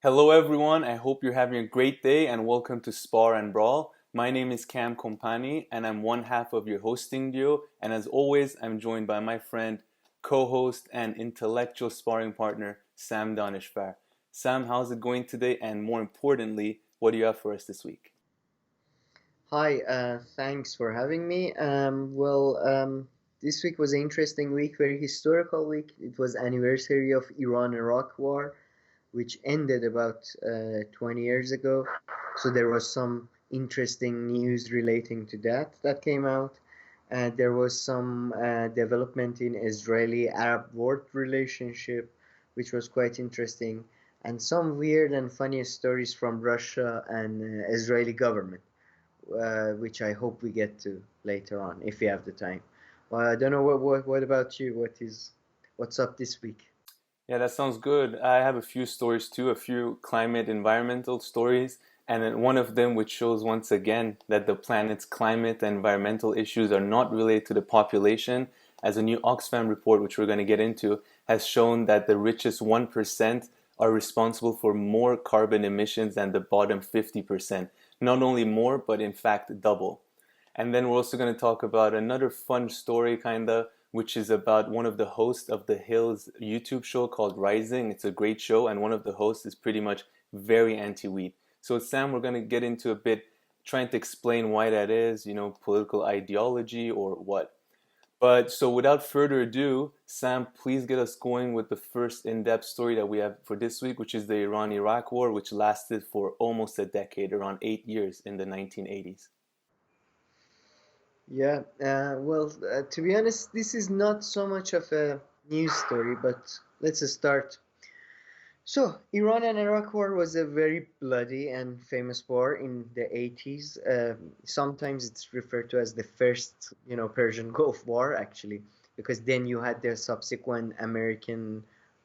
Hello, everyone. I hope you're having a great day and welcome to Spar&Brawl. My name is Cam Kompani and I'm one half of your hosting duo. And as always, I'm joined by my friend, co host, and intellectual sparring partner, Sam Danishvar. Sam, how's it going today? And more importantly, what do you have for us this week? Hi, thanks for having me. This week was an interesting week, very historical week. It was anniversary of Iran-Iraq war, which ended about 20 years ago. So there was some interesting news relating to that came out. There was some development in Israeli-Arab world relationship, which was quite interesting, and some weird and funny stories from Russia and Israeli government which I hope we get to later on if we have the time. Well, I don't know what about you? What's up this week? Yeah, that sounds good. I have a few stories too, a few climate environmental stories, and then one of them which shows once again that the planet's climate and environmental issues are not related to the population, as a new Oxfam report, which we're going to get into, has shown that the richest 1% are responsible for more carbon emissions than the bottom 50%. Not only more, but in fact double. And then we're also going to talk about another fun story, kind of, which is about one of the hosts of The Hill's YouTube show called Rising. It's a great show, and one of the hosts is pretty much very anti weed. So, Sam, we're going to get into a bit trying to explain why that is, political ideology or what. But so, without further ado, Sam, please get us going with the first in depth story that we have for this week, which is the Iran Iraq War, which lasted for almost a decade, around 8 years in the 1980s. To be honest, this is not so much of a news story, but let's start. So, Iran and Iraq war was a very bloody and famous war in the 80s. Sometimes it's referred to as the first, Persian Gulf War, actually, because then you had the subsequent American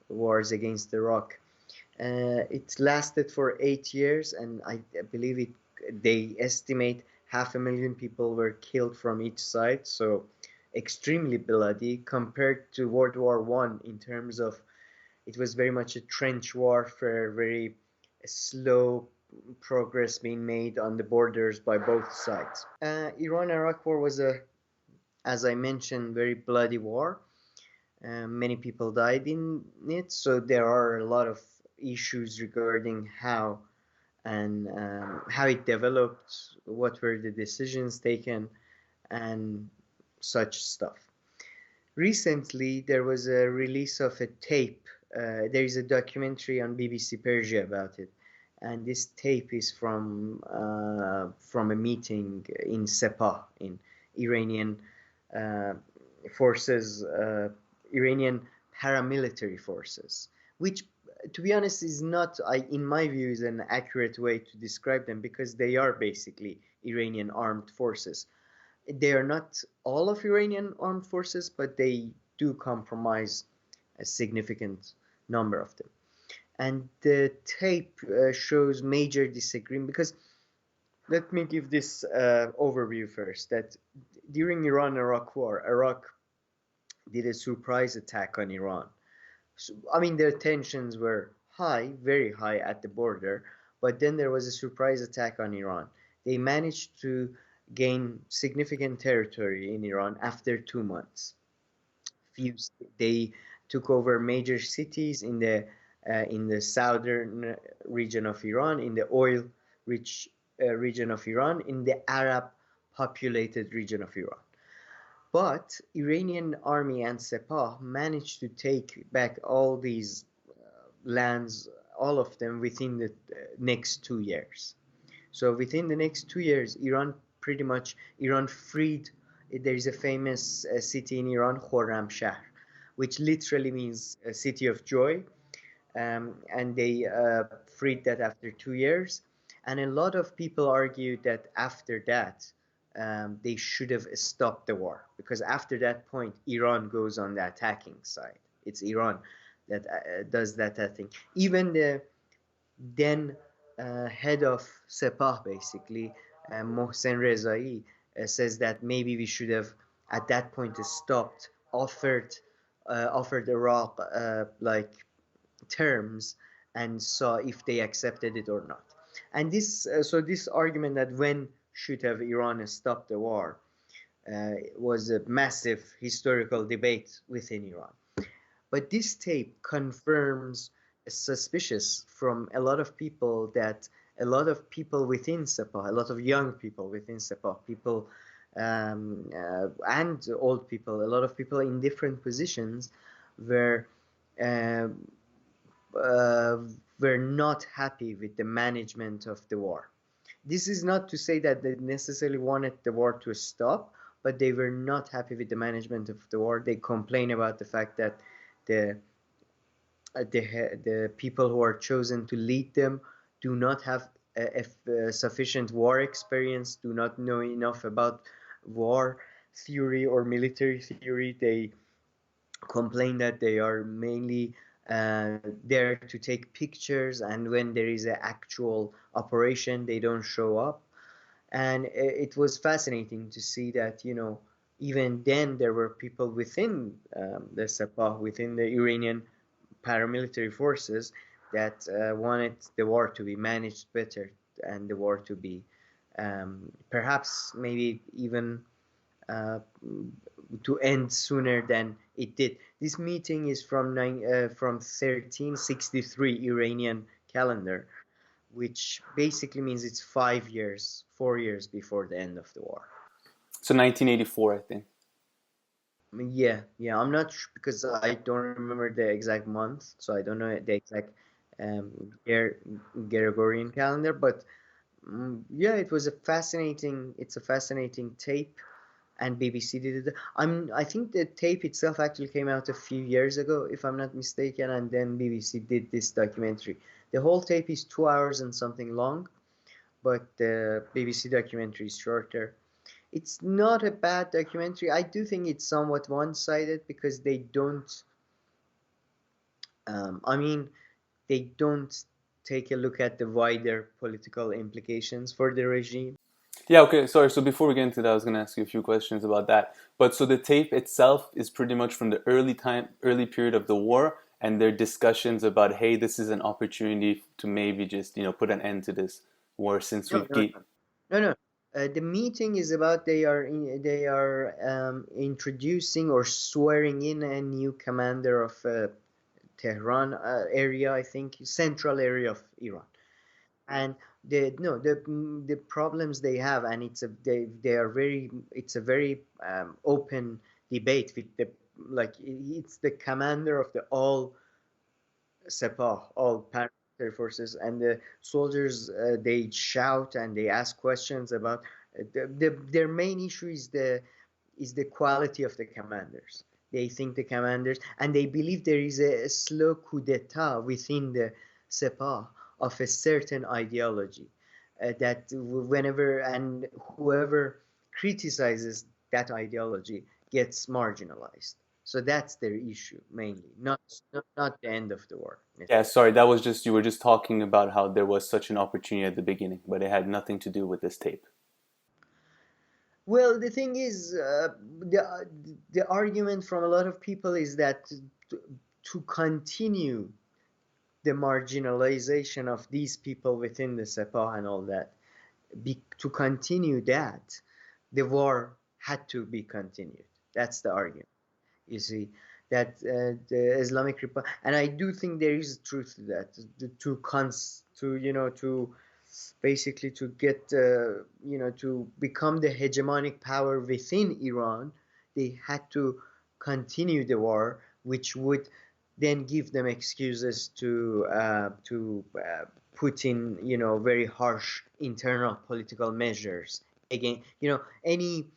wars against Iraq. It lasted for 8 years, and I believe they estimate 500,000 people were killed from each side. So extremely bloody compared to World War One in terms of it was very much a trench warfare, very slow progress being made on the borders by both sides. Iran-Iraq war was as I mentioned, very bloody war. Many people died in it, so there are a lot of issues regarding how it developed, what were the decisions taken, and such stuff. Recently, there was a release of a tape. There is a documentary on BBC Persia about it, and this tape is from a meeting in Sepah in Iranian uh, forces, Iranian paramilitary forces, which, to be honest, is not, in my view, is an accurate way to describe them because they are basically Iranian armed forces. They are not all of Iranian armed forces, but they do comprise a significant number of them. And the tape shows major disagreement because let me give this overview first. That during Iran-Iraq war, Iraq did a surprise attack on Iran. So, I mean, their tensions were high, very high at the border, but then there was a surprise attack on Iran. They managed to gain significant territory in Iran after 2 months. Few, they took over major cities in the southern region of Iran, in the oil-rich region of Iran, in the Arab-populated region of Iran. But Iranian army and Sepah managed to take back all these lands, all of them within the next 2 years. So within the next 2 years, Iran freed. There is a famous city in Iran, Khorramshahr, which literally means a city of joy, and they freed that after 2 years. And a lot of people argue that after that, they should have stopped the war because after that point, Iran goes on the attacking side. It's Iran that does that thing. Even the then head of Sepah, basically, Mohsen Rezai, says that maybe we should have at that point stopped, offered Iraq like terms, and saw if they accepted it or not. And this argument that when should have Iran stopped the war was a massive historical debate within Iran. But this tape confirms suspicious from a lot of people that a lot of people within Sepah, a lot of young people within Sepah, people and old people, a lot of people in different positions were uh, uh, were not happy with the management of the war. This is not to say that they necessarily wanted the war to stop, but they were not happy with the management of the war. They complain about the fact that the the people who are chosen to lead them do not have sufficient war experience, do not know enough about war theory or military theory. They complain that they are mainly there to take pictures, and when there is an actual operation, they don't show up. And it was fascinating to see that, even then there were people within the Sepah, within the Iranian paramilitary forces, that wanted the war to be managed better and the war to be perhaps maybe even uh, to end sooner than it did. This meeting is from 1363 Iranian calendar, which basically means it's 5 years, 4 years before the end of the war. So 1984, I think. Yeah, I'm not sure because I don't remember the exact month, so I don't know the exact um, Gregorian calendar. But yeah, it's a fascinating tape, and BBC did it. I think the tape itself actually came out a few years ago, if I'm not mistaken, and then BBC did this documentary. The whole tape is 2 hours and something long, but the BBC documentary is shorter. It's not a bad documentary. I do think it's somewhat one-sided because they don't. I mean, they don't take a look at the wider political implications for the regime. Yeah, okay, sorry. So before we get into that, I was going to ask you a few questions about that. But so the tape itself is pretty much from the early period of the war, and their discussions about, hey, this is an opportunity to maybe just, put an end to this war since No, we've no, no, no, no. The meeting is about they are introducing or swearing in a new commander of Tehran area, I think, central area of Iran. And the no the problems they have, and they are very it's a very open debate with the like it's the commander of the all Sepah, all paramilitary forces, and the soldiers they shout and they ask questions about their main issue is the quality of the commanders. They think the commanders, and they believe there is a slow coup d'etat within the Sepah of a certain ideology that whenever and whoever criticizes that ideology gets marginalized. So that's their issue mainly, not the end of the war. Yeah, sorry, that was just, you were just talking about how there was such an opportunity at the beginning, but it had nothing to do with this tape. Well, the thing is, the argument from a lot of people is that to continue the marginalization of these people within the Sepah and all that, to continue that, the war had to be continued. That's the argument. You see that the Islamic Republic, and I do think there is truth to that. To basically to get to become the hegemonic power within Iran, they had to continue the war, which would then give them excuses to put in very harsh internal political measures again. Any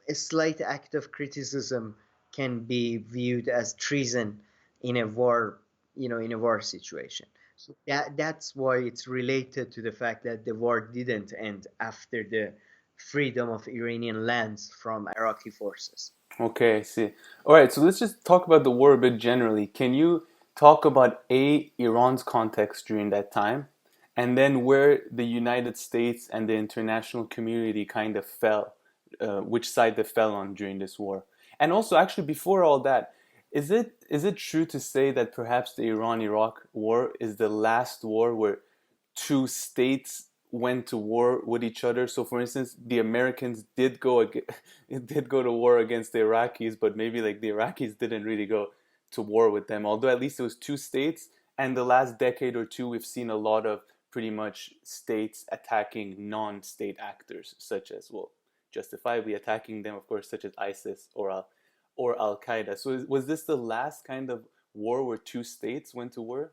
a slight act of criticism can be viewed as treason in a war, in a war situation. So that's why it's related to the fact that the war didn't end after the freedom of Iranian lands from Iraqi forces. Okay, I see. All right, so let's just talk about the war a bit generally. Can you talk about Iran's context during that time, and then where the United States and the international community kind of fell, which side they fell on during this war? And also, actually, before all that, Is it true to say that perhaps the Iran-Iraq war is the last war where two states went to war with each other? So, for instance, the Americans did go to war against the Iraqis, but maybe like the Iraqis didn't really go to war with them. Although at least it was two states, and the last decade or two, we've seen a lot of pretty much states attacking non-state actors, such as, well, justifiably attacking them, of course, such as ISIS or Al Qaeda. So was this the last kind of war where two states went to war?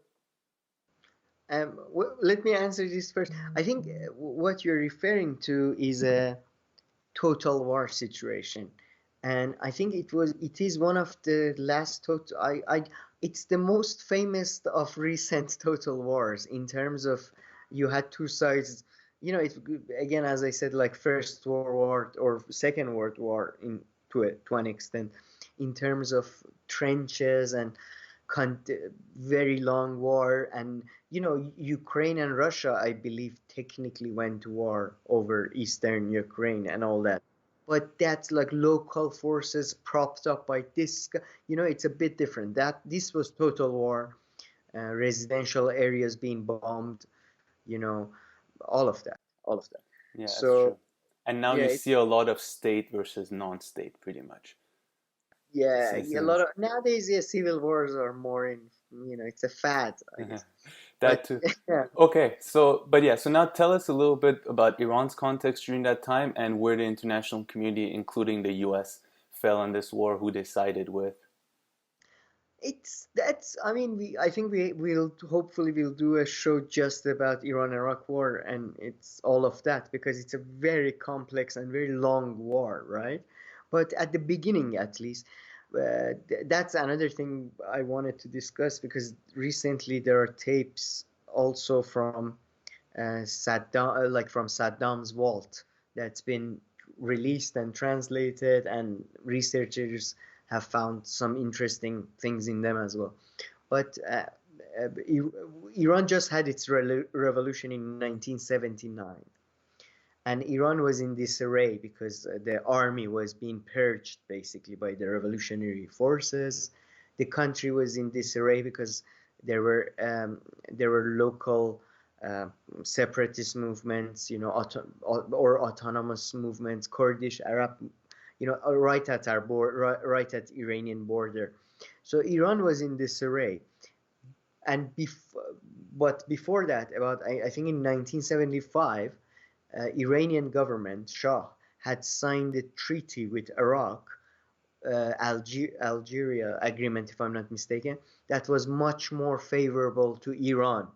Let me answer this first. I think what you're referring to is a total war situation, and I think it is one of the last total. It's the most famous of recent total wars in terms of you had two sides. You know, it again, as I said, like First World War or Second World War to an extent, in terms of trenches and very long war. And you know, Ukraine and Russia, I believe, technically went to war over eastern Ukraine and all that, but that's like local forces propped up by this. You know, it's a bit different. That this was total war, residential areas being bombed, you know, all of that. Yeah, that's So true. And now yeah, you see a lot of state versus non-state, pretty much. yeah, a Since lot of nowadays, yeah, civil wars are more in, it's a fad, I guess. But that too. yeah, Okay, so but yeah, so now tell us a little bit about Iran's context during that time and where the international community, including the US, fell in this war, who they sided with. that's I mean, I think we'll hopefully we'll do a show just about Iran-Iraq war, and it's all of that because it's a very complex and very long war, right? But at the beginning, at least, that's another thing I wanted to discuss because recently there are tapes also from Saddam, like from Saddam's vault, that's been released and translated, and researchers have found some interesting things in them as well. But Iran just had its revolution in 1979, and Iran was in disarray because the army was being purged basically by the revolutionary forces. The country was in disarray because there were um, there were local uh, separatist movements, or autonomous movements, Kurdish, Arab, right at our right at Iranian border. So Iran was in disarray, and but before that, about I think in 1975, Iranian government, Shah, had signed a treaty with Iraq, Algeria agreement, if I'm not mistaken, that was much more favorable to Iran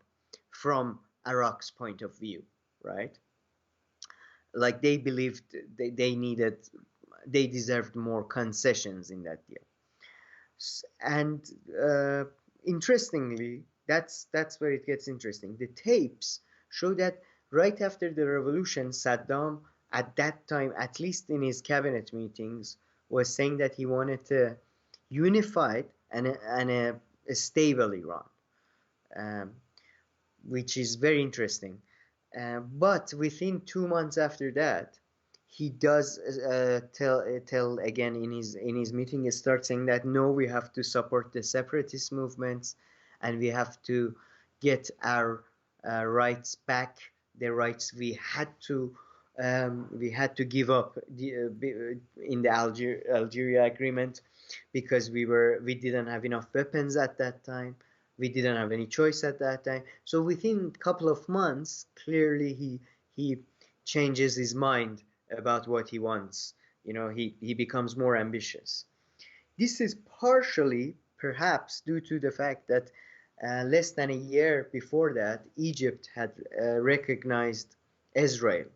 from Iraq's point of view, right? Like they believed they deserved more concessions in that deal. And interestingly, that's where it gets interesting. The tapes show that right after the revolution, Saddam, at that time, at least in his cabinet meetings, was saying that he wanted a unified and a stable Iran, um, which is very interesting. But within 2 months after that, he does tell again in his meeting. He starts saying that no, we have to support the separatist movements, and we have to get our rights back. The rights we had to give up in the Algeria agreement because we didn't have enough weapons at that time. We didn't have any choice at that time. So within a couple of months, clearly he changes his mind about what he wants. He becomes more ambitious. This is partially perhaps due to the fact that less than a year before that, Egypt had recognized Israel,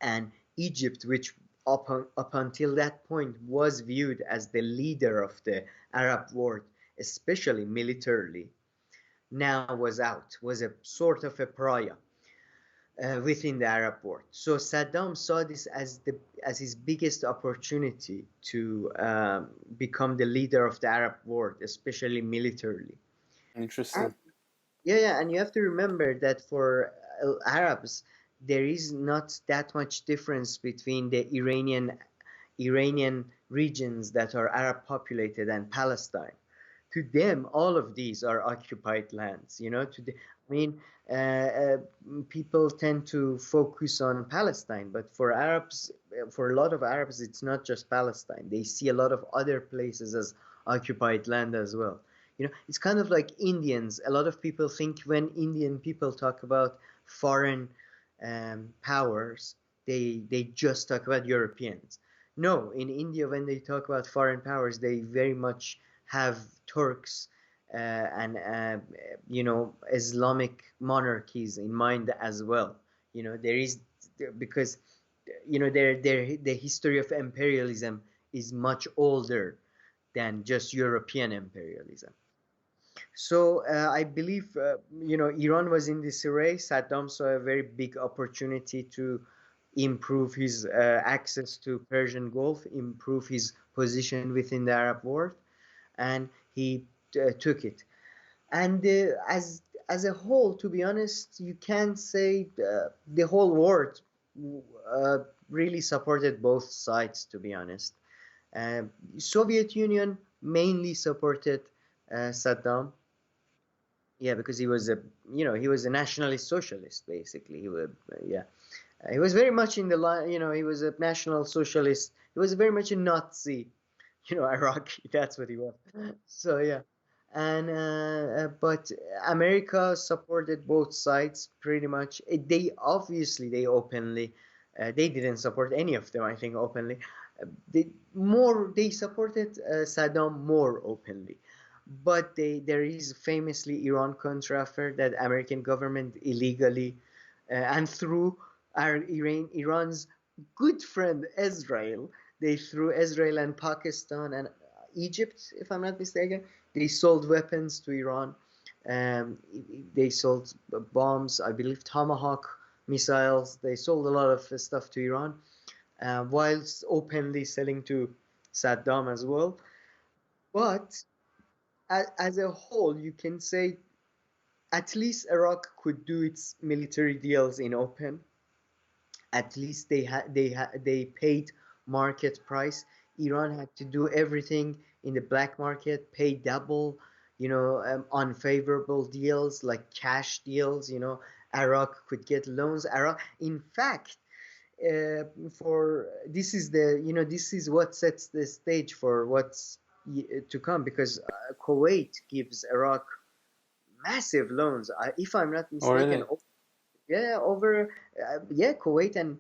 and Egypt, which up until that point was viewed as the leader of the Arab world, especially militarily, now was a sort of a pariah within the Arab world. So Saddam saw this as his biggest opportunity to become the leader of the Arab world, especially militarily. And Interesting. yeah, yeah, and you have to remember that for Arabs, there is not that much difference between the Iranian regions that are Arab populated and Palestine. To them, all of these are occupied lands. I mean, uh, uh, people tend to focus on Palestine, but for Arabs, for a lot of Arabs, it's not just Palestine. They see a lot of other places as occupied land as well. It's kind of like Indians. A lot of people think when Indian people talk about foreign powers, they just talk about Europeans. No, in India, when they talk about foreign powers, they very much have Turks and Islamic monarchies in mind as well. There is because the history of imperialism is much older than just European imperialism. So I believe Iran was in this array. Saddam saw a very big opportunity to improve his access to Persian Gulf, improve his position within the Arab world, and he took it. And as a whole, to be honest, you can say the whole world uh, really supported both sides. To be honest, uh, Soviet Union mainly supported Saddam. Yeah, because he was a nationalist socialist basically. He was very much in the line. He was a national socialist. He was very much a Nazi. Iraqi. That's what he was. So yeah, and but America supported both sides pretty much. They openly, they didn't support any of them. I think openly, they supported Saddam more openly. But there is famously Iran-Contra affair that American government illegally and through Iran's good friend Israel, they threw Israel and Pakistan and Egypt, if I'm not mistaken. They sold weapons to Iran. Um, they sold bombs, I believe, Tomahawk missiles. They sold a lot of stuff to Iran, whilst openly selling to Saddam as well. But as a whole, you can say at least Iraq could do its military deals in open. At least they paid market price. Iran had to do everything in the black market, pay double, unfavorable deals like cash deals. Iraq could get loans. Iraq, in fact, for this is what sets the stage for what's to come, because Kuwait gives Iraq massive loans. If I'm not Oh, mistaken, really? yeah, over Kuwait. And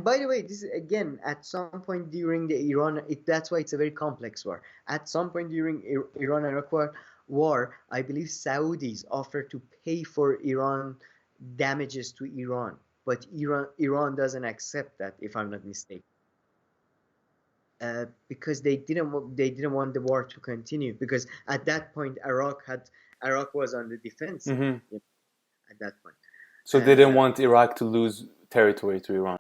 by the way, this is again at some point during the Iran. That's why it's a very complex war. At some point during Iran Iraq war, I believe Saudis offered to pay for Iran damages to Iran, but Iran doesn't accept that, if I'm not mistaken, because they didn't want the war to continue, because at that point Iraq was on the defensive, Mm-hmm. at that point. So they And didn't want Iraq to lose territory to Iran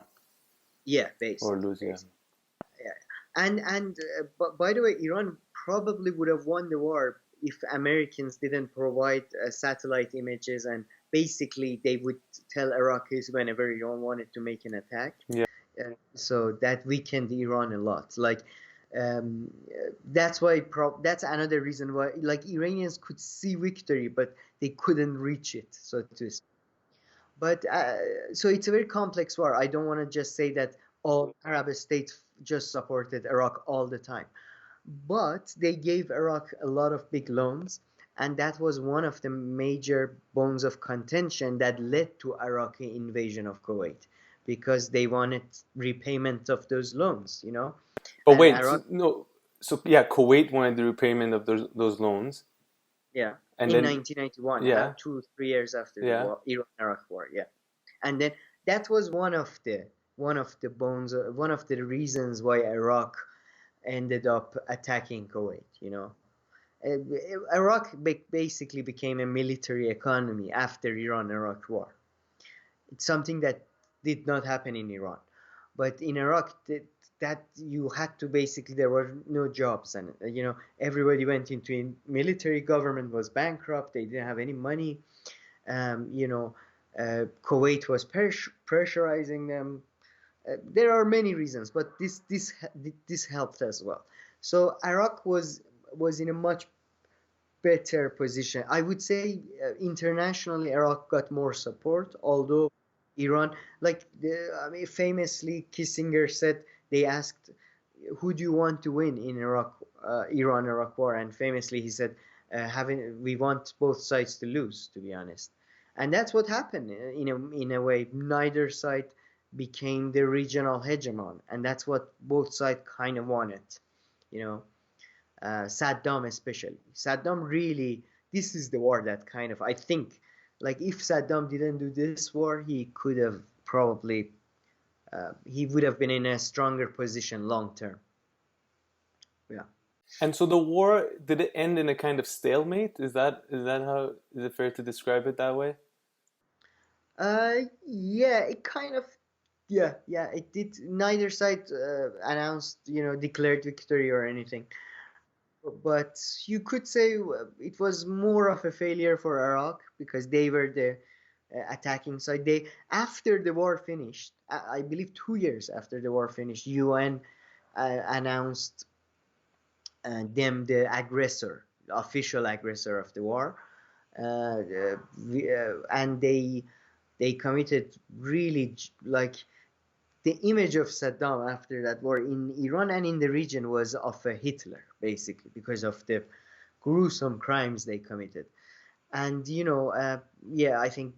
yeah, or basically, lose, yeah. yeah. And but by the way, Iran probably would have won the war if Americans didn't provide satellite images, and basically they would tell Iraqis whenever Iran wanted to make an attack. Yeah. So that weakened Iran a lot. Like that's why that's another reason why, like, Iranians could see victory, but they couldn't reach it, so to speak. But so it's a very complex war. I don't want to just say that all Arab states just supported Iraq all the time, but they gave Iraq a lot of big loans, and that was one of the major bones of contention that led to Iraqi invasion of Kuwait, because they wanted repayment of those loans. But And wait, Iraq, no. So yeah, Kuwait wanted the repayment of those loans, yeah, and in then 1991, yeah, 2 3 years after the yeah. war, Iran-Iraq war, yeah. And then that was one of the bones, one of the reasons why Iraq ended up attacking Kuwait. Uh, Iraq basically became a military economy after Iran-Iraq war. It's something that did not happen in Iran, but in Iraq, that you had to basically, there were no jobs, and everybody went into military. Government was bankrupt. They didn't have any money. Kuwait was pressurizing them, There are many reasons, but this helped as well. So Iraq was in a much better position. I would say internationally, Iraq got more support, although Iran, I mean, famously, Kissinger said they asked, "Who do you want to win in Iran-Iraq war?" And famously, he said, "We want both sides to lose." To be honest, and that's what happened. In a way, neither side became the regional hegemon, and that's what both sides kind of wanted. You know, Saddam especially. Saddam really, this is the war that kind of, I think, like if Saddam didn't do this war, he could have probably, he would have been in a stronger position long term. Yeah. And so the war, did it end in a kind of stalemate? Is that how, is it fair to describe it that way? Yeah, it kind of, yeah, it did. Neither side announced, declared victory or anything. But you could say it was more of a failure for Iraq because they were the attacking side. They After the war finished, I believe 2 years after the war finished, UN announced them the aggressor, the official aggressor of the war, and they committed really like the image of Saddam after that war in Iran and in the region was of a Hitler, basically, because of the gruesome crimes they committed. And yeah, I think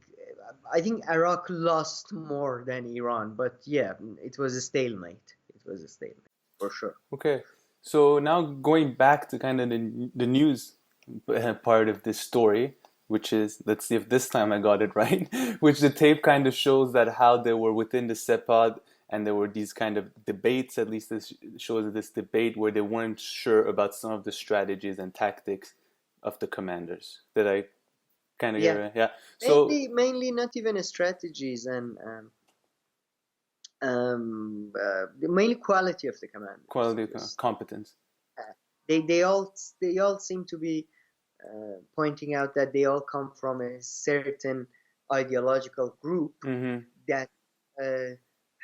Iraq lost more than Iran, but yeah, it was a stalemate. It was a stalemate for sure. Okay. So now going back to kind of the news part of this story, which is, let's see if this time I got it right, which the tape kind of shows that how they were within the Sepad and there were these kind of debates, at least this shows this debate where they weren't sure about some of the strategies and tactics of the commanders. Did I kind of get Yeah, it right? Yeah. So mainly not even strategies and the mainly quality of the commanders. quality Just competence. they all seem to be pointing out that they all come from a certain ideological group Mm-hmm. that uh,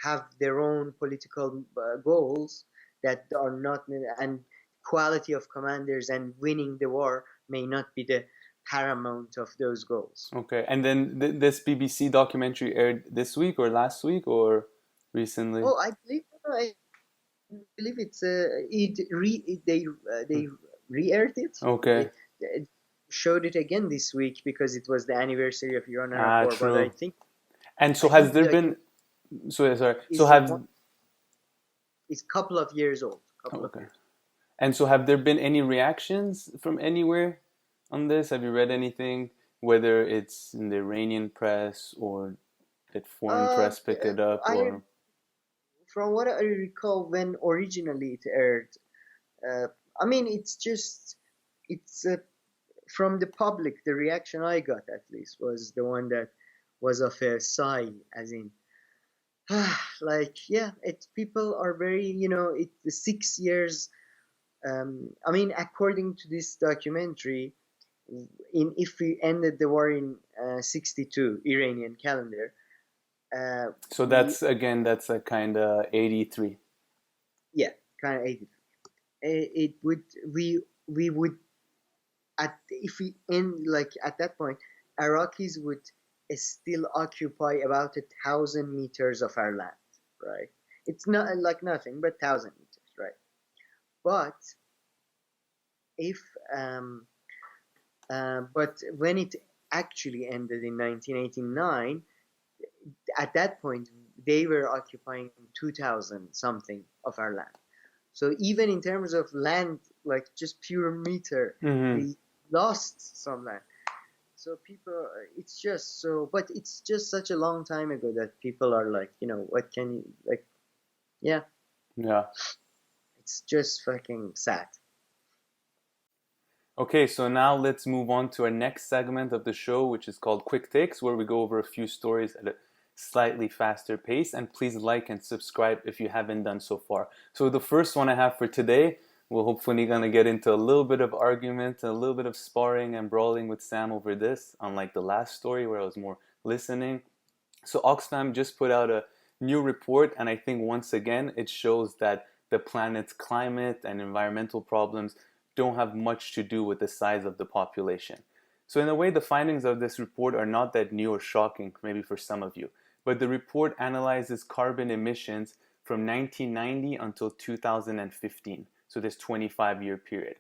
have their own political goals that are not, and quality of commanders and winning the war may not be the paramount of those goals. Okay. And then this BBC documentary aired this week or last week or recently? Oh, I believe they re-aired it. Okay. They showed it again this week because it was the anniversary of Iran-Iraq Ah, war. But I true. think And so I has think there like been, sorry. So it's have, it's couple of years old. Couple of okay. years. And so have there been any reactions from anywhere on this? Have you read anything, whether it's in the Iranian press or did foreign Uh, press pick it up I or? From what I recall, when originally it aired, uh, I mean, it's from the public. The reaction I got, at least, was the one that was of a sigh, as in, like, yeah, people are very, the 6 years. I mean, according to this documentary, if we ended the war in 62 Iranian calendar, uh, So we that's a kind of 83. yeah, kind of 80. It would we would at if we end like at that point, Iraqis would still occupy about 1,000 meters of our land, right? It's not like nothing, but 1,000 meters, right? But if but when it actually ended in 1989, at that point they were occupying 2,000 something of our land. So even in terms of land, like just pure meter, Mm-hmm. we lost some land. So people, it's just so, but it's just such a long time ago that people are like, what can you like? Yeah, Yeah. it's just fucking sad. Okay, so now let's move on to our next segment of the show, which is called Quick Takes, where we go over a few stories at a slightly faster pace. And please like and subscribe if you haven't done so far. So the first one I have for today, we're hopefully going to get into a little bit of argument, a little bit of sparring and brawling with Sam over this, unlike the last story where I was more listening. So Oxfam just put out a new report, and I think once again it shows that the planet's climate and environmental problems don't have much to do with the size of the population. So in a way, the findings of this report are not that new or shocking, maybe for some of you, but the report analyzes carbon emissions from 1990 until 2015, so this 25-year period.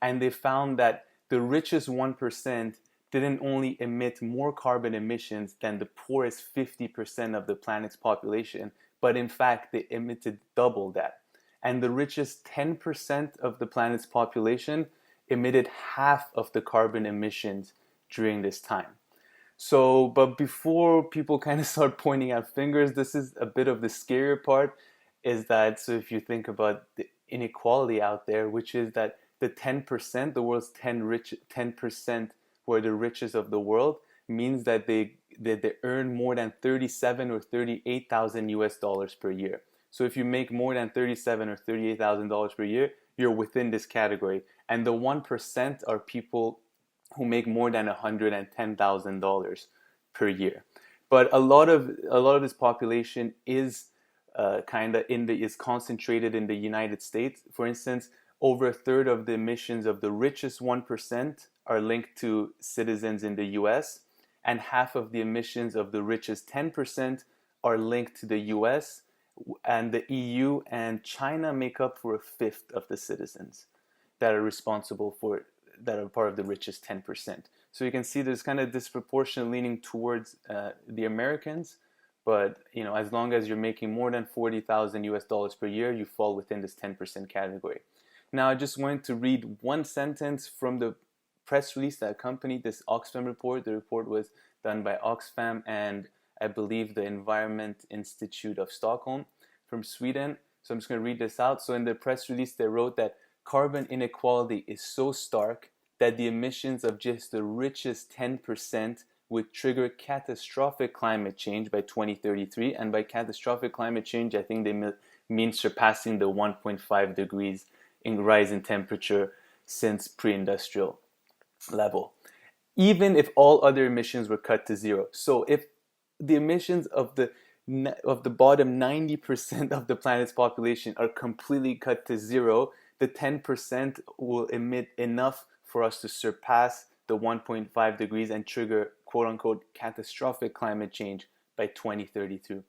And they found that the richest 1% didn't only emit more carbon emissions than the poorest 50% of the planet's population, but in fact, they emitted double that. And the richest 10% of the planet's population emitted half of the carbon emissions during this time. So, but before people kind of start pointing out fingers, this is a bit of the scarier part, is that, so if you think about the inequality out there, which is that the 10%, the world's 10% who are the richest of the world, means that they earn more than 37 or 38,000 US dollars per year. So if you make more than 37 or 38,000 dollars per year, you're within this category. And the 1% are people who make more than $110,000 per year. But a lot of this population is is concentrated in the United States. For instance, over a third of the emissions of the richest 1% are linked to citizens in the US, and half of the emissions of the richest 10% are linked to the US, and the EU and China make up for a fifth of the citizens that are responsible for, that are part of the richest 10%. So you can see there's kind of disproportionate leaning towards the Americans, but as long as you're making more than 40,000 US dollars per year, you fall within this 10% category. Now, I just wanted to read one sentence from the press release that accompanied this Oxfam report. The report was done by Oxfam and I believe the Environment Institute of Stockholm from Sweden. So I'm just going to read this out. So in the press release, they wrote that carbon inequality is so stark that the emissions of just the richest 10% would trigger catastrophic climate change by 2033. And by catastrophic climate change, I think they mean surpassing the 1.5 degrees in rise in temperature since pre-industrial level, even if all other emissions were cut to zero. So if the emissions of the bottom 90% of the planet's population are completely cut to zero, the 10% will emit enough for us to surpass the 1.5 degrees and trigger quote-unquote catastrophic climate change by 2032.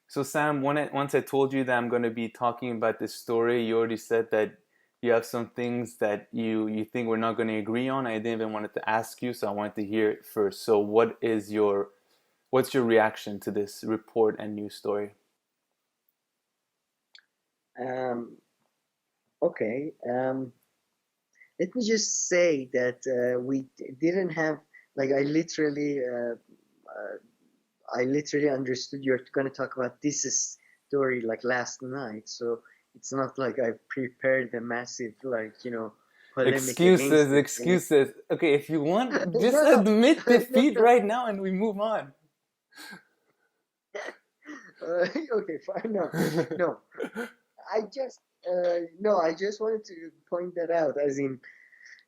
So Sam, once I told you that I'm going to be talking about this story, you already said that you have some things that you think we're not going to agree on. I didn't even wanted to ask you, so I wanted to hear it first. So what's your reaction to this report and news story? Okay. Let me just say that we didn't have, like, I literally understood you're going to talk about this story like last night. So it's not like I prepared a massive, polemic Excuses. Okay, if you want, just No, admit defeat no. right now and we move on. Okay, fine. No. I just I just wanted to point that out, as in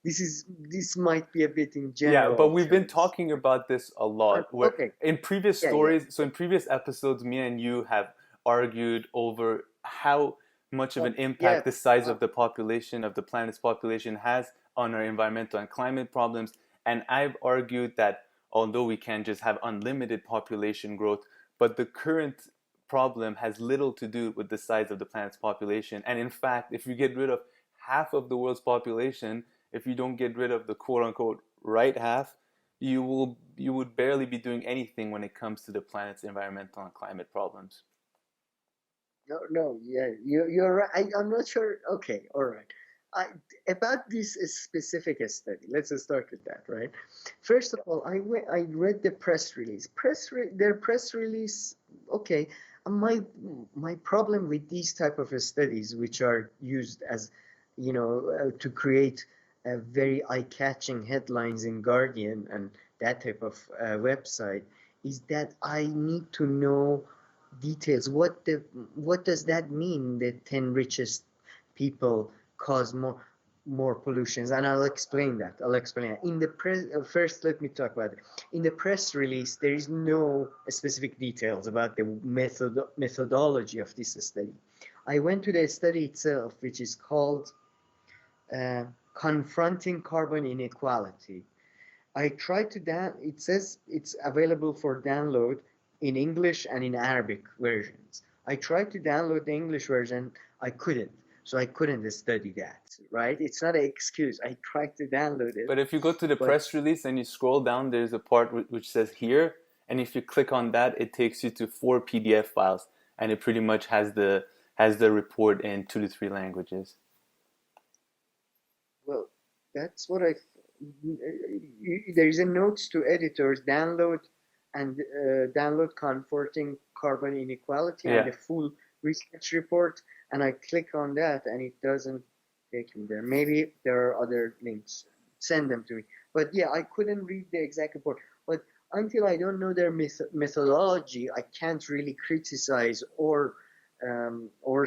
this might be a bit in Yeah, general but we've been terms. talking about this a lot. Okay. In previous Yeah. stories, so in previous episodes, me and you have argued over how much of an impact the size of the population, of the planet's population, has on our environmental and climate problems. And I've argued that although we can't just have unlimited population growth, but the current problem has little to do with the size of the planet's population. And in fact, if you get rid of half of the world's population, if you don't get rid of the quote-unquote right half, you would barely be doing anything when it comes to the planet's environmental and climate problems. No, yeah, you're right. I'm not sure. Okay, all right. About this specific study, let's start with that, right? First of all, I read the press release. Their press release. Okay, my problem with these type of studies, which are used as, to create very eye-catching headlines in Guardian and that type of website, is that I need to know details. What does that mean? The 10 richest people cause more. more pollutions, and I'll explain that. In the press. First, let me talk about it. In the press release, there is no specific details about the methodology of this study. I went to the study itself, which is called Confronting Carbon Inequality. I tried to it says it's available for download in English and in Arabic versions. I tried to download the English version, I couldn't. So I couldn't study that, right? It's not an excuse. I tried to download it, But if you go to the but press release and you scroll down, there's a part which says here, and if you click on that, it takes you to 4 PDF files, and it pretty much has the report in 2 to 3 languages. well, that's what I. There is a notes to editors download and download Confronting Carbon Inequality and Yeah. the full research report, and I click on that and it doesn't take me there. Maybe there are other links. Send them to me. But yeah, I couldn't read the exact report. But until I don't know their methodology, I can't really criticize or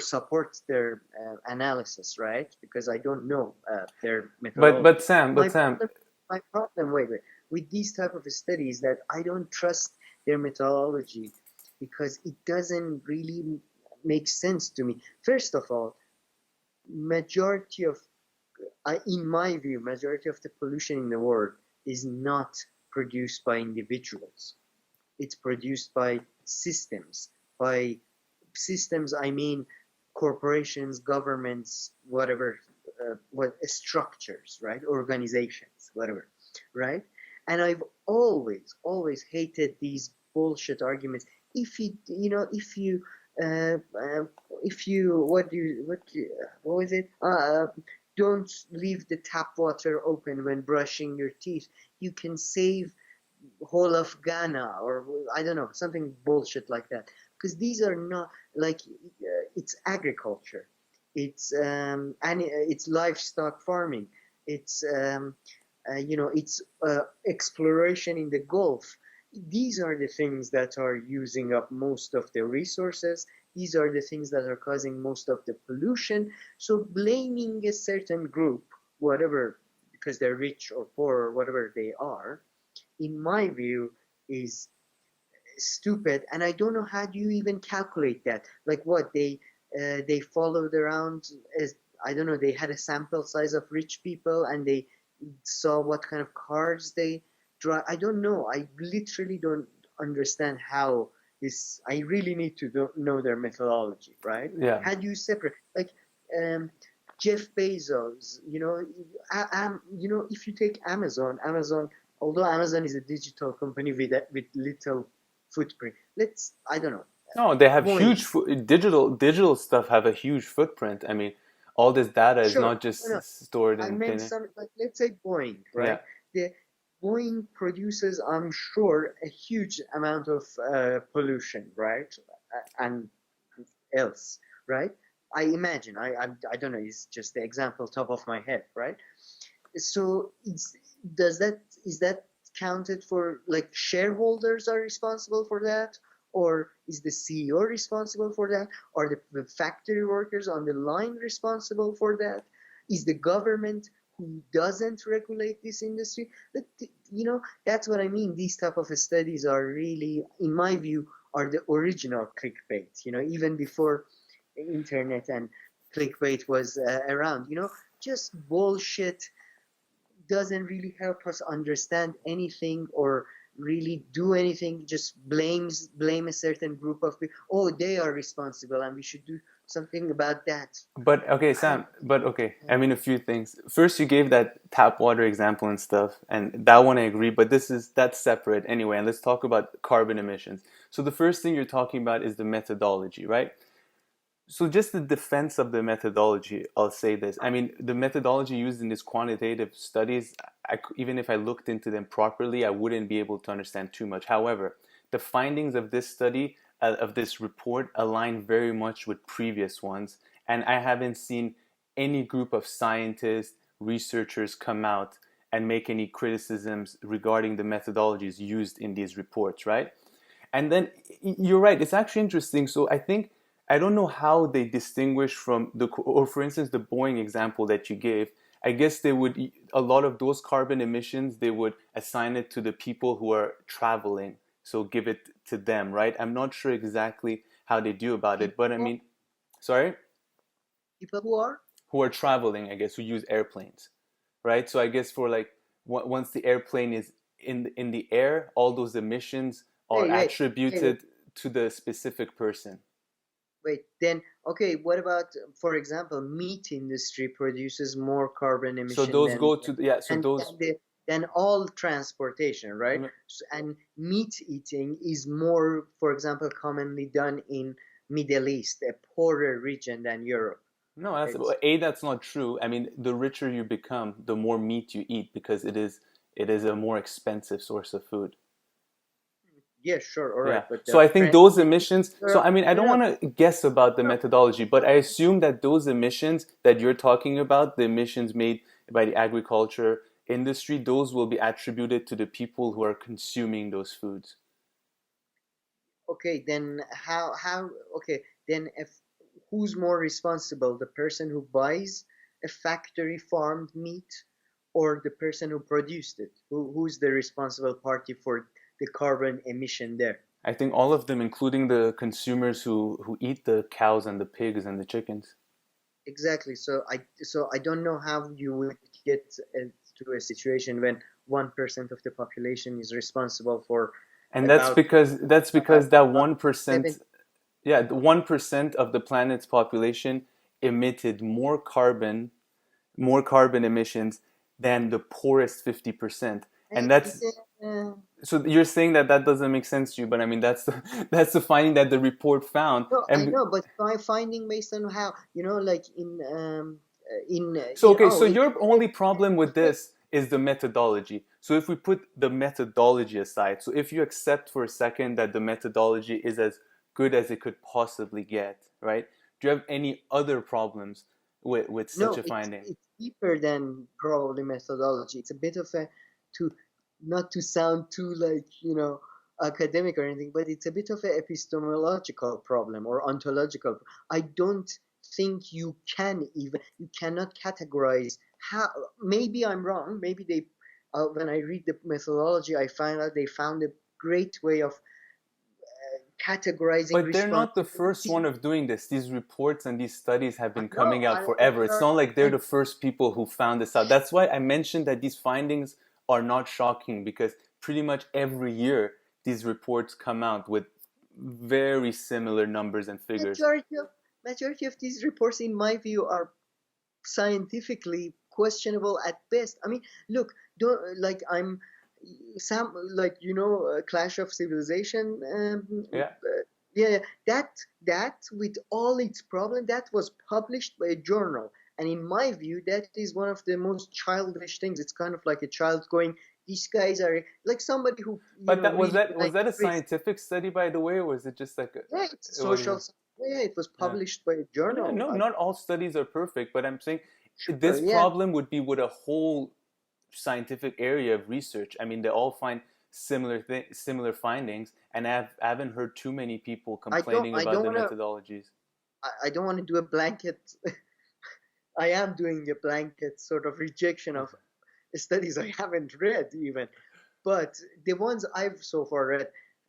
support their analysis, right? Because I don't know their But methodology. but Sam, My but Sam, problem, my problem, wait, with these type of studies that I don't trust their methodology because it doesn't really make sense to me. First of all, majority of, in my view, majority of the pollution in the world is not produced by individuals. It's produced by systems. By systems, I mean corporations, governments, whatever, what structures, right? Organizations, whatever, right? And I've always hated these bullshit arguments. If uh, uh, what was it? Don't leave the tap water open when brushing your teeth. You can save whole of Ghana, or I don't know, something bullshit like that. Because these are not like it's agriculture, and it's livestock farming, it's it's exploration in the Gulf. These are the things that are using up most of the resources. These are the things that are causing most of the pollution. So blaming a certain group, whatever, because they're rich or poor or whatever they are, in my view, is stupid. And I don't know how do you even calculate that. Like what they followed around as, I don't know, they had a sample size of rich people and they saw what kind of cars they drive. I don't know. I literally don't understand how this. I really need to know their methodology, right? yeah. How do you separate like Jeff Bezos? If you take Amazon, although Amazon is a digital company with little footprint. I don't know, No, they have Boeing. huge digital stuff have a huge footprint. I mean, all this data is Sure, not just no, stored I in meant thin. some, like, let's say Boeing, Yeah. right? The Boeing produces, I'm sure, a huge amount of pollution, right? And else, right? I imagine. I don't know. It's just the example top of my head, right? So does that is that counted for, like, shareholders are responsible for that, or is the CEO responsible for that? Are the factory workers on the line responsible for that? Is the government who doesn't regulate this industry? That's what I mean. These type of studies are really, in my view, are the original clickbait. Even before the internet and clickbait was around. Just bullshit, doesn't really help us understand anything or really do anything. Just blame a certain group of people. Oh, they are responsible and we should do something about that. But okay, I Sam, but okay. I mean, a few things. First, you gave that tap water example and stuff, and that one I agree, but that's separate anyway. And let's talk about carbon emissions. So the first thing you're talking about is the methodology, right? So just the defense of the methodology, I'll say this. I mean, the methodology used in these quantitative studies, even if I looked into them properly, I wouldn't be able to understand too much. However, the findings of this study, of this report, align very much with previous ones. And I haven't seen any group of scientists, researchers come out and make any criticisms regarding the methodologies used in these reports, right? And then you're right, it's actually interesting. So I don't know how they distinguish from or for instance, the Boeing example that you gave. I guess they would, a lot of those carbon emissions, they would assign it to the people who are traveling. So give it to them, right? I'm not sure exactly how they do about it, but I People, mean, sorry, people who are who are traveling, I guess, who use airplanes, right? So I guess for like once the airplane is in the air, all those emissions are wait, attributed to the specific person. wait. Then okay, what about, for example, meat industry produces more carbon So emission those than go to yeah. So and those than all transportation, right? And meat eating is more, for example, commonly done in Middle East, a poorer region than Europe. no, that's It's that's not true. I mean, the richer you become, the more meat you eat because it is a more expensive source of food. yeah, sure, all Yeah. right, but So the I think trend those emissions. So Europe, I mean, I don't no, want to guess about the no, methodology, but no, I assume that those emissions that you're talking about, the emissions made by the agriculture industry, those will be attributed to the people who are consuming those foods. okay, then how okay, then if who's more responsible, the person who buys a factory farmed meat or the person who produced it? Who's the responsible party for the carbon emission there? I think all of them, including the consumers who eat the cows and the pigs and the chickens. Exactly. So I don't know how you would get to a situation when 1% of the population is responsible for And about that's about, because that about 1%, 70. yeah, the 1% of the planet's population emitted more carbon emissions than the poorest 50%. And that's so you're saying that that doesn't make sense to you, but I mean that's the that's the finding that the report found. No, I And know, but by finding based on how, like so okay, so it, your only problem with this is the methodology. So if we put the methodology aside, so if you accept for a second that the methodology is as good as it could possibly get, right? Do you have any other problems with such no, a finding? it's deeper than probably methodology. It's a bit of a, to not to sound too like, academic or anything, but it's a bit of an epistemological problem or ontological. I don't think you cannot categorize how. Maybe I'm wrong. Maybe they, when I read the methodology, I find out they found a great way of categorizing But they're not the first responsibility. one of doing this. These reports and these studies have I been know, coming out forever. It's not like they're the first people who found this out. That's why I mentioned that these findings are not shocking because pretty much every year these reports come out with very similar numbers and figures. majority of majority of these reports, in my view, are scientifically questionable at best. I mean, look, don't like I'm some like Clash of Civilization. Yeah. Yeah, that with all its problem, that was published by a journal, and in my view, that is one of the most childish things. It's kind of like a child going, "These guys are like somebody who But really was like that a risk." scientific study by the way, or was it just like a Yeah, it's what is social. it? Yeah, it was Yeah. published by a Yeah, journal. no, not all studies are perfect, but I'm saying Sure, this yeah. problem would be with a whole scientific area of research. I mean, they all find similar findings, and I haven't heard too many people I don't. complaining I about don't the want to. methodologies. I don't want to do a blanket. I am doing a blanket sort of rejection of studies I haven't read even, but the ones I've so far read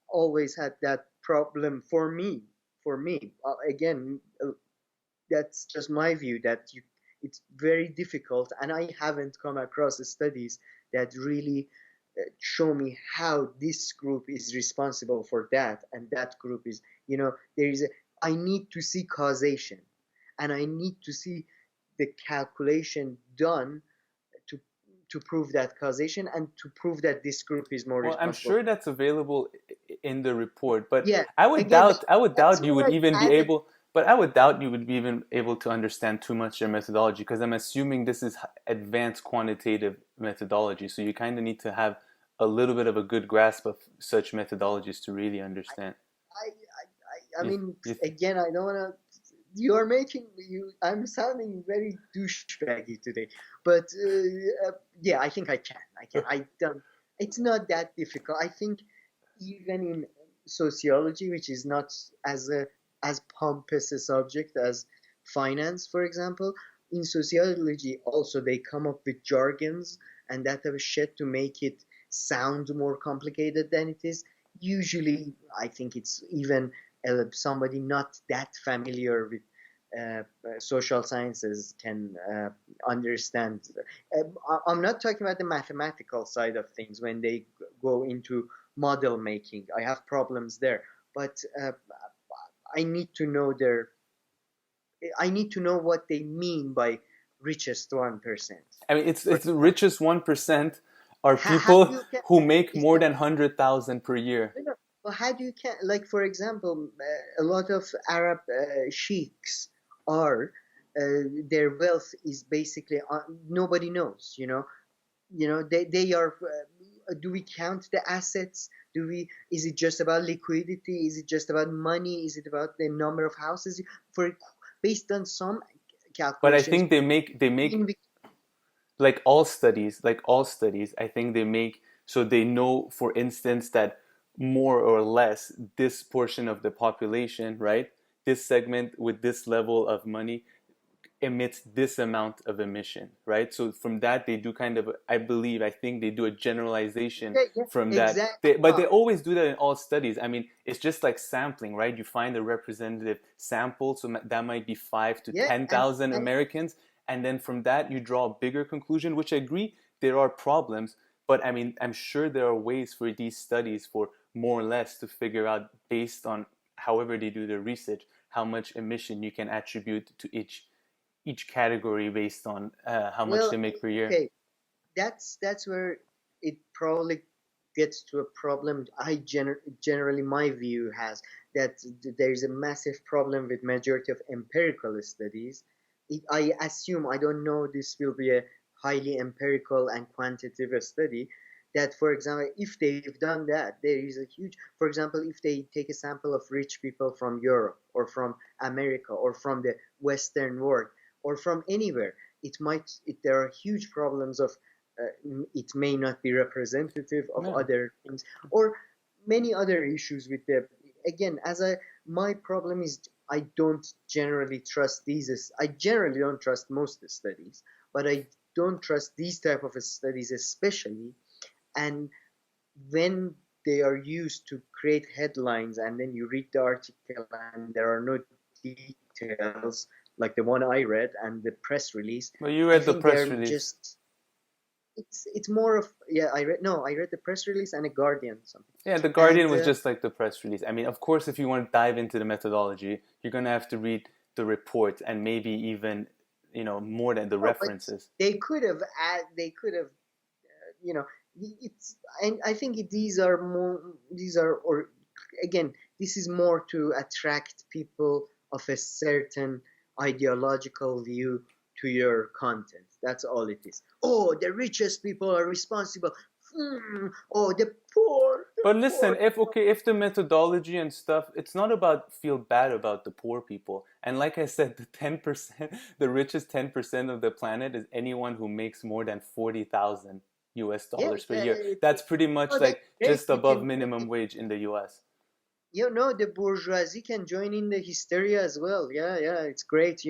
always had that problem for me. For me, again, that's just my view that it's very difficult, and I haven't come across studies that really show me how this group is responsible for that and that group is, there is a, I need to see causation, and I need to see the calculation done to to prove that causation and to prove that this group is more Well, I'm responsible. sure that's available in the report, but Yeah, again, I would that's doubt you would what even I be haven't. able. But I would doubt you would be even able to understand too much their methodology because I'm assuming this is advanced quantitative methodology. So you kind of need to have a little bit of a good grasp of such methodologies to really understand. I You, mean, you, again, I don't want to. You're making you. I'm sounding very douchebaggy today, but yeah, I think I can. I can. I don't. It's not that difficult. I think even in sociology, which is not as pompous a subject as finance, for example, in sociology also they come up with jargons and that type of shit to make it sound more complicated than it is. Usually, I think it's even somebody not that familiar with social sciences can understand. I'm not talking about the mathematical side of things when they go into model making. I have problems there, but I need to know their. I need to know what they mean by richest 1%. I mean, it's the richest 1% are How do people you can who make is more that than 100,000 per year. no, no. But how do you can like for example a lot of Arab sheikhs are their wealth is basically nobody knows, they are do we count the assets, do we is it just about liquidity, is it just about money, is it about the number of houses for based on some But I calculations think they make like all studies, I think they make so they know, for instance, that more or less this portion of the population, right? This segment with this level of money emits this amount of emission, right? So from that they do kind of, I think they do a generalization yeah, yeah, from that. exactly But they always do that in all studies. I mean, it's just like sampling, right? You find a representative sample, so that might be 5 to yeah 10,000 and Americans, and then from that you draw a bigger conclusion, which I agree there are problems, but I mean, I'm sure there are ways for these studies for more or less to figure out, based on however they do their research, how much emission you can attribute to each category based on how much well they make per year. okay, that's where it probably gets to a problem. Generally my view has that there's a massive problem with majority of empirical studies. I assume, I don't know, this will be a highly empirical and quantitative study, that for example if they've done that, there is a huge, for example if they take a sample of rich people from Europe or from America or from the Western world or from anywhere, there are huge problems of it may not be representative of Yeah. other things or many other issues with the, again, my problem is I don't generally trust these. I generally don't trust most studies, but I don't trust these type of studies especially. And when they are used to create headlines and then you read the article and there are no details like the one I read and the press release, But you I read the think press they're release. just it's more of, yeah, I read the press release and a Guardian something. Yeah, the And Guardian was just like the press release. I mean, of course, if you want to dive into the methodology, you're gonna have to read the report and maybe even, more than the no, but references. they could have you know it's, and I think these are, or again, this is more to attract people of a certain ideological view to your content. That's all it is. Oh, the richest people are responsible. Oh, the But listen, poor. if the methodology and stuff, it's not about feel bad about the poor people. And like I said, the 10%, the richest 10% of the planet is anyone who makes more than 40,000 US Yeah, dollars per year. That's pretty much oh, that's like great. just above minimum wage in the US. The bourgeoisie can join in the hysteria as well. Yeah, it's great,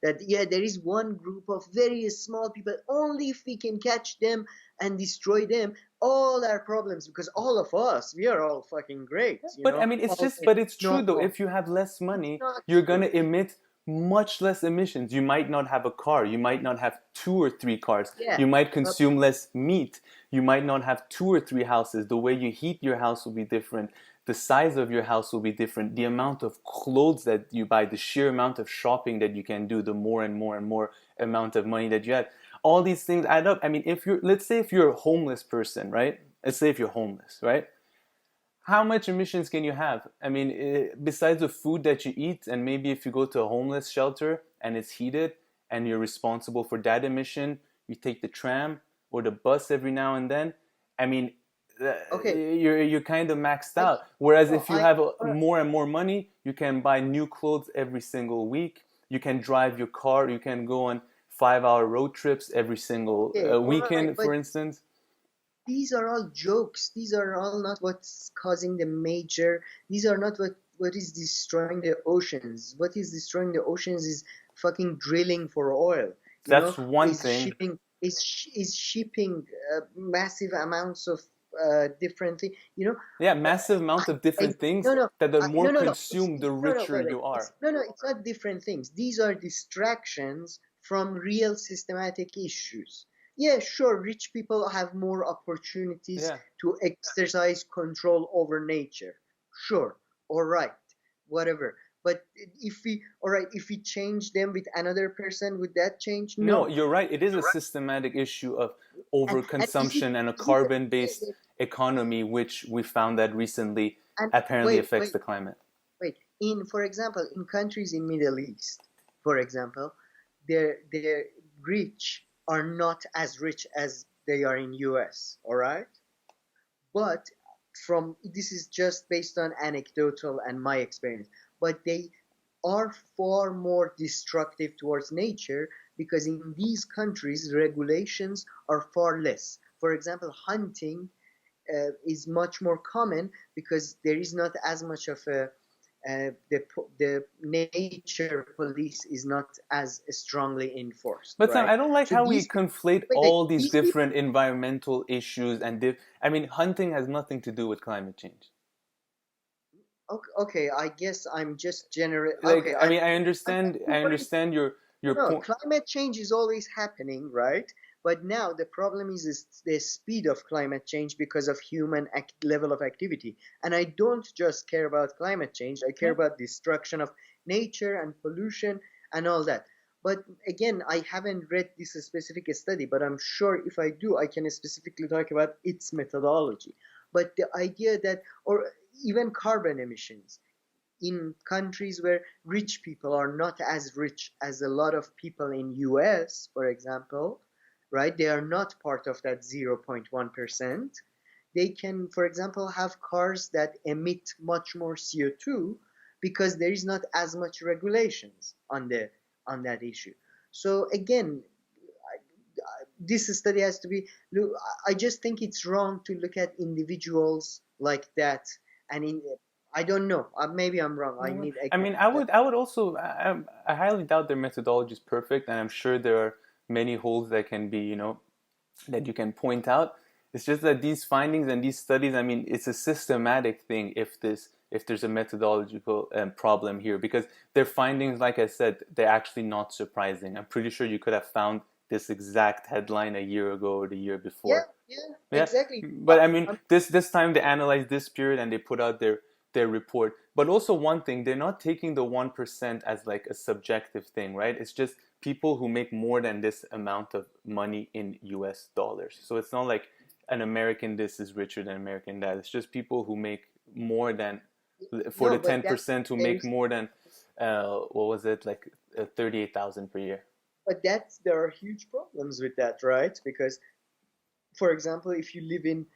that, yeah, there is one group of very small people. Only if we can catch them and destroy them, all our problems, because all of us, we are all fucking great, But I mean, all the but it's true though. normal. If you have less It's money, not you're true. gonna emit much less emissions. You might not have a car. You might not have 2 or 3 cars. Yeah, You might but consume less meat. You might not have 2 or 3 houses. The way you heat your house will be different. The size of your house will be different. The amount of clothes that you buy, the sheer amount of shopping that you can do, the more and more and more amount of money that you have. All these things add up. I mean, let's say if you're a homeless person, right? Let's say if you're homeless, right? How much emissions can you have? I mean, besides the food that you eat, and maybe if you go to a homeless shelter and it's heated and you're responsible for that emission, you take the tram or the bus every now and then. I mean, okay, you're kind of maxed I out. Whereas no, if you have more and more money, you can buy new clothes every single week. You can drive your car. You can go on 5-hour road trips every single okay, all right, weekend, but for instance. these are all jokes. These are all not what's causing the major. These are not what is destroying the oceans. What is destroying the oceans is fucking drilling for oil. That's one is thing. shipping massive amounts of different things. Yeah, massive amount of different things No, no, that the more no, no. consumed, the No, no, richer wait, wait. you are. It's not different things. These are distractions from real systematic issues. Yeah, sure, rich people have more opportunities Yeah. to exercise control over nature. Sure, all right, whatever. But if we change them with another person, would that change? No, No. you're right. It is a systematic issue of And overconsumption and a carbon-based economy, which we found that recently and apparently wait, affects wait, the climate. wait. For example, in countries in Middle East, for example, their rich are not as rich as they are in US, all right? But from this is just based on anecdotal and my experience, but they are far more destructive towards nature because in these countries regulations are far less. For example, hunting is much more common because there is not as much of a the nature police is not as strongly enforced, But Sam, right? I don't like So how we these conflate wait, wait, all these these people. different environmental issues and I mean, hunting has nothing to do with climate change. Okay, I guess I'm just general. Like, Okay, I mean, I'm I very understand your no, point. climate change is always happening, right? But now the problem is the speed of climate change because of human level of activity. And I don't just care about climate change, I care Yeah. about destruction of nature and pollution and all that. But again, I haven't read this specific study, but I'm sure if I do, I can specifically talk about its methodology. But the idea that, or even carbon emissions, in countries where rich people are not as rich as a lot of people in US, for example, right? They are not part of that 0.1%. They can, for example, have cars that emit much more CO2 because there is not as much regulations on that issue. So again, this study has to be. Look, I just think it's wrong to look at individuals like that. And I don't know. Maybe I'm wrong. I need I again. mean, I would also, I highly doubt their methodology is perfect, and I'm sure there are many holes that can be, that you can point out. It's just that these findings and these studies, I mean, it's a systematic thing if there's a methodological problem here, because their findings, like I said, they're actually not surprising. I'm pretty sure you could have found this exact headline a year ago or the year Yeah, before. yeah, Yeah, exactly. but I mean, this time they analyzed this period and they put out their report. But also one thing, they're not taking the 1% as like a subjective thing, right? It's just people who make more than this amount of money in US dollars. So it's not like an American this is richer than American that. It's just people who make more than, for No, the but 10% who make there's more than what was it, like 38,000 per year. there are huge problems with that, right? Because, for example, if you live in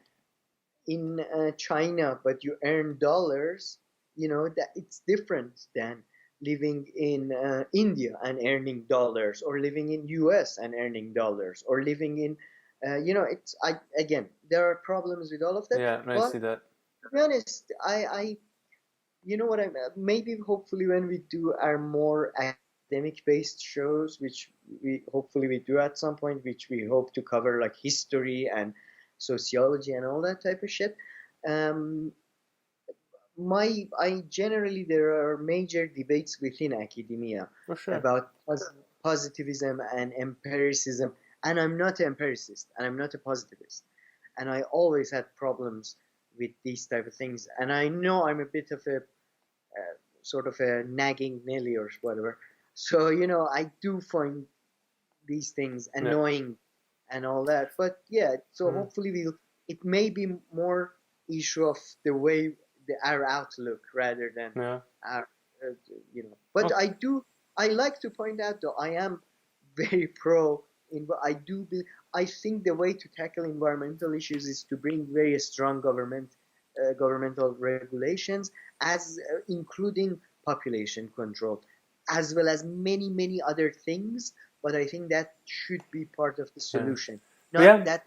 China but you earn dollars, that it's different than living in India and earning dollars, or living in US and earning dollars, or living in, it's I again there are problems with all of that. Yeah, I But see that. to be honest, I you know what I maybe hopefully when we do our more academic based shows, which we hopefully we do at some point, which we hope to cover like history and sociology and all that type of shit. um my I generally there are major debates within academia For sure. about positivism and empiricism, and I'm not an empiricist and I'm not a positivist, and I always had problems with these type of things, and I know I'm a bit of a sort of a nagging Nelly or whatever. So I do find these things Yeah. annoying and all that. But yeah, so Mhm. hopefully it may be more issue of the way our outlook rather than Yeah. our But Okay. I like to point out though I am very pro in I think the way to tackle environmental issues is to bring very strong governmental regulations, as including population control, as well as many other things. But I think that should be part of the Yeah. solution, But not yeah, that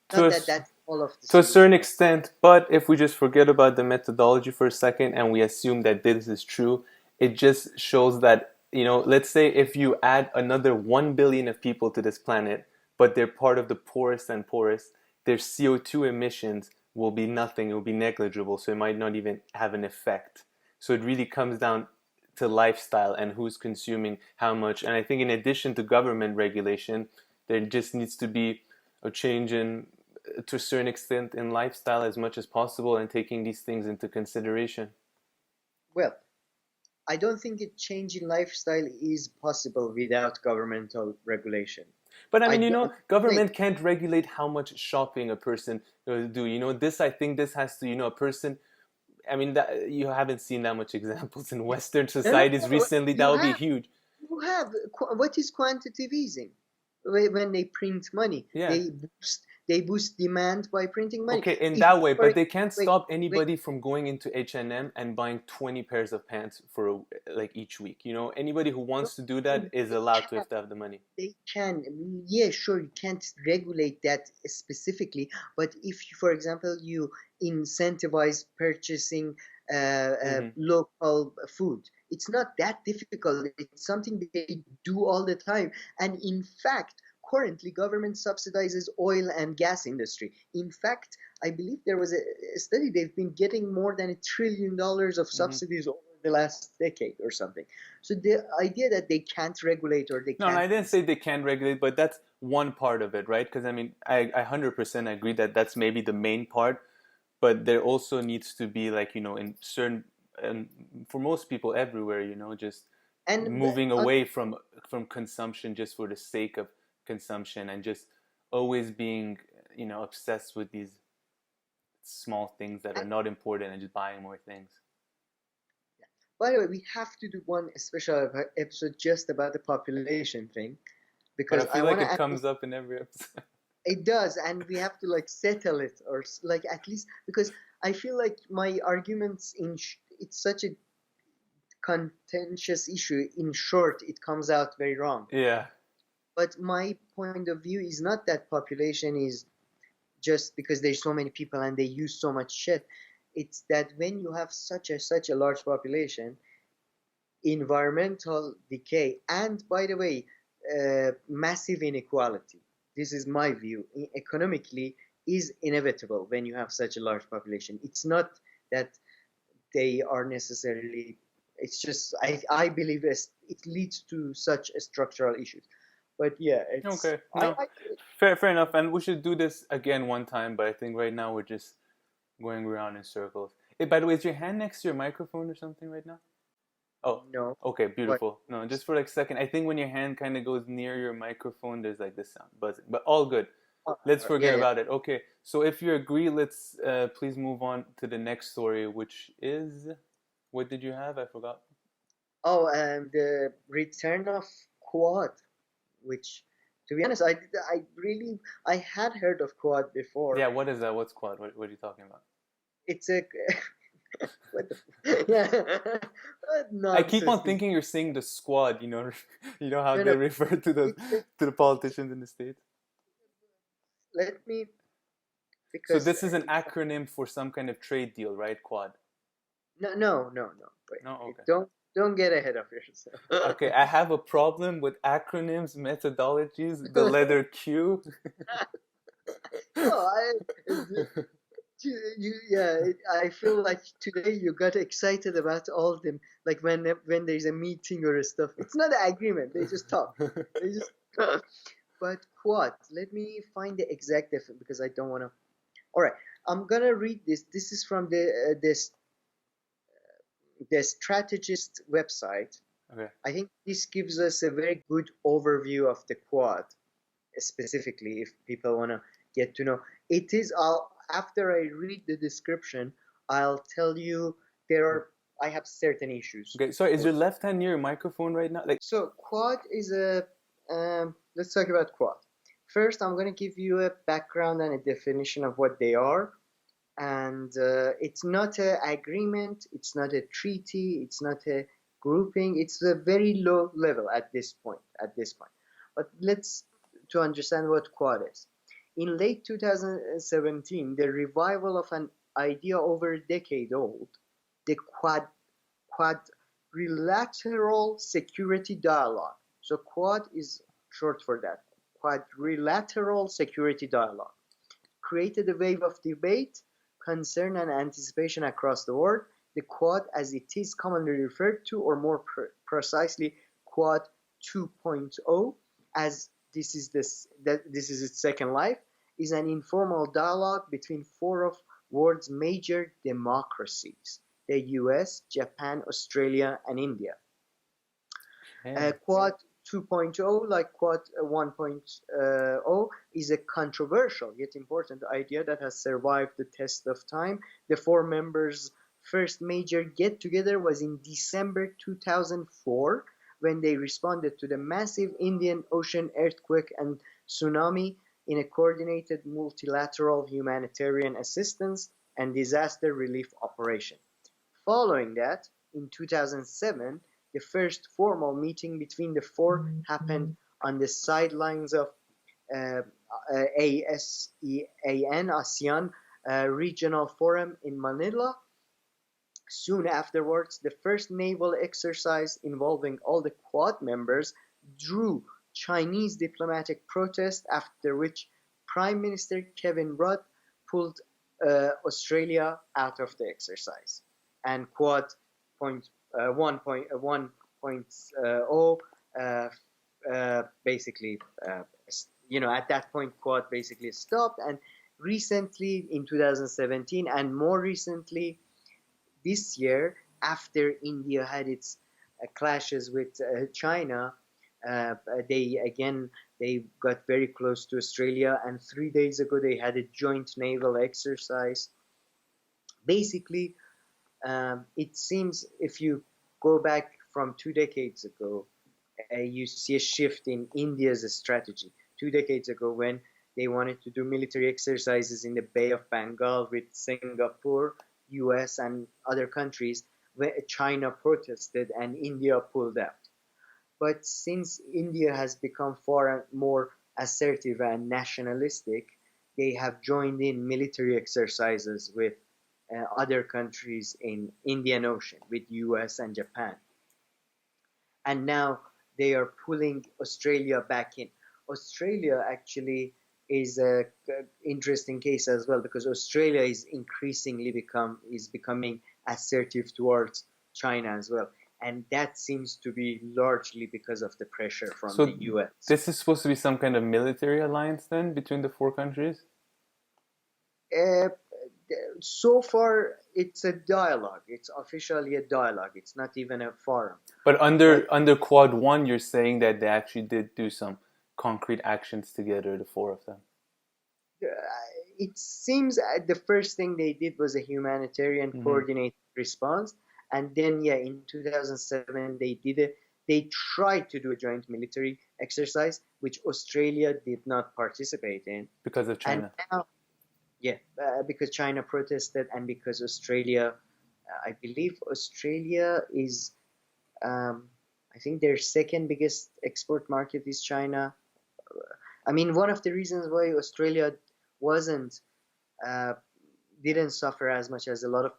to a, that's all of the to a certain solution. extent, but if we just forget about the methodology for a second and we assume that this is true, it just shows that let's say if you add another 1 billion of people to this planet, but they're part of the poorest and poorest, their CO2 emissions will be nothing, it will be negligible, so it might not even have an effect. So it really comes down to lifestyle and who's consuming how much. And I think in addition to government regulation, there just needs to be a change in, to a certain extent, in lifestyle as much as possible and taking these things into consideration. Well, I don't think a change in lifestyle is possible without governmental regulation. But I I mean, don't government think. can't regulate how much shopping a person do. This, I think this has to, a person, I mean, that you haven't seen that much examples in Western No, no, societies no. recently. That You would be have. huge. You have. What is quantitative easing? When they print money, Yeah. they boost demand by printing money. Okay, in If that way, for but they can't wait stop wait anybody from going into H&M and buying 20 pairs of pants for like each week. Anybody who no, wants to do no, that is they allowed to can. if they have the money. They can. Yeah, sure, you can't regulate that specifically, but if, for example, you incentivize purchasing Hmm. local food, it's not that difficult. It's something they do all the time. And in fact, currently, government subsidizes oil and gas industry. In fact, I believe there was a study, they've been getting more than $1 trillion of Hmm. subsidies over the last decade or something. So the idea that they can't regulate or they No, can't I didn't say they can't regulate, but that's one part of it, right? Because I mean, I 100% agree that that's maybe the main part, but there also needs to be like, in certain, and for most people everywhere, just and moving on, away from consumption just for the sake of consumption and just always being, obsessed with these small things that are not important and just buying more things. by the way, we have to do one special episode just about the population thing But I because I feel like want to it at comes least, up in every episode. it does, and we have to like settle it or like at least because I feel like my arguments it's such a contentious issue. In short, it comes out very wrong. Yeah. But my point of view is not that population is just because there's so many people and they use so much shit. It's that when you have such a large population, environmental decay, and by the way, massive inequality. This is my view. Economically, is inevitable when you have such a large population. It's not that they are necessarily. It's just I believe it leads to such a structural issues. But yeah, it's Okay. No. I Fair enough. And we should do this again one time, but I think right now we're just going around in circles. Hey, by the way, is your hand next to your microphone or something right now? Oh, no. okay, What? beautiful. No, just for like a second. I think when your hand kind of goes near your microphone, there's like this sound buzzing. But all good. Let's Yeah, forget yeah. about it. Okay, so if you agree, let's please move on to the next story, which is, what did you have? I forgot. Oh, and the return of Quad, which, to be honest, I really I had heard of Quad before. Yeah, what is that? What's quad? What are you talking about? It's a what the yeah, what I keep nonsense on is thinking you're saying the squad. You know how no they no. refer to the It's a, to the politicians in the states. let me So because this is an acronym for some kind of trade deal, right? Quad. no. No, Wait, okay. don't get ahead of yourself. Okay, I have a problem with acronyms, methodologies, the letter Q. No, yeah, I feel like today you got excited about all of them. Like when there's a meeting or stuff, it's not an agreement. They just talk. They just. But Quad. Let me find the exact definition because I don't want to. All right, I'm gonna read this. This is from the strategist website. Okay. I think this gives us a very good overview of the Quad, specifically if people want to get to know. It is. After I read the description, I'll tell you there are. I have certain issues. Okay, sorry, is your left hand near your microphone right now? Like, So Quad is a. Let's talk about Quad. First, I'm going to give you a background and a definition of what they are. And it's not an agreement, it's not a treaty, it's not a grouping. It's a very low level at this point. But let's to understand what Quad is. In late 2017, the revival of an idea over a decade old, the Quadrilateral security dialogue. So Quad is short for that. Quadrilateral security dialogue created a wave of debate, concern, and anticipation across the world. The Quad, as it is commonly referred to, or more precisely, Quad 2.0, as this is its second life, is an informal dialogue between four of world's major democracies: the US, Japan, Australia, and India. Quad 2.0, like Quad 1.0, is a controversial yet important idea that has survived the test of time. The four members' first major get-together was in December 2004, when they responded to the massive Indian Ocean earthquake and tsunami in a coordinated multilateral humanitarian assistance and disaster relief operation. Following that, in 2007, the first formal meeting between the four happened on the sidelines of ASEAN Regional Forum in Manila. Soon afterwards, the first naval exercise involving all the Quad members drew Chinese diplomatic protest, after which Prime Minister Kevin Rudd pulled Australia out of the exercise. And Quad 1.0 basically, at that point, Quad basically stopped. And recently, in 2017, and more recently, this year, after India had its clashes with China, they got very close to Australia, and 3 days ago they had a joint naval exercise. Basically, it seems if you go back from 2 decades ago, you see a shift in India's strategy. 2 decades ago, when they wanted to do military exercises in the Bay of Bengal with Singapore, US, and other countries, where China protested and India pulled out. But since India has become far more assertive and nationalistic, they have joined in military exercises with other countries in Indian Ocean, with US and Japan. And now they are pulling Australia back in. Australia actually is an interesting case as well, because Australia is increasingly becoming assertive towards China as well. And that seems to be largely because of the pressure from the US. This is supposed to be some kind of military alliance then between the four countries? So far, it's a dialogue. It's officially a dialogue. It's not even a forum. But under Quad 1, you're saying that they actually did do some concrete actions together, the four of them. It seems the first thing they did was a humanitarian coordinated response. And then, in 2007, they tried to do a joint military exercise, which Australia did not participate in. Because of China. And now, because China protested, and because Australia, I believe Australia is, I think their second biggest export market is China. I mean, one of the reasons why Australia didn't suffer as much as a lot of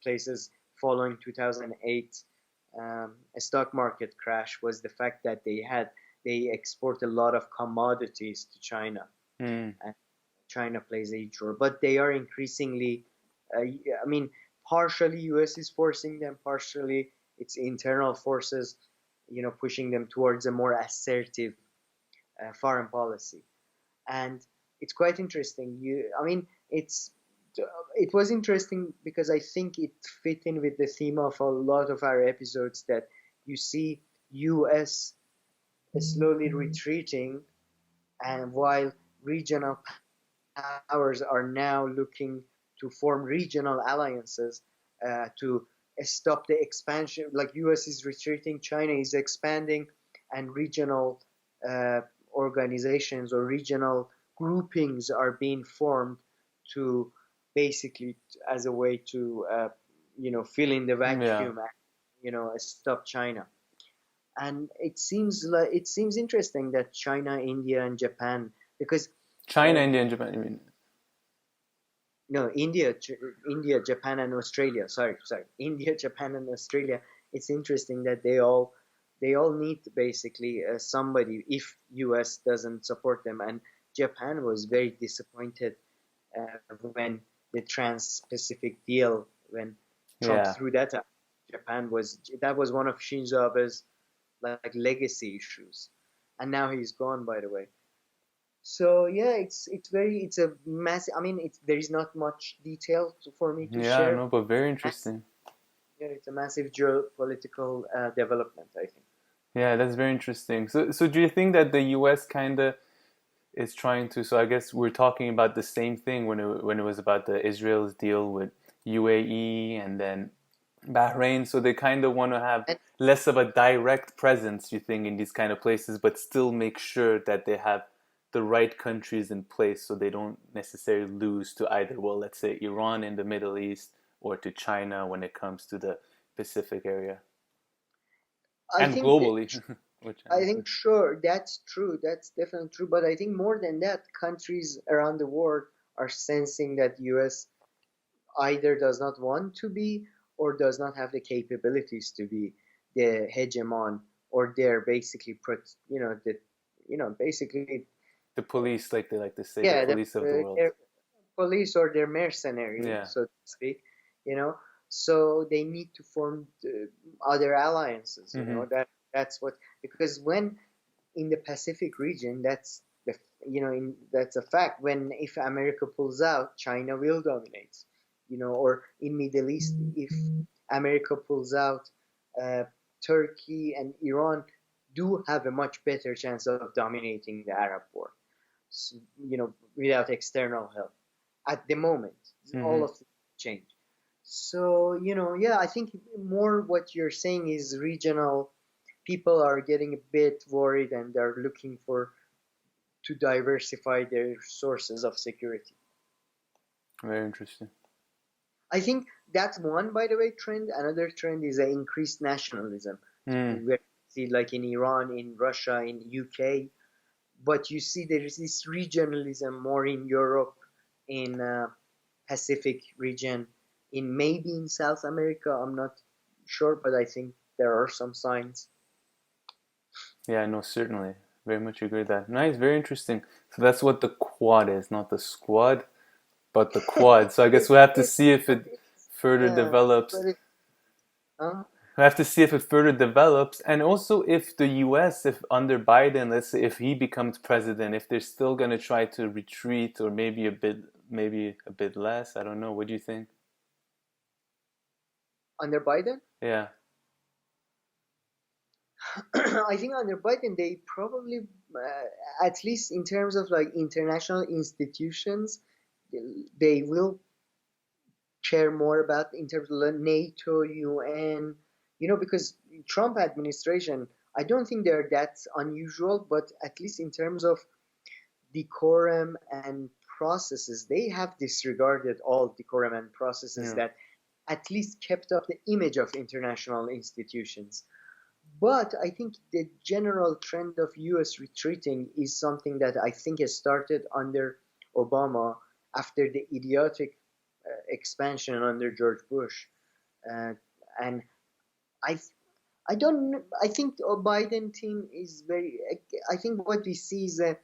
places following 2008 stock market crash was the fact that they export a lot of commodities to China. And China plays a huge role, but they are increasingly, partially US is forcing them, partially it's internal forces, pushing them towards a more assertive foreign policy. And it's quite interesting. It was interesting because I think it fit in with the theme of a lot of our episodes, that you see US slowly retreating, and while regional powers are now looking to form regional alliances to stop the expansion. Like US is retreating, China is expanding, and regional organizations or regional groupings are being formed to basically as a way to fill in the vacuum and stop China. And it seems interesting that China, India, and Japan, because China, India, and Japan, you mean? No, India, Japan, and Australia. Sorry. India, Japan, and Australia it's interesting that they all need basically somebody if US doesn't support them. And Japan was very disappointed when the Trans-Pacific deal, when Trump Yeah. threw that out. That was one of Shinzo Abe's like legacy issues, and now he's gone, by the way. So yeah, it's a massive. I mean, there is not much detail for me to Yeah, share. no, but very Massive, interesting. yeah, it's a massive geopolitical development, I think. Yeah, that's very interesting. So do you think that the US kind of is trying to? So I guess we're talking about the same thing when it was about the Israel's deal with UAE and then Bahrain. So they kind of want to have And less of a direct presence, you think, in these kind of places, but still make sure that they have the right countries in place so they don't necessarily lose to either, well, let's say Iran in the Middle East or to China when it comes to the Pacific area I and think that globally, which I I understand. think sure that's true. That's definitely true. But I think more than that, countries around the world are sensing that US either does not want to be or does not have the capabilities to be the hegemon, or they're basically basically The police, like they like to say, the yeah, police of the world. they're police or they're mercenary, Yeah. so to speak, you know. So they need to form other alliances, Mm-hmm. that's what, because when in the Pacific region, the that's a fact. When if America pulls out, China will dominate, or in Middle East, if America pulls out, uh, Turkey and Iran do have a much better chance of dominating the Arab world, without external help. At the moment, all Mm-hmm. of the change. So, yeah, I think more what you're saying is regional. People are getting a bit worried and they're looking for to diversify their sources of security. Very interesting. I think that's one, by the way, trend. Another trend is an increased nationalism. Mm. We see like in Iran, in Russia, in UK, but you see there is this regionalism more in Europe, in Pacific region, in maybe in South America. I'm not sure, but I think there are some signs. Yeah, no, certainly. Very much agree with that. Nice, very interesting. So that's what the quad is, not the squad, but the quad. So I guess we have to see if But it it's further yeah, develops. but it, We have to see if it further develops, and also if the U.S., if under Biden, let's say, if he becomes president, if they're still going to try to retreat or maybe a bit less. I don't know. What do you think? under Biden, Yeah. I think under Biden they probably, at least in terms of like international institutions, they will care more about in terms of NATO, UN, because Trump administration, I don't think they're that unusual, but at least in terms of decorum and processes, they have disregarded all decorum and processes Yeah. that at least kept up the image of international institutions. But I think the general trend of US retreating is something that I think has started under Obama after the idiotic expansion under George Bush. Uh, and I I don't I think the Biden team is very, I think what we see is a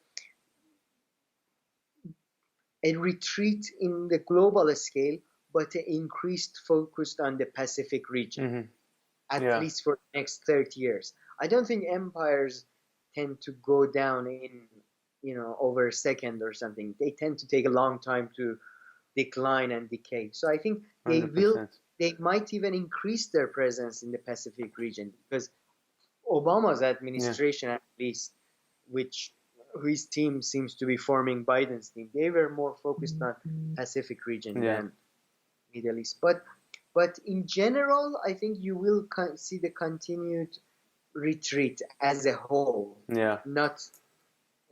retreat in the global scale, but an increased focus on the Pacific region, Mm-hmm. at Yeah. least for the next 30 years. I don't think empires tend to go down in, over a second or something. They tend to take a long time to decline and decay. So I think 100%. they might even increase their presence in the Pacific region, because Obama's Yeah. administration, at least, which his team seems to be forming Biden's team, they were more focused on Pacific region Yeah. than Middle East. But in general, I think you will see the continued retreat as a whole, Yeah. not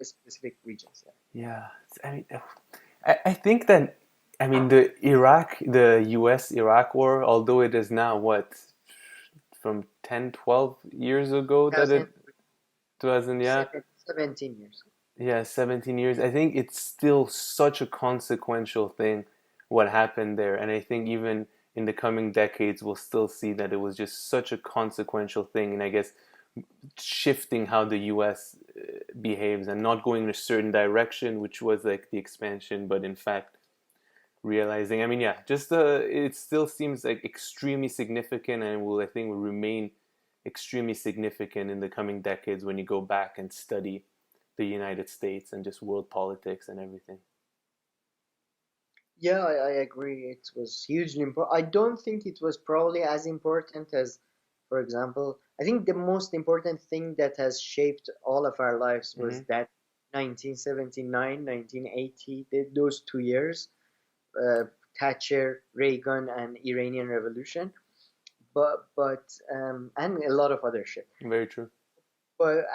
specific regions. Yeah. I mean, I think that, I mean, the U.S. Iraq war, although it is now what, from 10, 12 years ago that it, 2000, 2000, yeah, 17 years. yeah, 17 years. I think it's still such a consequential thing what happened there. And I think even in the coming decades we'll still see that it was just such a consequential thing, and I guess shifting how the US behaves and not going in a certain direction, which was like the expansion, but in fact realizing, I mean, yeah, just it still seems like extremely significant, and will, I think, will remain extremely significant in the coming decades when you go back and study the United States and just world politics and everything. Yeah, I agree. It was hugely important. I don't think it was probably as important as, for example, I think the most important thing that has shaped all of our lives Mm-hmm. was that 1979, 1980, those 2 years, uh, Thatcher, Reagan, and Iranian Revolution. And a lot of other shit. Very true.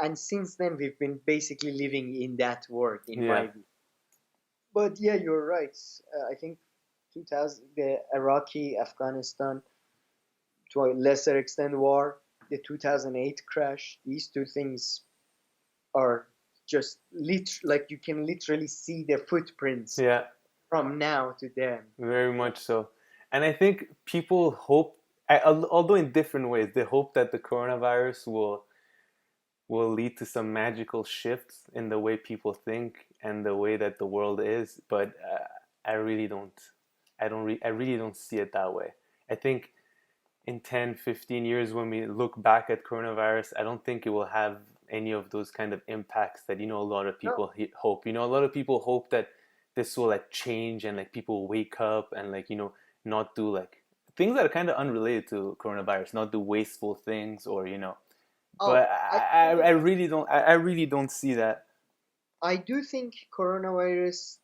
And since then, we've been basically living in that world, in Yeah. my view. But yeah, you're right. I think 2000, the Iraqi, Afghanistan, to a lesser extent, war, the 2008 crash, these two things are just like you can literally see the footprints Yeah, from now to then. very much so. And I think people hope, although in different ways, they hope that the coronavirus will lead to some magical shifts in the way people think and the way that the world is. But I really don't. I really don't see it that way. I think in 10, 15 years, when we look back at coronavirus, I don't think it will have any of those kind of impacts that, a lot of No. people hope. A lot of people hope that this will like change and like people wake up and like, not do like things that are kind of unrelated to coronavirus, not do wasteful things or, Oh, but I really don't, I really don't see that. I do think coronavirus,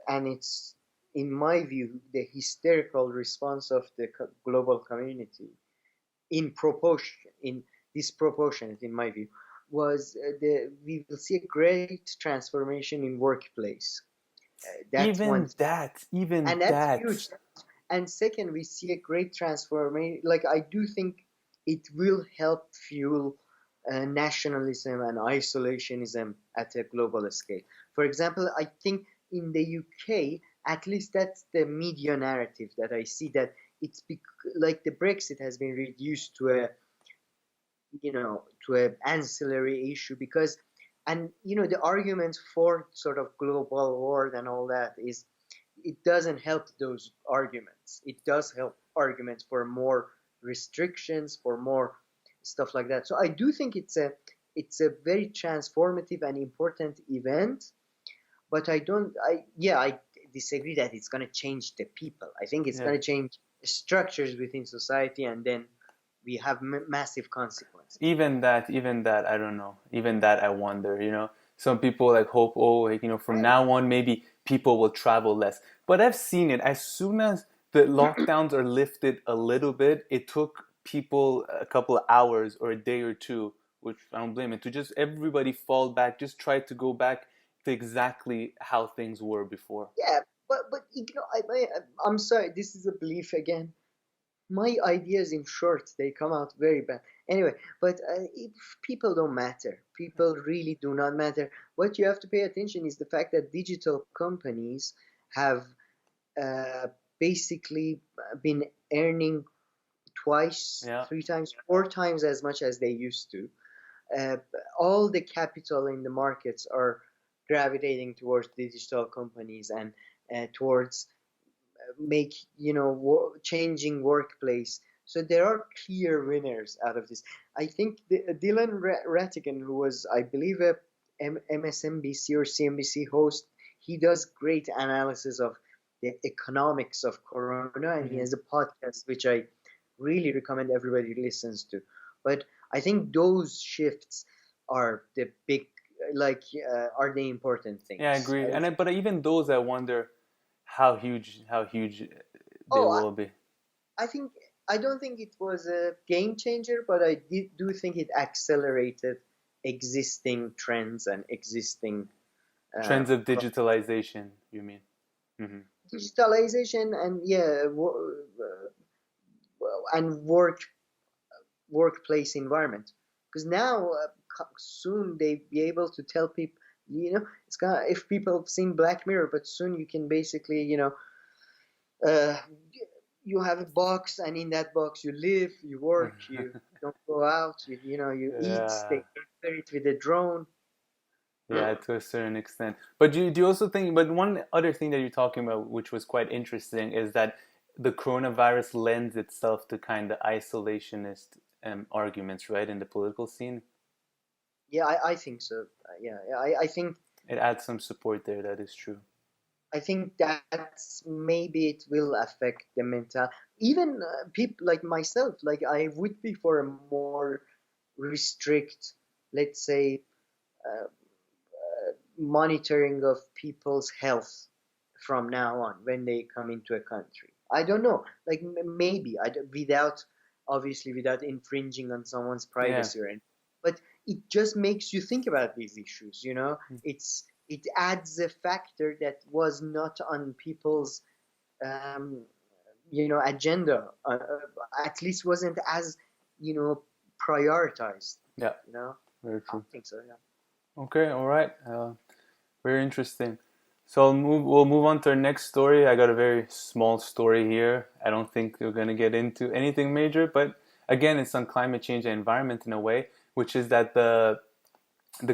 and it's, in my view, the hysterical response of the global community, in proportion, in disproportionate, in my view, was we will see a great transformation in workplace. That's one, Even and that's that. huge. And second, we see a great transformation. Like, I do think it will help fuel nationalism and isolationism at a global scale. For example, I think in the UK, at least that's the media narrative that I see, that it's like the Brexit has been reduced to a, to an ancillary issue, because, and the argument for sort of global war and all that is, it doesn't help those arguments. It does help arguments for more restrictions, for more stuff like that. So I do think it's a very transformative and important event. But I disagree that it's going to change the people. I think it's Yeah. going to change structures within society, and then we have massive consequences. Even that, I don't know. Even that, I wonder. Some people like hope, oh, like, from now on, maybe people will travel less. But I've seen it. As soon as the lockdowns are lifted a little bit, it took people a couple of hours or a day or two, which I don't blame it, to just everybody fall back, just try to go back to exactly how things were before. Yeah, but I'm sorry. This is a belief again. My ideas, in short, they come out very bad. Anyway, but if people don't matter, people really do not matter. What you have to pay attention is the fact that digital companies have uh, basically been earning twice, Yeah. 3 times, 4 times as much as they used to. Uh, all the capital in the markets are gravitating towards digital companies and towards make changing workplace. So there are clear winners out of this. I think Dylan Rattigan, who was, I believe, a MSNBC or CNBC host, he does great analysis of the economics of corona, and he has a podcast which I really recommend everybody listens to. But I think those shifts are the big, are the important Yeah, I things. agree. But even those, I wonder how huge they Oh, will be. I think I don't think it was a game changer, but I do think it accelerated existing trends and existng uh, Trends of digitalization, you mean? Hmm. digitalization, and yeah, and workplace environment. Because now, soon they be able to tell people, it's gonna, if people have seen Black Mirror, but soon you can basically, uh, you have a box, and in that box you live, you work, you don't go out, you eat, Yeah. they capture it with a drone. Yeah, to a certain extent. But do you also think, but one other thing that you're talking about, which was quite interesting, is that the coronavirus lends itself to kind of isolationist arguments, right, in the political scene? Yeah, I think so. I think It adds some support there, that is true. that maybe it will affect the mental. Even people like myself, like I would be for a more restrict, let's say, uh, monitoring of people's health from now on when they come into a country. I don't know, like maybe without, obviously without infringing on someone's Yeah. privacy or anything, but it just makes you think about these issues. It adds a factor that was not on people's um, agenda. At least wasn't as you know prioritized. Yeah, You know, very I true. think so. Yeah. Okay, all right. Very interesting. So we'll move on to our next story. I got a very small story here. I don't think we're going to get into anything major, but again, it's on climate change and environment in a way, which is that the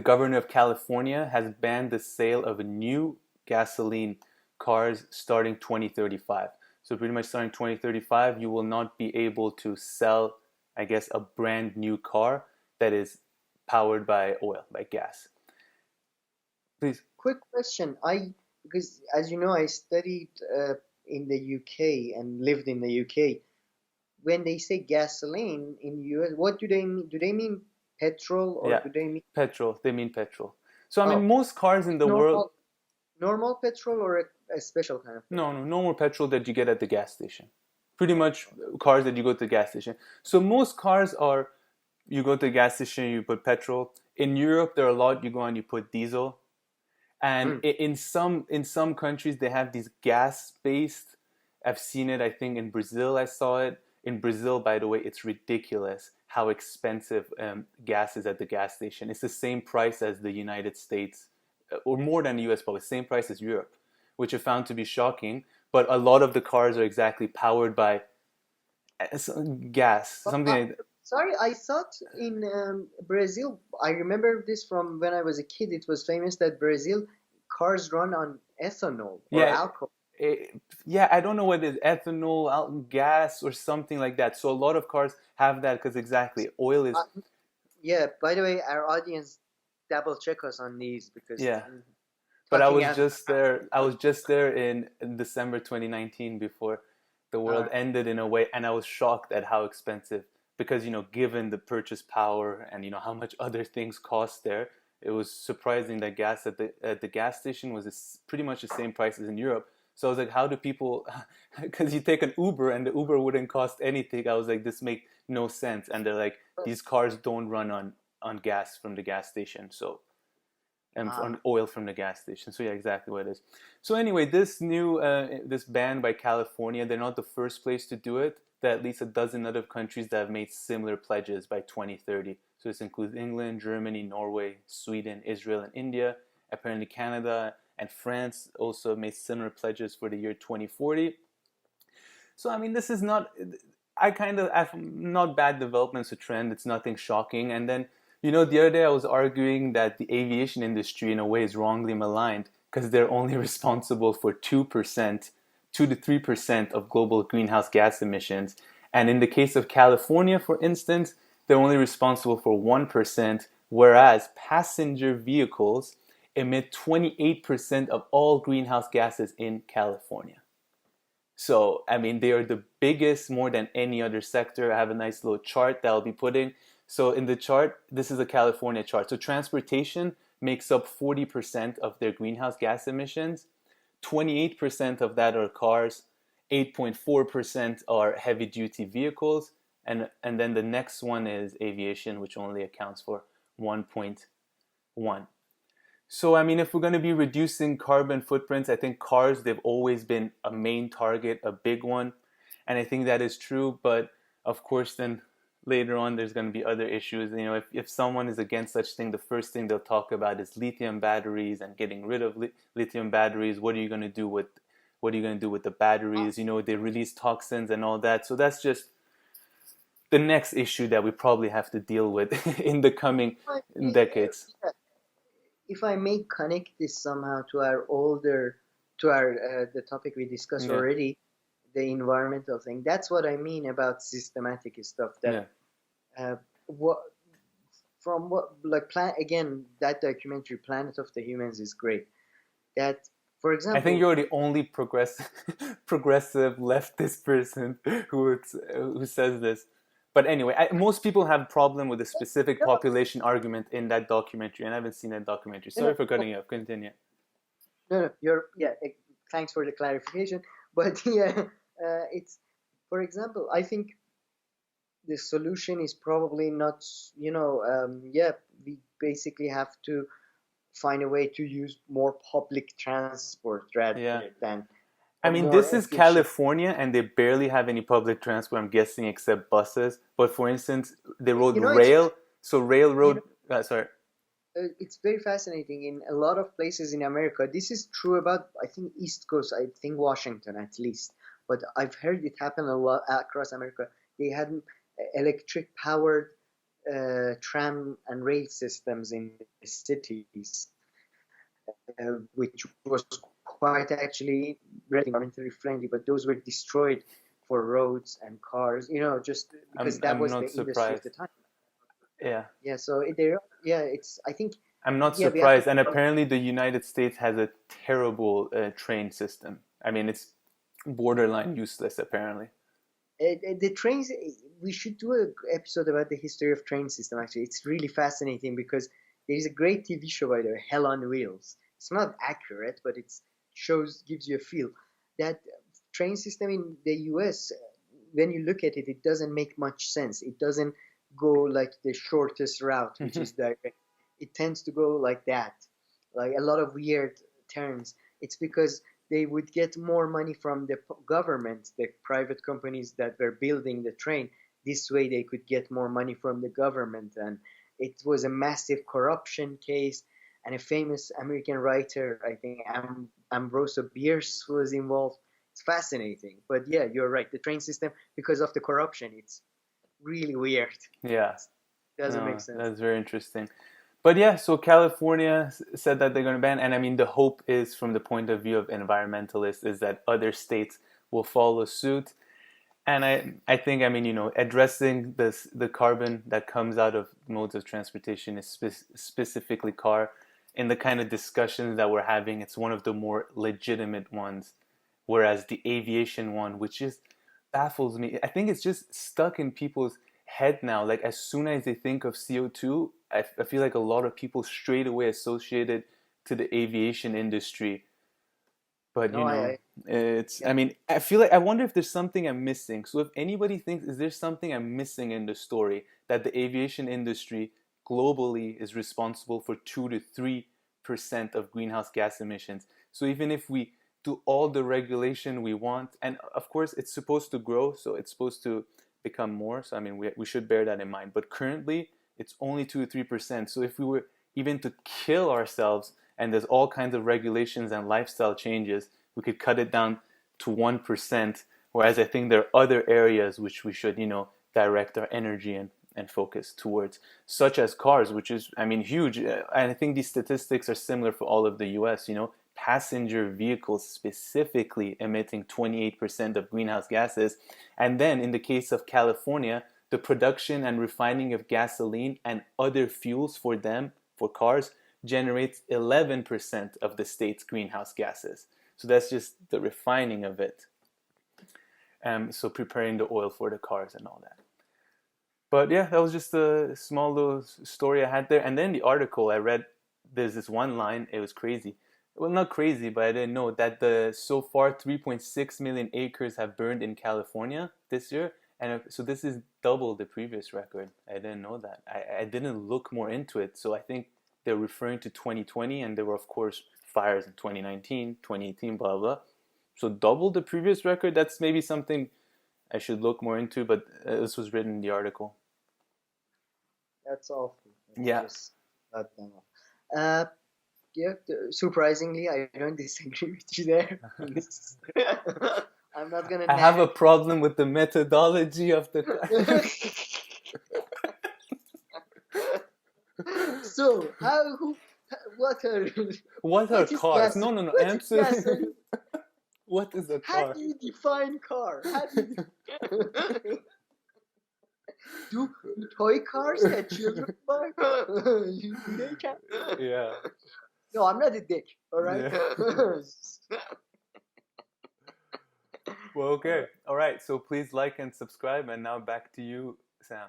governor of California has banned the sale of new gasoline cars starting 2035. So pretty much starting 2035, you will not be able to sell, I guess, a brand new car that is powered by oil, by gas. Please. Quick question. Because as you know, I studied in the UK and lived in the UK. When they say gasoline in US, what do they mean? Do they mean petrol or Yeah, do they mean petrol. They mean petrol. So I mean, oh, most cars in the world, normal petrol or a special kind of no, petrol? no, no more petrol that you get at the gas station. Pretty much cars that you go to the gas station. So most cars are, you go to the gas station, you put petrol. In Europe, there are a lot you go and you put diesel. And Mm. in some countries they have these gas based. I've seen it. I think in Brazil I saw it. In Brazil, by the way, it's ridiculous how expensive gas is at the gas station. It's the same price as the United States, or more than the U.S. Probably same price as Europe, which I found to be shocking. But a lot of the cars are exactly powered by gas, But, something like that. sorry, I thought in Brazil, I remember this from when I was a kid. It was famous that Brazil cars run on ethanol or Yeah, alcohol. yeah, I don't know what it is, ethanol, gas, or something like that. So a lot of cars have that because exactly oil is, Uh, yeah, by the way, our audience double check us on these because yeah. I'm But I talking was out. just there. I was just there in December 2019 before the world Uh, ended in a way, and I was shocked at how expensive. Because given the purchase power and how much other things cost there, it was surprising that gas at the gas station was pretty much the same price as in Europe. So I was like, how do people? Because you take an Uber and the Uber wouldn't cost anything. I was like, this make no sense. And they're like, these cars don't run on gas from the gas station. So and uh, on oil from the gas station. So yeah, exactly what it is. So anyway, this ban by California, they're not the first place to do it. There are at least a dozen other countries that have made similar pledges by 2030. So this includes England, Germany, Norway, Sweden, Israel, and India. Apparently, Canada and France also made similar pledges for the year 2040. So I mean, this is not. I've not bad developments, a trend. It's nothing shocking. And then the other day I was arguing that the aviation industry, in a way, is wrongly maligned because they're only responsible for 2%, 2 to 3% of global greenhouse gas emissions. And in the case of California, for instance, they're only responsible for 1%, whereas passenger vehicles emit 28% of all greenhouse gases in California. So, I mean, they are the biggest more than any other sector. I have a nice little chart that I'll be putting. So, in the chart, this is a California chart. So, transportation makes up 40% of their greenhouse gas emissions. 28% of that are cars. 8.4% are heavy duty vehicles. And then the next one is aviation, which only accounts for 1.1. So, I mean, if we're going to be reducing carbon footprints, I think cars, they've always been a main target, a big one. And I think that is true. But of course, then later on, there's going to be other issues. If someone is against such thing, the first thing they'll talk about is lithium batteries and getting rid of lithium batteries. What are you going to do What are you going to do with the batteries? They release toxins and all that. So that's just the next issue that we probably have to deal with in the coming But, decades. if I may connect this somehow to our older, to our the topic we discussed Yeah, already, the environmental thing. That's what I mean about systematic stuff. yeah. That what from what like plan again that documentary Planet of the Humans is great. That for I think example, you're the only progressive leftist person who says this. But anyway, most people have problem with the specific no, population argument in that documentary, and I haven't seen that documentary. no, Sorry for cutting you off. Continue. no, you're thanks for the clarification. But yeah, it's for example, I think the solution is probably not, we basically have to find a way to use more public transport rather Yeah. than I a mean, more this is efficient. California, and they barely have any public transport, I'm guessing, except buses. But for instance, they rode You know, it's rail. So you railroad. know, Sorry. it's very fascinating in a lot of places in America. This is true about, I think, East Coast, I think Washington at least, but I've heard it happen a lot across America. They had electric powered tram and rail systems in the cities, which was quite actually very environmentally friendly, but those were destroyed for roads and cars, just because that I'm was not the industry of surprised. the time. Yeah. Yeah, so there, yeah, it's, I think, I'm not yeah, we have to. surprised. And apparently, the United States has a terrible train system. I mean, it's borderline useless, apparently. The trains, we should do an episode about the history of train system. Actually, it's really fascinating because there is a great TV show by the way, Hell on Wheels. It's not accurate, but it gives you a feel that train system in the US. When you look at it, it doesn't make much sense. It doesn't go like the shortest route, which is direct. It tends to go like that, like a lot of weird turns. It's because they would get more money from the government, the private companies that were building the train. This way, they could get more money from the government. And it was a massive corruption case. And a famous American writer, I think Ambrose Bierce, was involved. It's fascinating. But yeah, you're right. The train system, because of the corruption, it's really weird. Yeah. It doesn't make No, sense. that's very interesting. But yeah, so California said that they're going to ban, and I mean, the hope is, from the point of view of environmentalists, is that other states will follow suit. And I think, I mean, addressing the carbon that comes out of modes of transportation is specifically car. In the kind of discussions that we're having, it's one of the more legitimate ones, whereas the aviation one, which just baffles me. I think it's just stuck in people's head now. Like, as soon as they think of CO2, I feel like a lot of people straight away associate it to the aviation industry. But No, it's, yeah, I mean, I feel like, I wonder if there's something I'm missing. So if anybody thinks, is there something I'm missing in the story, that the aviation industry globally is responsible for 2 to 3% of greenhouse gas emissions. So even if we do all the regulation we want, and of course it's supposed to grow, so it's supposed to become more. So I mean, we should bear that in mind. But currently, it's only 2 to 3%. So if we were even to kill ourselves, and there's all kinds of regulations and lifestyle changes, we could cut it down to 1%. Whereas I think there are other areas which we should, direct our energy and focus towards, such as cars, which is, I mean, huge. And I think these statistics are similar for all of the US, passenger vehicles specifically emitting 28% of greenhouse gases. And then in the case of California, the production and refining of gasoline and other fuels for them, for cars, generates 11% of the state's greenhouse gases. So that's just the refining of it. So preparing the oil for the cars and all that. But yeah, that was just a small little story I had there. And then the article I read, there's this one line, it was crazy. Well, not crazy, but I didn't know that so far 3.6 million acres have burned in California this year. And so this is double the previous record. I didn't know that. I didn't look more into it. So I think they're referring to 2020, and there were, of course, fires in 2019, 2018, blah, blah. So double the previous record, that's maybe something I should look more into, but this was written in the article. that's awful. Yeah. Just cut them off. Yeah, surprisingly, I don't disagree with you there. I'm not gonna I have a nag. problem with the methodology of the. So, what are, What are what is cars? gas? No, no, no. What is Answer. gasoline? What is a How car? do you define car? How do you do toy cars that children buy? Do they count? Yeah. No, I'm not a dick. All right. Yeah. Well, okay. All right. So please like and subscribe. And now back to you, Sam.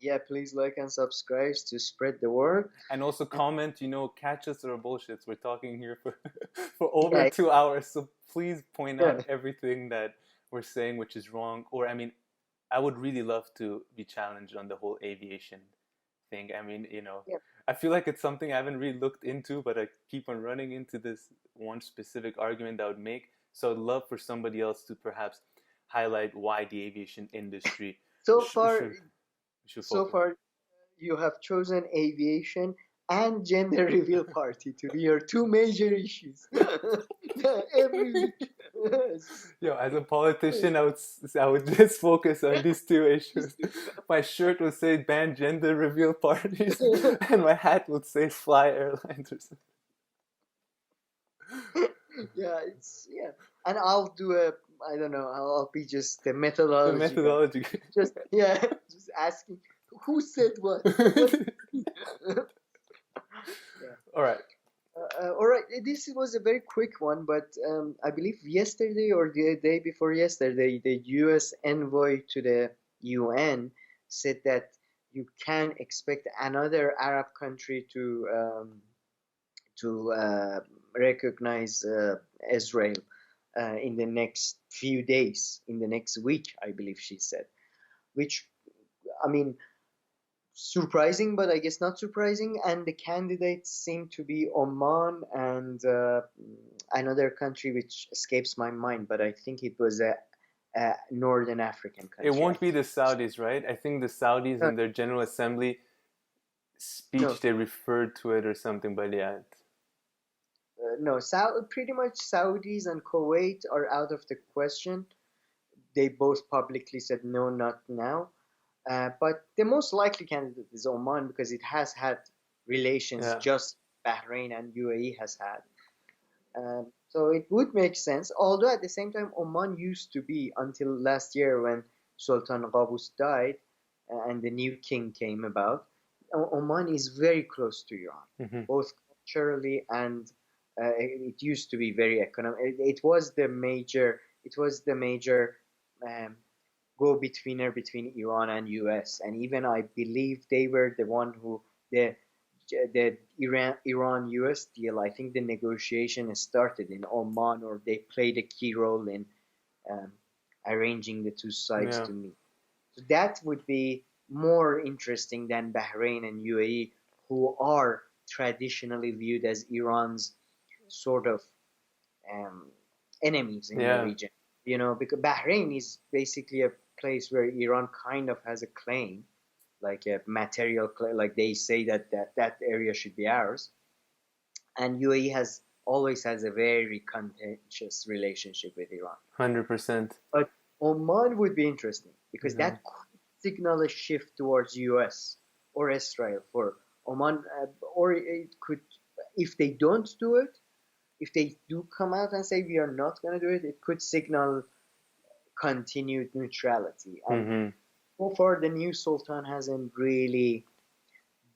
Yeah, please like and subscribe to spread the word. And also comment, catch us or bullshits. We're talking here for, for over Yeah, 2 hours. So please point yeah. out everything that we're saying which is wrong. Or, I mean, I would really love to be challenged on the whole aviation thing. I mean, Yeah. I feel like it's something I haven't really looked into, but I keep on running into this one specific argument that I would make. So I'd love for somebody else to perhaps highlight why the aviation industry So should, far, should, should so focus. far, you have chosen aviation and gender reveal party to be your two major issues. Every week. As a politician, I would just focus on these two issues. My shirt would say ban gender reveal parties, and my hat would say fly airlines or something. Yeah. And I'll do I don't know, I'll be just the The methodology guy. methodology. Just just asking who said what. Yeah. All right. All right, this was a very quick one, but I believe yesterday or the day before yesterday, the U.S. envoy to the UN said that you can expect another Arab country to recognize Israel in the next few days, in the next week, I believe she said. Which, I mean, surprising, but I guess not surprising. And the candidates seem to be Oman and another country which escapes my mind, but I think it was a Northern African It country. won't be the Saudis, right? I think the Saudis No, in their General Assembly no, speech they referred to it or something, but yeah. no. Pretty much Saudis and Kuwait are out of the question. They both publicly said no, not now. But the most likely candidate is Oman because it has had relations Yeah. just Bahrain and UAE has had. So it would make sense. Although at the same time, Oman used to be until last year when Sultan Qaboos died and the new king came about. Oman is very close to Iran, Mm-hmm. both culturally and it used to be very economic. It was the major. It was the major um, go-betweener between Iran and US, and even I believe they were the one who the Iran US deal. I think the negotiation started in Oman, or they played a key role in um, arranging the two sides Yeah. to meet. So that would be more interesting than Bahrain and UAE, who are traditionally viewed as Iran's sort of um, enemies in the Yeah. region. Because Bahrain is basically a place where Iran kind of has a claim, like a material claim, like they say that area should be ours. And UAE always has a very contentious relationship with Iran. 100%. But Oman would be interesting because Yeah. that could signal a shift towards US or Israel for Oman, or it could, if they don't do it, if they do come out and say we are not going to do it, it could signal continued neutrality. And Mm-hmm. so far, the new sultan hasn't really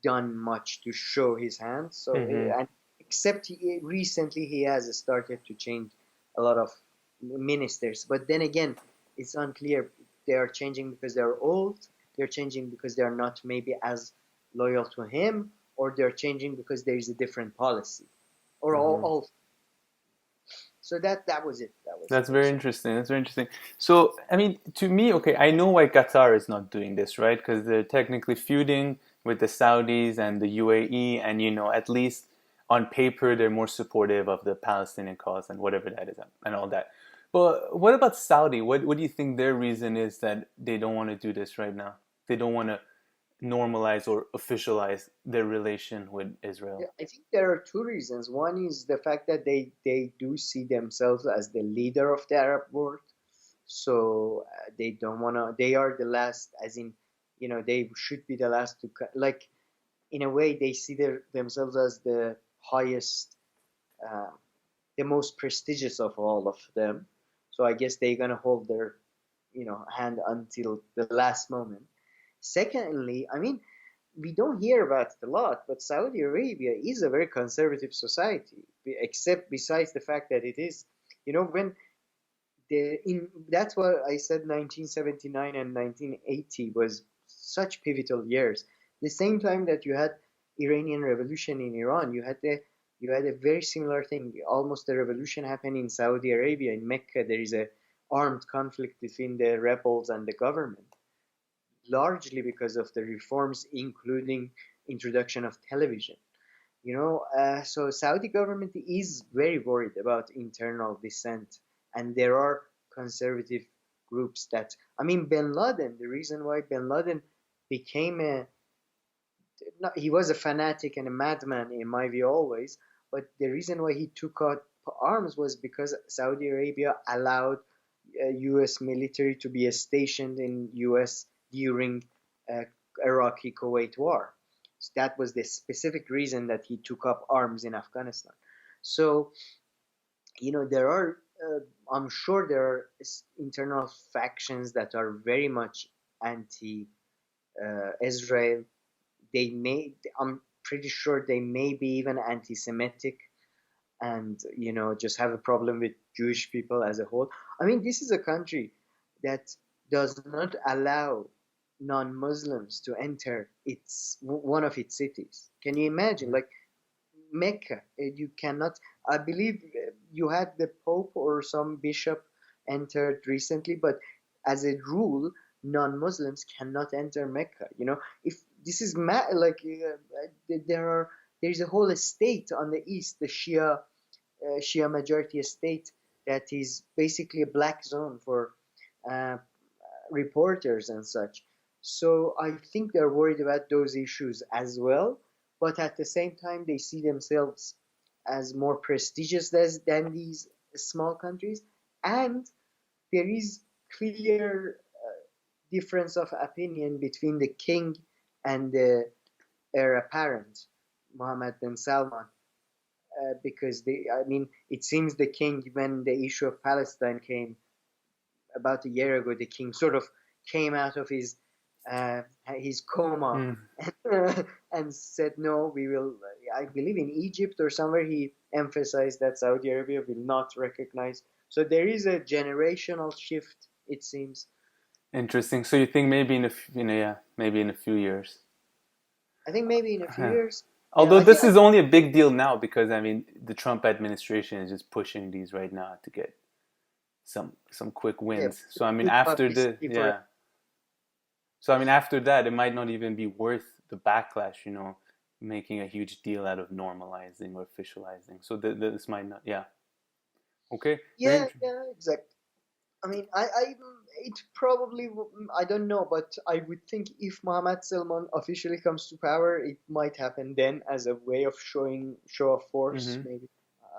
done much to show his hand. So, Mm-hmm. and except recently he has started to change a lot of ministers. But then again, it's unclear. They are changing because they're old. They're changing because they're not maybe as loyal to him, or they're changing because there is a different policy, or Mm-hmm. all. So that was it. That was That's it. very interesting. That's very interesting. So, I mean, to me, okay, I know why Qatar is not doing this, right? Because they're technically feuding with the Saudis and the UAE, and at least on paper, they're more supportive of the Palestinian cause and whatever that is and all that. But what about Saudi? What do you think their reason is that they don't want to do this right now? They don't want to normalize or officialize their relation with Yeah, Israel? I think there are two reasons. One is the fact that they do see themselves as the leader of the Arab world, so they don't wanna. They are the last, as in, they should be the last to like. In a way, they see themselves as the highest, uh, the most prestigious of all of them. So I guess they're gonna hold their, hand until the last moment. Secondly, I mean, we don't hear about it a lot, but Saudi Arabia is a very conservative society, except besides the fact that it is, when that's why I said 1979 and 1980 was such pivotal years. The same time that you had Iranian revolution in Iran, you had a very similar thing. Almost a revolution happened in Saudi Arabia, in Mecca. There is a armed conflict between the rebels and the government, largely because of the reforms, including introduction of television. So Saudi government is very worried about internal dissent, and there are conservative groups that, I mean, Bin Laden. The reason why Bin Laden became he was a fanatic and a madman in my view always, but the reason why he took out arms was because Saudi Arabia allowed U.S. military to be stationed in U.S. during uh, Iraqi-Kuwait war. So that was the specific reason that he took up arms in Afghanistan. So, there are, I'm sure there are internal factions that are very much anti-Israel. I'm pretty sure they may be even anti-Semitic, and just have a problem with Jewish people as a whole. I mean, this is a country that does not allow non-Muslims to enter one of its cities. Can you imagine? Like Mecca, you cannot. I believe you had the Pope or some bishop entered recently, but as a rule, non-Muslims cannot enter Mecca. If this is like there's a whole estate on the east, the Shia majority state, that is basically a black zone for uh, reporters and such. So I think they're worried about those issues as well, but at the same time, they see themselves as more prestigious than these small countries, and there is clear difference of opinion between the king and the heir apparent, Mohammed bin Salman, because I mean, it seems the king, when the issue of Palestine came about a year ago, the king sort of came out of his coma Mm. and said, no, we will. I believe in Egypt or somewhere he emphasized that Saudi Arabia will not recognize. So there is a generational shift, it seems. Interesting. So you think maybe yeah, maybe in a few years. I think maybe in a few Huh. years. Yeah, Although I think this is only a big deal now because I mean the Trump administration is just pushing these right now to get some quick yeah, wins. So I mean good after the publicity for. yeah. So I mean after that it might not even be worth the backlash, making a huge deal out of normalizing or officializing. So this might not yeah. Okay. Very Yeah, yeah, exactly. I mean, it probably, I don't know, but I would think if Mohammed Salman officially comes to power, it might happen then as a way of show of force, mm-hmm. maybe.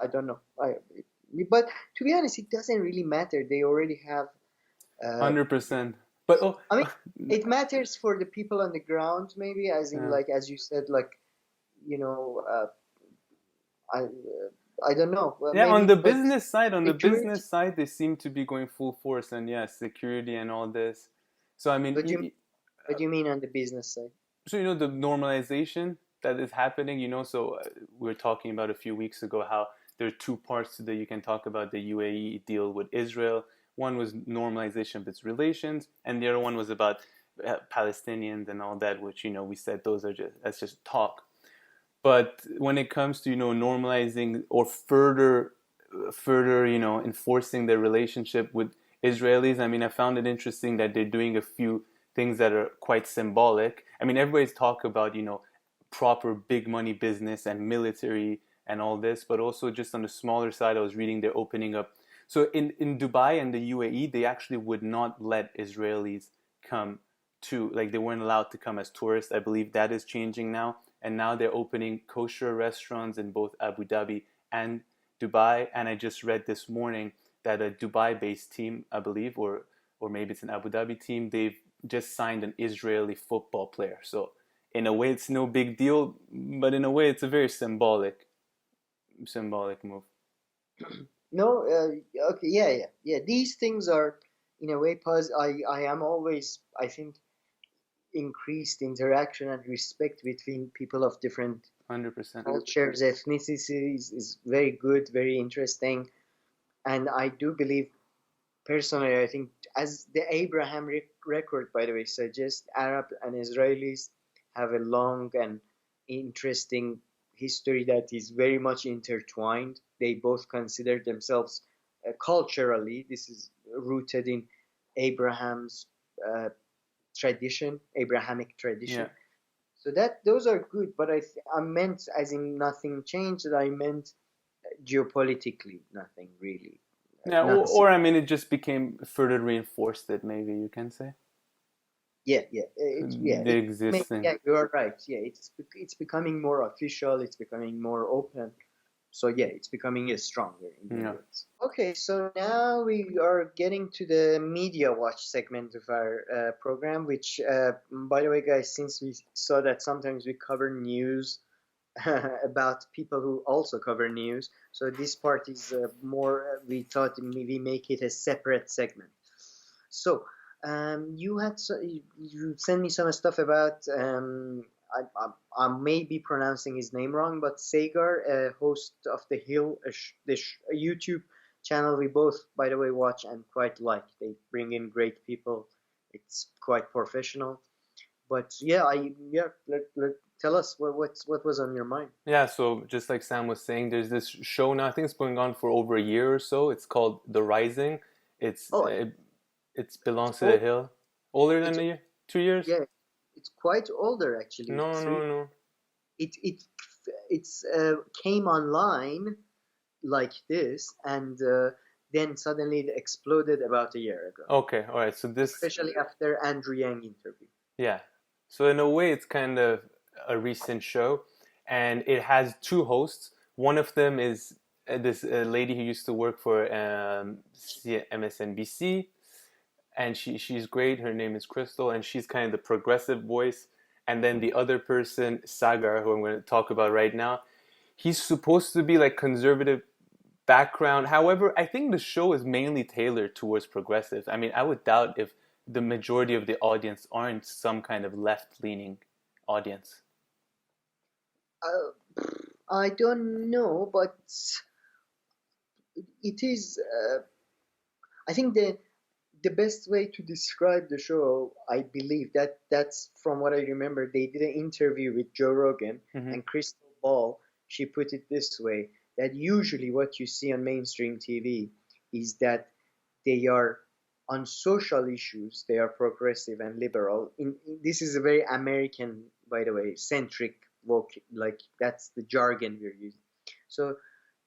I don't know. But to be honest, it doesn't really matter. They already have. Uh, 100%. But oh, I mean, it matters for the people on the ground, maybe, as in, yeah. like, as you said, like, you know, uh, I don't know. Well, Yeah, on the maybe, but business side, security. they seem to be going full force, and yeah, security and all this. So I mean, What do you mean on the business side? so the normalization that is happening. So we were talking about a few weeks ago how there are two parts to the you can talk about the UAE deal with Israel. One was normalization of its relations, and the other one was about Palestinians and all that, which we said those are that's just talk. But when it comes to normalizing or further enforcing their relationship with Israelis, I mean, I found it interesting that they're doing a few things that are quite symbolic. I mean, everybody's talk about proper big money business and military and all this, but also just on the smaller side, I was reading they're opening up. So in Dubai and the UAE, they actually would not let Israelis come to, like, they weren't allowed to come as tourists. I believe that is changing now. And now they're opening kosher restaurants in both Abu Dhabi and Dubai. And I just read this morning that a Dubai-based team, I believe, or maybe it's an Abu Dhabi team, they've just signed an Israeli football player. So in a way, it's no big deal, but in a way, it's a very symbolic move. No, okay, yeah. These things are, in a way, I am always, I think, increased interaction and respect between people of different 100%. cultures, ethnicities is very good, very interesting, and I do believe, personally, I think, as the Abraham record, by the way, suggests, Arab and Israelis have a long and interesting history that is very much intertwined. They both consider themselves culturally, this is rooted in Abraham's uh, tradition, Abrahamic tradition. Yeah. So that those are good, but I meant as in nothing changed. That I meant geopolitically, nothing really. Yeah, Not or I mean, it just became further reinforced that maybe you can say the existing. yeah, you are right. Yeah, it's becoming more official. It's becoming more open. So yeah, it's becoming stronger in the Yeah. words. Okay, so now we are getting to the media watch segment of our program. Which, by the way, guys, since we saw that sometimes we cover news about people who also cover news, so this part is more. We thought we make it a separate segment. So, you sent me some stuff about I may be pronouncing his name wrong, but Saagar, a host of The Hill, a YouTube channel we both, by the way, watch and quite like. They bring in great people. It's quite professional. But yeah, tell us what was on your mind. Yeah, so just like Sam was saying, there's this show now. I think it's going on for over a year or so. It's called The Rising. It's Oh, it belongs to The old. Hill. Older than It's a year, 2 years? Yeah, it's quite older actually. No, no, no. It's came online like this, and then suddenly it exploded about a year ago, Okay, all right. So this, especially after Andrew Yang interview. yeah. So in a way, it's kind of a recent show, and it has two hosts. One of them is this lady who used to work for MSNBC, and she's great. Her name is Crystal, and she's kind of the progressive voice. And then the other person, Saagar, who I'm going to talk about right now, he's supposed to be like conservative background. However, I think the show is mainly tailored towards progressives. I mean, I would doubt if the majority of the audience aren't some kind of left-leaning audience. I don't know, but it is. I think the best way to describe the show, I believe that's from what I remember. They did an interview with Joe Rogan Mm-hmm. and Crystal Ball. She put it this way: that usually what you see on mainstream TV is that they are on social issues. They are progressive and liberal. This is a very American, by the way, centric like that's the jargon we're using. So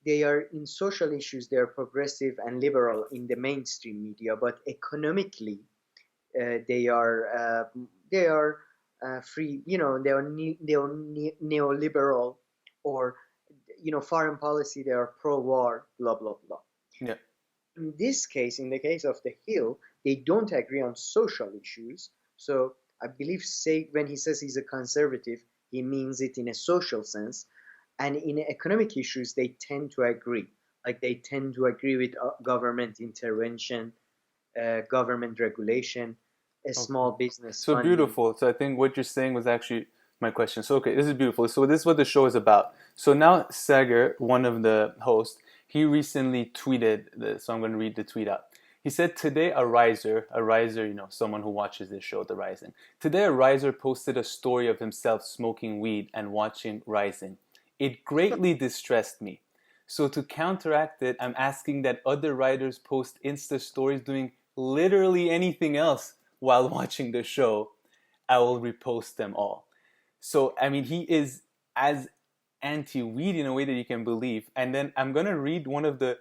they are in social issues. They are progressive and liberal in the mainstream media, but economically, they are free. They are neoliberal, or foreign policy. They are pro-war. Blah blah blah. Yeah. In this case, in the case of The Hill, they don't agree on social issues. So I believe, say, when he says he's a conservative, he means it in a social sense. And in economic issues, they tend to agree. Like they tend to agree with government intervention, government regulation, a small business So funding. beautiful. So I think what you're saying was actually my question. So okay, this is beautiful. So this is what the show is about. So now Saagar, one of the hosts, he recently tweeted this. So I'm going to read the tweet out. He said, today a riser, someone who watches this show, The Rising. Today a riser posted a story of himself smoking weed and watching Rising. It greatly distressed me. So to counteract it, I'm asking that other writers post Insta stories doing literally anything else while watching the show. I will repost them all. So, I mean, he is as anti-weed in a way that you can believe. And then I'm going to read one of the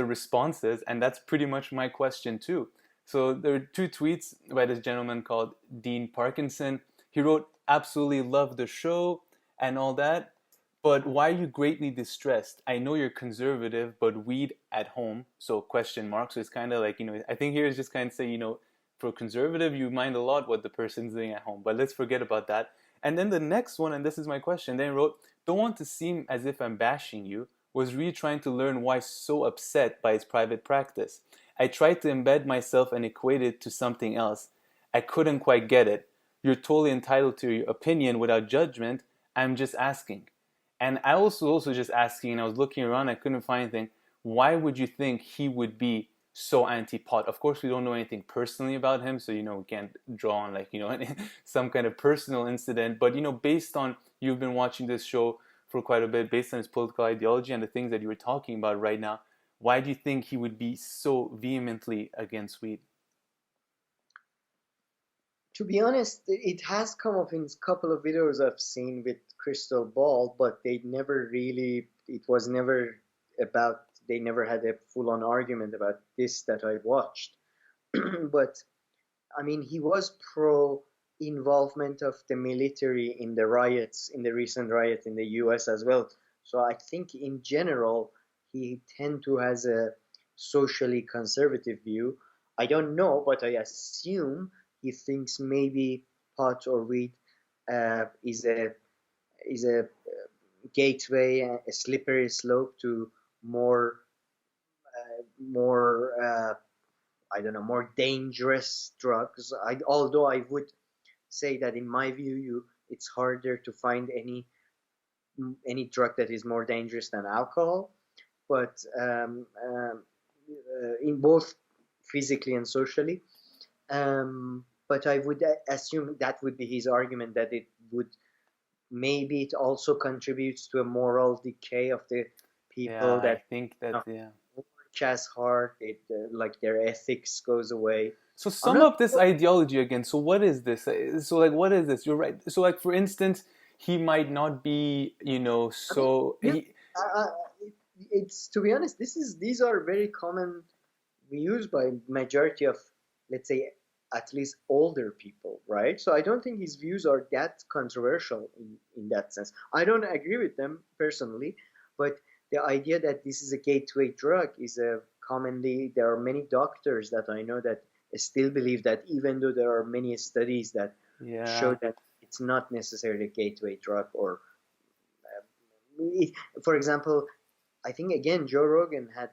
responses, and that's pretty much my question too. So there are two tweets by this gentleman called Dean Parkinson. He wrote, "Absolutely love the show and all that, but why are you greatly distressed? I know you're conservative, but weed at home." So question mark. So it's kind of like, I think here is just kind of say, for conservative, you mind a lot what the person's doing at home, but let's forget about that. And then the next one, and this is my question, then he wrote, "Don't want to seem as if I'm bashing you, was really trying to learn why so upset by his private practice. I tried to embed myself and equate it to something else. I couldn't quite get it. You're totally entitled to your opinion without judgment. I'm just asking." And I also just asking, and I was looking around, I couldn't find anything. Why would you think he would be so anti-pot? Of course, we don't know anything personally about him, so we can't draw on like some kind of personal incident. But based on you've been watching this show for quite a bit, based on his political ideology and the things that you were talking about right now, why do you think he would be so vehemently against weed? To be honest, it has come up in a couple of videos I've seen with Crystal Ball, but it was never about, they never had a full-on argument about this that I watched. But I mean, he was pro involvement of the military in the riots, in the recent riot in the US as well. So I think in general, he tend to has a socially conservative view. I don't know, but I assume he thinks maybe pot or weed is a gateway, a slippery slope to more I don't know, more dangerous drugs. Although I would say that in my view, it's harder to find any drug that is more dangerous than alcohol. But in both physically and socially. But I would assume that would be his argument, that maybe it also contributes to a moral decay of the Yeah, people, I that think that, yeah. work as hard, like their ethics goes away. So I'm sum not up this sure. ideology again. So what is this? So like, what is this? You're right. So like, for instance, he might not be, I mean, so you, it's, to be honest, these are very common views by majority of, let's say, at least older people, right? So I don't think his views are that controversial in that sense. I don't agree with them personally, but the idea that this is a gateway drug is a commonly, there are many doctors that I know that still believe that, even though there are many studies that show yeah. that it's not necessarily a gateway drug. Or for example, I think again Joe Rogan had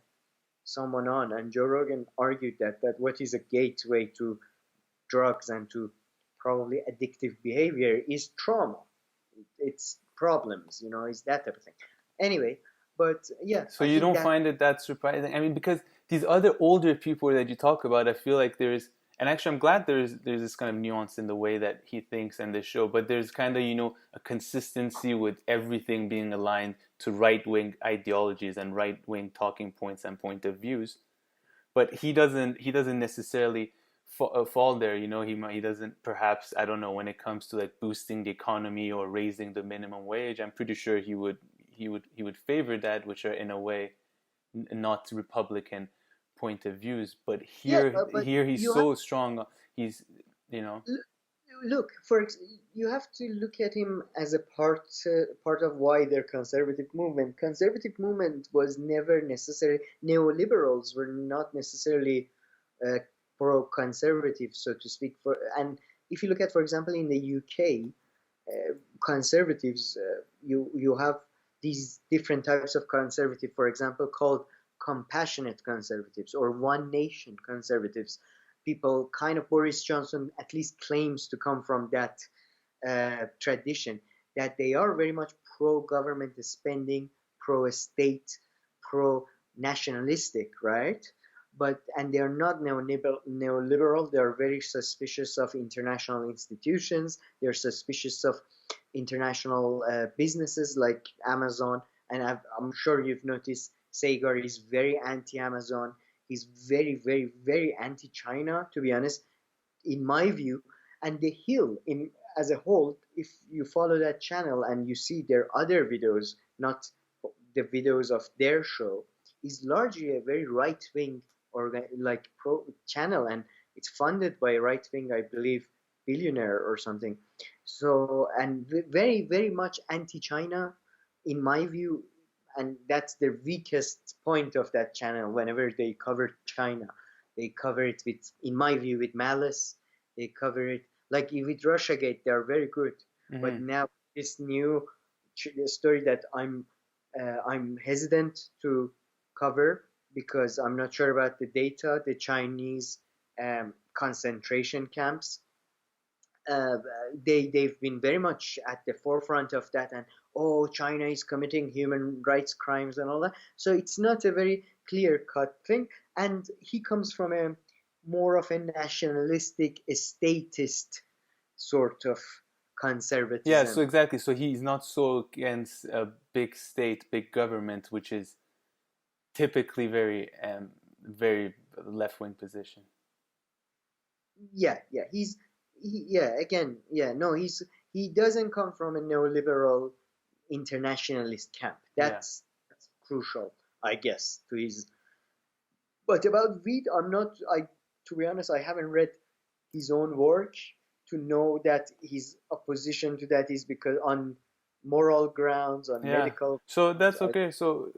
someone on, and Joe Rogan argued that what is a gateway to drugs and to probably addictive behavior is trauma. It's problems, is that type of thing. Anyway, but yeah, So I you think don't that, find it that surprising? I mean, because these other older people that you talk about, I feel like there's, and actually, I'm glad there's this kind of nuance in the way that he thinks in this show. But there's kind of a consistency with everything being aligned to right wing ideologies and right wing talking points and point of views. But he doesn't necessarily fall there. He doesn't, perhaps, I don't know, when it comes to like boosting the economy or raising the minimum wage. I'm pretty sure he would favor that, which are in a way not Republican point of views. But yeah, but here he's you have so strong. He's you know look you have to look at him as a part of wider conservative movement. Conservative movement was never necessarily, neoliberals were not necessarily uh, pro-conservative, so to speak. And if you look at, for example, in the UK, conservatives, you have these different types of conservative, for example, called compassionate conservatives or one nation conservatives. People, kind of, Boris Johnson at least claims to come from that tradition, that they are very much pro-government spending, pro-state, pro-nationalistic, right? And they are not neoliberal. They are very suspicious of international institutions. They're suspicious of international businesses like Amazon. And I'm sure you've noticed Saagar is very anti-Amazon. He's very, very, very anti-China, to be honest, in my view. And The Hill, in as a whole, if you follow that channel and you see their other videos, not the videos of their show, is largely a very right-wing or like pro channel, and It's funded by a right-wing, I believe, billionaire or something. So, and very, very much anti-China, in my view, and that's the weakest point of that channel. Whenever they cover China, they cover it with, in my view, with malice. They cover it like with Russiagate, they are very good. But Hmm. now this new story that I'm hesitant to cover because I'm not sure about the data, the Chinese concentration camps. Uh, they've been very much at the forefront of that, and oh, China is committing human rights crimes and all that. So it's not a very clear cut thing. And he comes from a more of a nationalistic, statist sort of Yeah, so conservatism. exactly. So he's not so against a big state, big government, which is typically very left wing position. Yeah, yeah, yeah, again, yeah, no, he doesn't come from a neoliberal internationalist camp. Yeah. That's crucial, I guess, to his. But about Reed, I'm not. I To be honest, I haven't read his own work to know that his opposition to that is because on moral grounds, on Yeah. medical So grounds. that's okay. So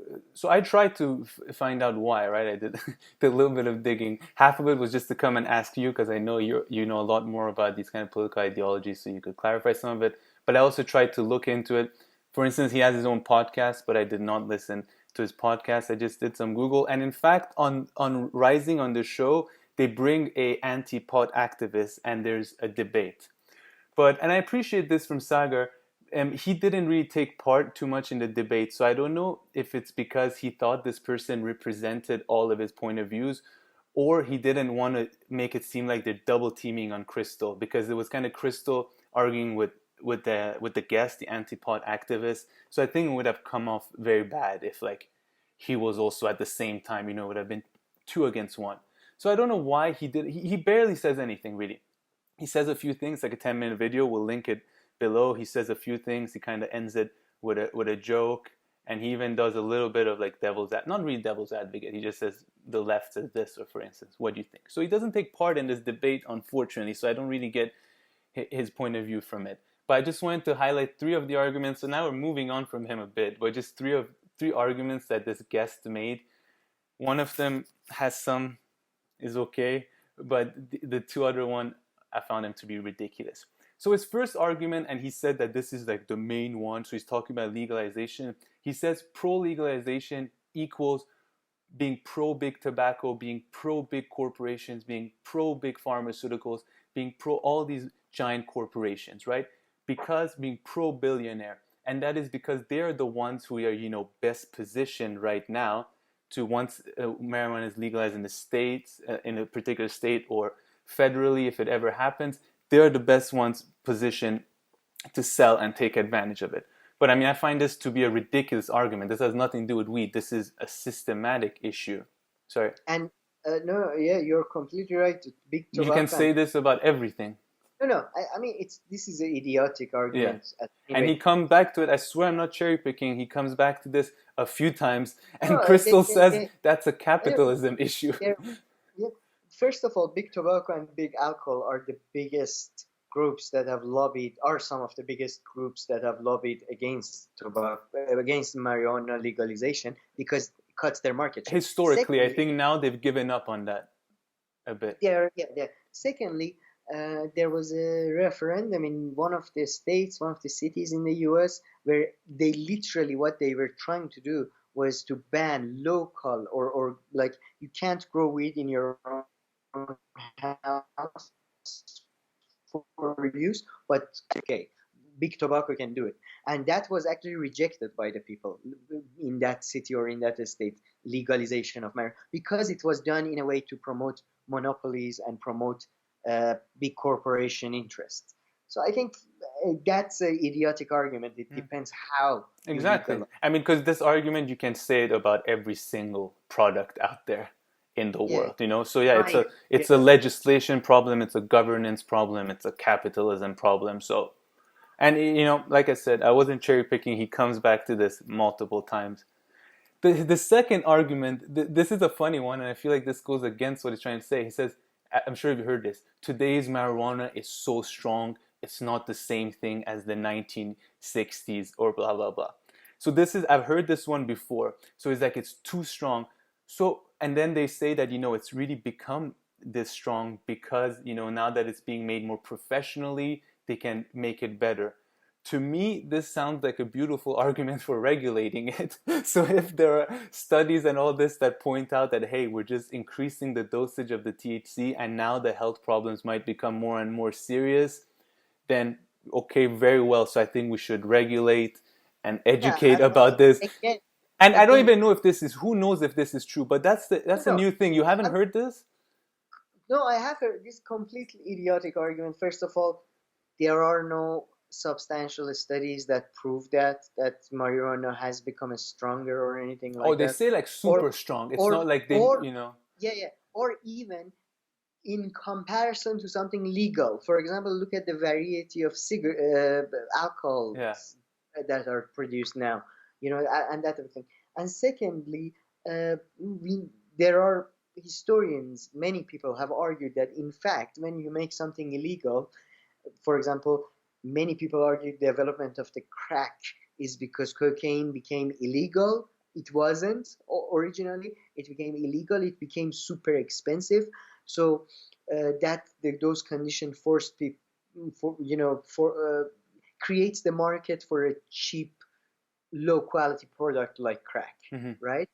I tried to find out why, right? I did did a little bit of digging. Half of it was just to come and ask you because I know you know a lot more about these kind of political ideologies, so you could clarify some of it. But I also tried to look into it. For instance, he has his own podcast, but I did not listen to his podcast. I just did some Google, and in fact, on Rising on the show, they bring a anti-pot activist, and there's a debate. And I appreciate this from Saagar. He didn't really take part too much in the debate, so I don't know if it's because he thought this person represented all of his point of views, or he didn't want to make it seem like they're double teaming on Crystal because it was kind of Crystal arguing with the guest, the anti-pot activist. So I think it would have come off very bad if like he was also at the same time. It would have been two against one. So I don't know why he did. He barely says anything really. He says a few things, like a 10-minute video. We'll link it below. He says a few things. He kind of ends it with a joke, and he even does a little bit of like not really devil's advocate. He just says the left says this, or for instance, what do you think? So he doesn't take part in this debate, unfortunately. So I don't really get his point of view from it. But I just wanted to highlight three of the arguments. So now we're moving on from him a bit, but just three arguments that this guest made. One of them has some is okay, but the two other one I found him to be ridiculous. So his first argument, and he said that this is like the main one. So he's talking about legalization. He says pro legalization equals being pro big tobacco, being pro big corporations, being pro big pharmaceuticals, being pro all these giant corporations, right? Because being pro billionaire. And that is because they're the ones who are, best positioned right now to once marijuana is legalized in the states, in a particular state, or federally, if it ever happens, they're the best ones positioned to sell and take advantage of it. But I mean, I find this to be a ridiculous argument. This has nothing to do with weed. This is a systematic issue. Sorry. And no, yeah, you're completely right. Big You can tobacco and say this about everything. no, no. I mean, this is an idiotic Yeah. argument. And he Anyway, comes back to it. I swear I'm not cherry picking. He comes back to this a few times. And no, Crystal says they, that's a anyway, capitalism issue. they're, yeah. First of all, big tobacco and big alcohol are the biggest groups that have lobbied. Are some of the biggest groups that have lobbied against tobacco, against marijuana legalization because it cuts their market share. Historically, I Secondly, think now they've given up on that a bit. yeah. Secondly, there was a referendum in one of the states, one of the cities in the US, where they literally what they were trying to do was to ban local or like you can't grow weed in your own house for use, but okay, big tobacco can do it. And that was actually rejected by the people in that city or in that state, legalization of marijuana, because it was done in a way to promote monopolies and promote big corporation interests. So I think that's an idiotic argument. It Mm. depends how you Exactly. legalize. I mean, because this argument, you can say it about every single product out there in the Yeah, world. So yeah, it's a tire, it's a yeah, legislation problem, it's a governance problem, it's a capitalism problem. So, and like I said, I wasn't cherry picking. He comes back to this multiple times. The second argument, this is a funny one, and I feel like this goes against what he's trying to say. He says, I'm sure you've heard this. Today's marijuana is so strong, it's not the same thing as the 1960s or blah blah blah. So this is, I've heard this one before. So it's like it's too strong. So and then they say that it's really become this strong because now that it's being made more professionally, they can make it better. To me, this sounds like a beautiful argument for regulating it. So if there are studies and all this that point out that, hey, we're just increasing the dosage of the THC and now the health problems might become more and more serious, then okay, very well. So I think we should regulate and Yeah, educate about this. again, And I don't again, even know if this is, who knows if this is true, but that's a no, new thing. You haven't I, heard this? no, I have heard this completely idiotic argument. First of all, there are no substantial studies that prove that marijuana has become stronger or anything Oh, like they that, say like or super strong. It's or not like they, or yeah, yeah, or even in comparison to something legal. For example, look at the variety of yeah. alcohols that are produced now, and that everything. And secondly, we there are historians, many people have argued that in fact, when you make something illegal, for example, many people argue the development of the crack is because cocaine became illegal. It wasn't originally. It became illegal. It became super expensive. So those conditions forced people, creates the market for a cheap, low quality product like crack, Mm-hmm. right?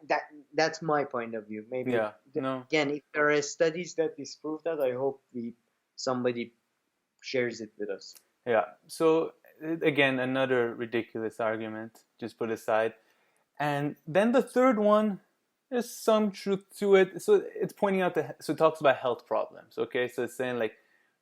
That that's my point of view. Maybe Yeah. No. again, if there are studies that disprove that, I hope somebody shares it with us. Yeah. So again, another ridiculous argument, just put aside. And then the third one, there's some truth to it. So it's pointing out so it talks about health problems. Okay. So it's saying like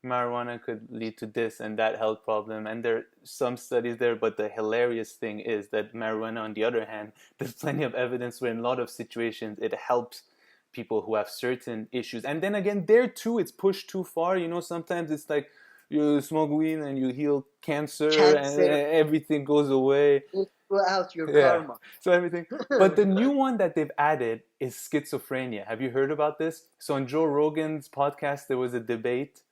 marijuana could lead to this and that health problem. And there are some studies there, but the hilarious thing is that marijuana, on the other hand, there's plenty of evidence where in a lot of situations it helps people who have certain issues. And then again, there too, it's pushed too far. Sometimes it's like, you smoke weed and you heal cancer and Cancer everything goes away. will throw out your Yeah, karma. so everything. But the new one that they've added is schizophrenia. Have you heard about this? So on Joe Rogan's podcast, there was a debate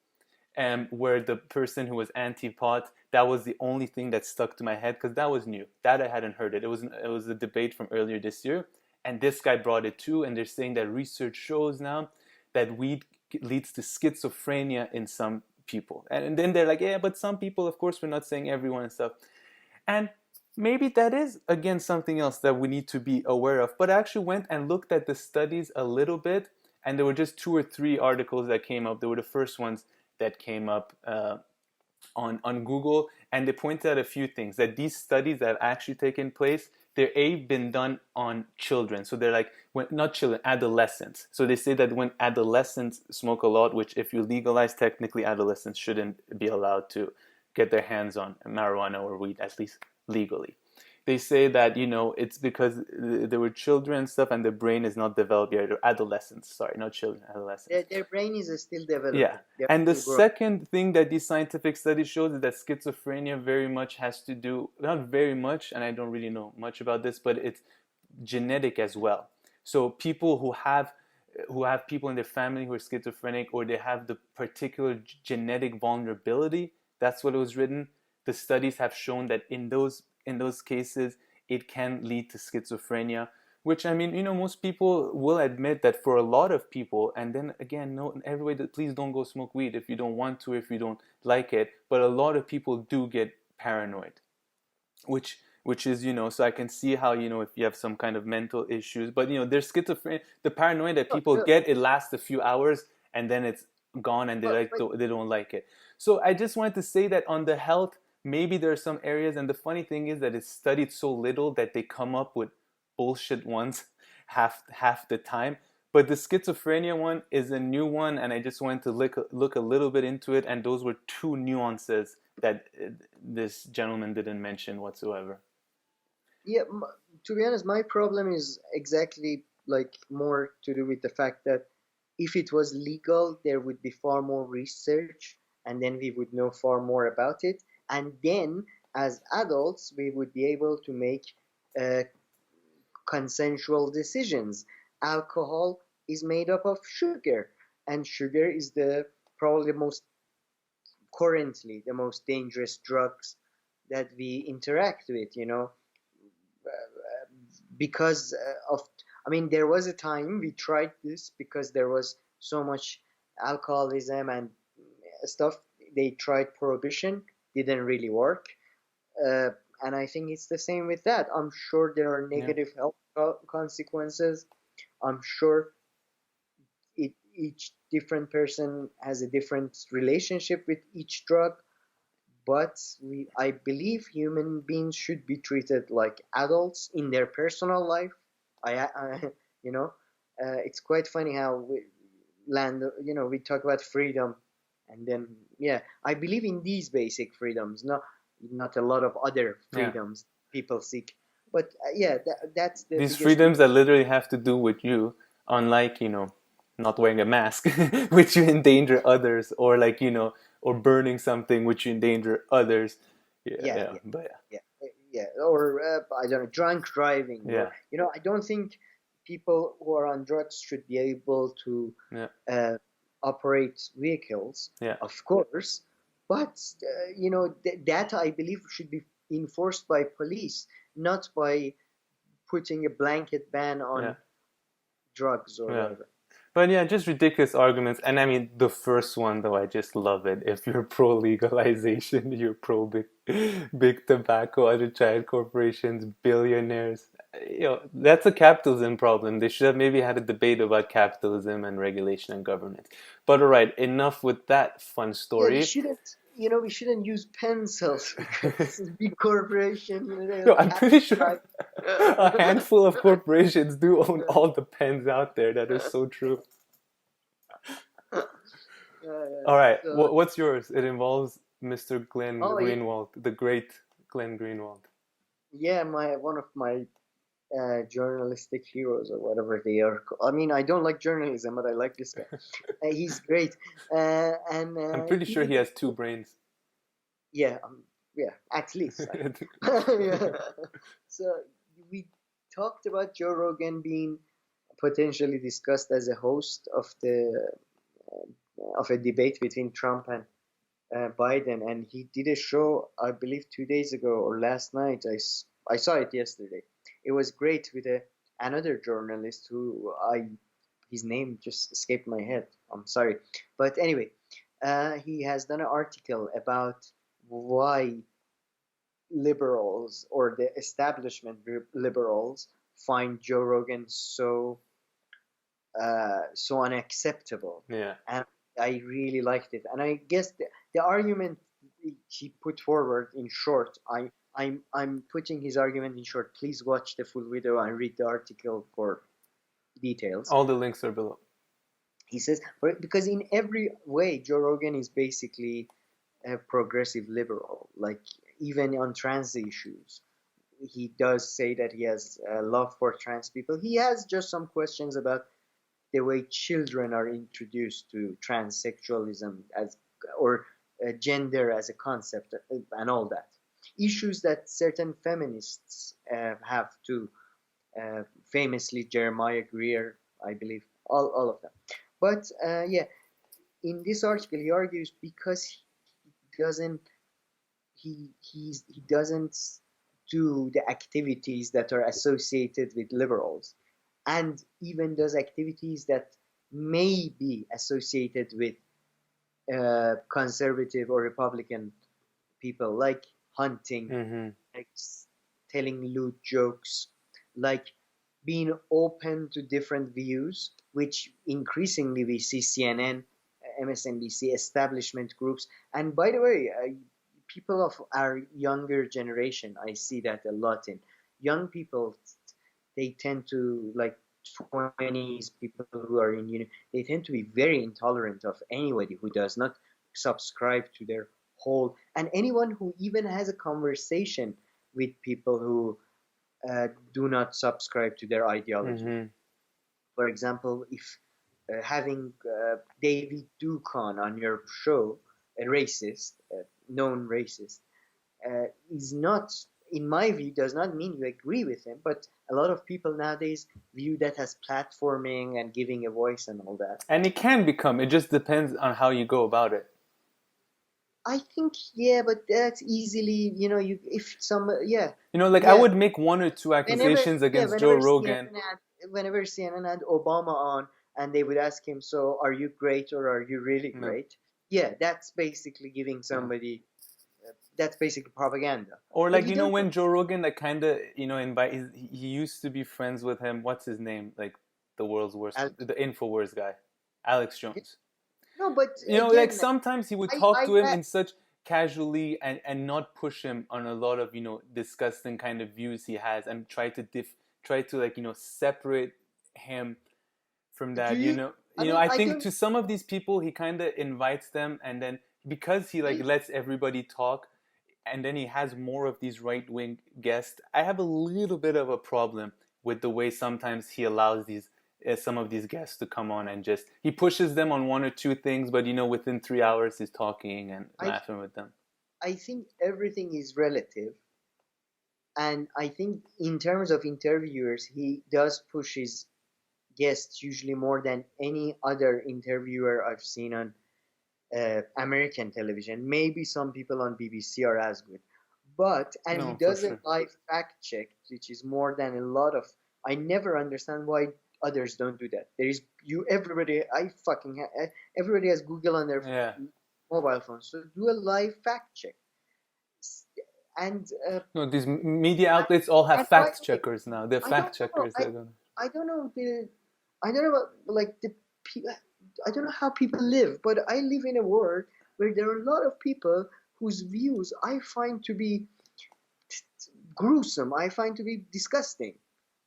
where the person who was anti-pot, that was the only thing that stuck to my head because that was new. That I hadn't heard it. It was a debate from earlier this year, and this guy brought it too. And they're saying that research shows now that weed leads to schizophrenia in some people. And then they're like, yeah, but some people, of course, we're not saying everyone and stuff. And maybe that is, again, something else that we need to be aware of. But I actually went and looked at the studies a little bit, and there were just 2 or 3 articles that came up. They were the first ones that came up on Google, and they pointed out a few things, that these studies that have actually taken place, they've been done on children. So they're like, not children, adolescents. So they say that when adolescents smoke a lot, which if you legalize, technically adolescents shouldn't be allowed to get their hands on marijuana or weed, at least legally. They say that, it's because there were children and stuff and the brain is not developed yet. Or adolescents, sorry, not children, adolescents. Their brain is still developing. Yeah. They're And the still growing. second thing that these scientific studies shows is that schizophrenia very much has to do, not very much, and I don't really know much about this, but it's genetic as well. So people who have people in their family who are schizophrenic, or they have the particular genetic vulnerability, that's what it was written. The studies have shown that in those cases, it can lead to schizophrenia, which, I mean, most people will admit that for a lot of people, and then again, no, everybody, please don't go smoke weed if you don't want to, if you don't like it, but a lot of people do get paranoid, which is, so I can see how, if you have some kind of mental issues, but, there's schizophrenia, the paranoia that people get, it lasts a few hours, and then it's gone, and they don't like it. So I just wanted to say that on the health, maybe there are some areas, and the funny thing is that it's studied so little that they come up with bullshit ones half the time. But the schizophrenia one is a new one, and I just wanted to look a little bit into it, and those were 2 nuances that this gentleman didn't mention whatsoever. Yeah, to be honest, my problem is exactly like more to do with the fact that if it was legal, there would be far more research, and then we would know far more about it. And then, as adults, we would be able to make consensual decisions. Alcohol is made up of sugar. and sugar is the probably currently the most dangerous drugs that we interact with, because of, I mean, there was a time we tried this because there was so much alcoholism and stuff. They tried prohibition, didn't really work. uh, and I think it's the same with that. I'm sure there are Yeah. negative health consequences. I'm sure each different person has a different relationship with each drug, but I believe human beings should be treated like adults in their personal life. I you know, it's quite funny how we talk about freedom, and then yeah, I believe in these basic freedoms, not a lot of other Yeah. freedoms people seek. But yeah, that's the These biggest freedoms that literally have to do with you, unlike, not wearing a mask, which you endanger others, or like, or burning something, which you endanger others. Yeah, yeah, yeah, yeah, but yeah, yeah. Or I don't know, drunk driving, yeah, or I don't think people who are on drugs should be able to yeah, uh, operate vehicles, yeah, of course, but that I believe should be enforced by police, not by putting a blanket ban yeah, on drugs or yeah. whatever. But yeah, just ridiculous arguments. And I mean, the first one, though, I just love it. If you're pro legalization, you're pro big tobacco, other giant corporations, billionaires. That's a capitalism problem. They should have maybe had a debate about capitalism and regulation and governance. But all right, enough with that fun Yeah, we story. shouldn't, we shouldn't use pencils because this is big corporation, they'll No, I'm pretty sure capitalize. a handful of corporations do own all the pens out there. That is so true. All right, So, what's yours? It involves Mr. Glenn oh yeah, Greenwald, the great Glenn Greenwald. yeah, my one of my journalistic heroes or whatever they are. I mean, I don't like journalism, but I like this guy. He's great, and I'm pretty he sure did he it. has two brains. Yeah, yeah, at least. Yeah. So we talked about Joe Rogan being potentially discussed as a host of a debate between Trump and Biden, and he did a show, I believe, 2 days ago or last night. I saw it yesterday. It was great with another journalist who his name just escaped my head. I'm sorry, but anyway, he has done an article about why liberals or the establishment liberals find Joe Rogan so unacceptable, Yeah. and I really liked it. And I guess the argument he put forward in short, I'm putting his argument in short. Please watch the full video and read the article for details. All the links are below. He says, because in every way, Joe Rogan is basically a progressive liberal. Like even on trans issues, he does say that he has a love for trans people. He has just some questions about the way children are introduced to transsexualism or gender as a concept, and all that issues that certain feminists have too, famously Jeremiah Greer, I believe, all of them. But yeah, in this article he argues because doesn't he doesn't do the activities that are associated with liberals, and even those activities that may be associated with conservative or Republican people, like hunting, Mm-hmm. like telling lewd jokes, like being open to different views, which increasingly we see CNN, MSNBC, establishment groups. And by the way, people of our younger generation, I see that a lot in young people. They tend to like 20s people who are in they tend to be very intolerant of anybody who does not subscribe to their whole, and anyone who even has a conversation with people who do not subscribe to their ideology. Mm-hmm. For example, if having David Ducon on your show, a racist, known racist, is not in my view, does not mean you agree with him, but a lot of people nowadays view that as platforming and giving a voice and all that. And it can become. It just depends on how you go about it. I think, yeah, but that's easily, you if some, yeah, Like I yeah. would make one or two Whenever, accusations yeah, against Joe whenever Rogan. CNN whenever CNN had Obama on, and they would ask him, "So, are you great or are you really No. great?" Yeah, that's basically giving Yeah. somebody. That's basically propaganda. Or But like you don't. when Joe Rogan like kind of invite he used to be friends with him. What's his name? Like the world's worst, Alex, the Infowars guy, Alex Jones. no, but Like again, sometimes he would I, talk I, to him I in such casually and not push him on a lot of disgusting kind of views he has, and try to like separate him from do that. you? I mean, I I think don't. to some of these people he kind of invites them, and then because he like I, lets everybody talk, and then he has more of these right wing guests. I have a little bit of a problem with the way sometimes he allows these some of these guests to come on and just he pushes them on one or two things, but within 3 hours he's talking and I, laughing with them. I think everything is relative, and I think in terms of interviewers, he does push his guests usually more than any other interviewer I've seen on American television. Maybe some people on BBC are as good, and he No, for does a sure. live fact check, which is more than a lot of. I never understand why others don't do that. There is you everybody. Everybody has Google on their Yeah. mobile phone, so do a live fact check. And No, these media outlets all have and by fact the way, checkers now. They're I don't fact know. checkers. They're gonna. I don't know the I don't know about like the people. I don't know how people live, but I live in a world where there are a lot of people whose views I find to be gruesome. I find to be disgusting,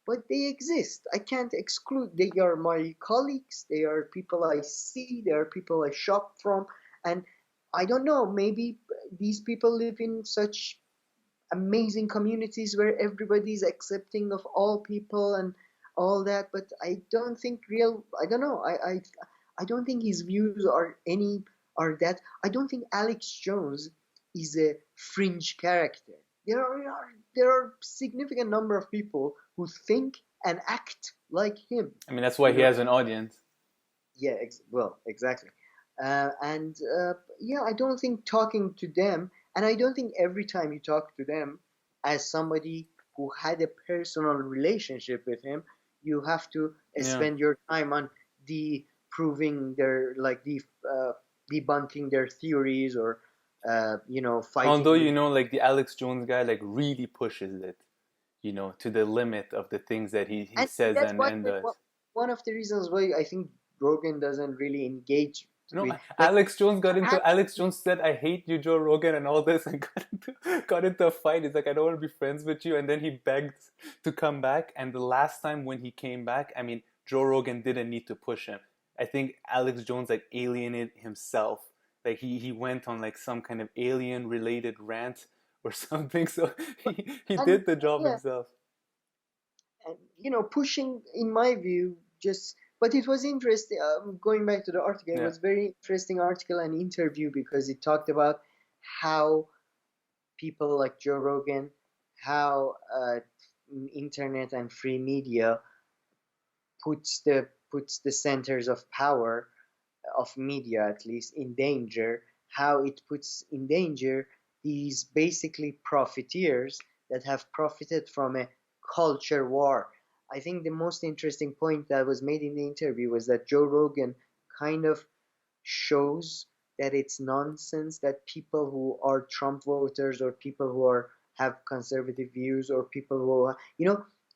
but they exist. I can't exclude. They are my colleagues. They are people I see. They are people I shop from, and I don't know. Maybe these people live in such amazing communities where everybody's accepting of all people and all that, but I don't think I don't know, I don't think his views are that. I don't think Alex Jones is a fringe character. There are significant number of people who think and act like him, I mean, that's why you he know. has an audience. Yeah, well, exactly. And yeah, I don't think talking to them, and I don't think every time you talk to them as somebody who had a personal relationship with him, you have to Yeah. spend your time on proving their debunking their theories or Although fighting with. like the Alex Jones guy like really pushes it, to the limit of the things that he And says that's and does. one of the reasons why I think Rogan doesn't really engage No, with, like, Alex Jones said, "I hate you, Joe Rogan," and all this, and got into a fight. He's like, "I don't want to be friends with you," and then he begged to come back. And the last time when he came back, I mean, Joe Rogan didn't need to push him. I think Alex Jones like alienated himself. Like he went on like some kind of alien related rant or something. So he and did the job yeah, himself. and pushing, in my view, just. But it was interesting. Going back to the article, it Yeah. was very interesting article and interview because it talked about how people like Joe Rogan, how internet and free media puts the centers of power of media, at least, in danger. How it puts in danger these basically profiteers that have profited from a culture war. I think the most interesting point that was made in the interview was that Joe Rogan kind of shows that it's nonsense that people who are Trump voters or people who have conservative views or people who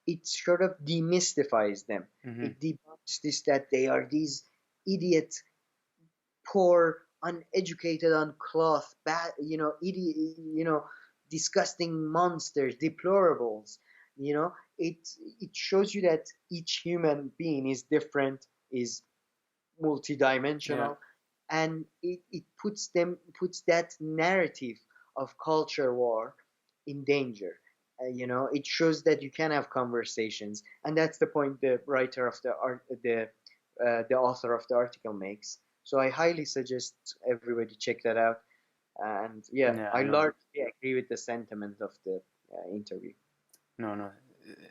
it sort of demystifies them. Mm-hmm. It debunks this that they are these idiot, poor, uneducated, unclothed, bad, idiot, disgusting monsters, deplorables. It shows you that each human being is different, is Yeah. multidimensional, and it puts that narrative of culture war in danger. It shows that you can have conversations, and that's the point the writer of the art, the author of the article makes. So I highly suggest everybody check that out. And yeah, Yeah. I No. largely agree with the sentiment of the interview. No,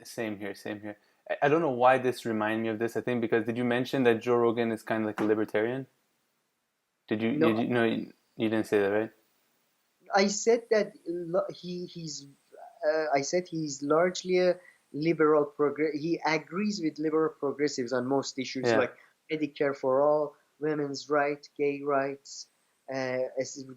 same here, same here. I don't know why this reminded me of this. I think because did you mention that Joe Rogan is kind of like a libertarian? Did you? No, Did you? No, you didn't say that, right? I said that he's. I said he's largely a liberal progress. He agrees with liberal progressives on most issues Yeah. like Medicare for all, women's rights, gay rights,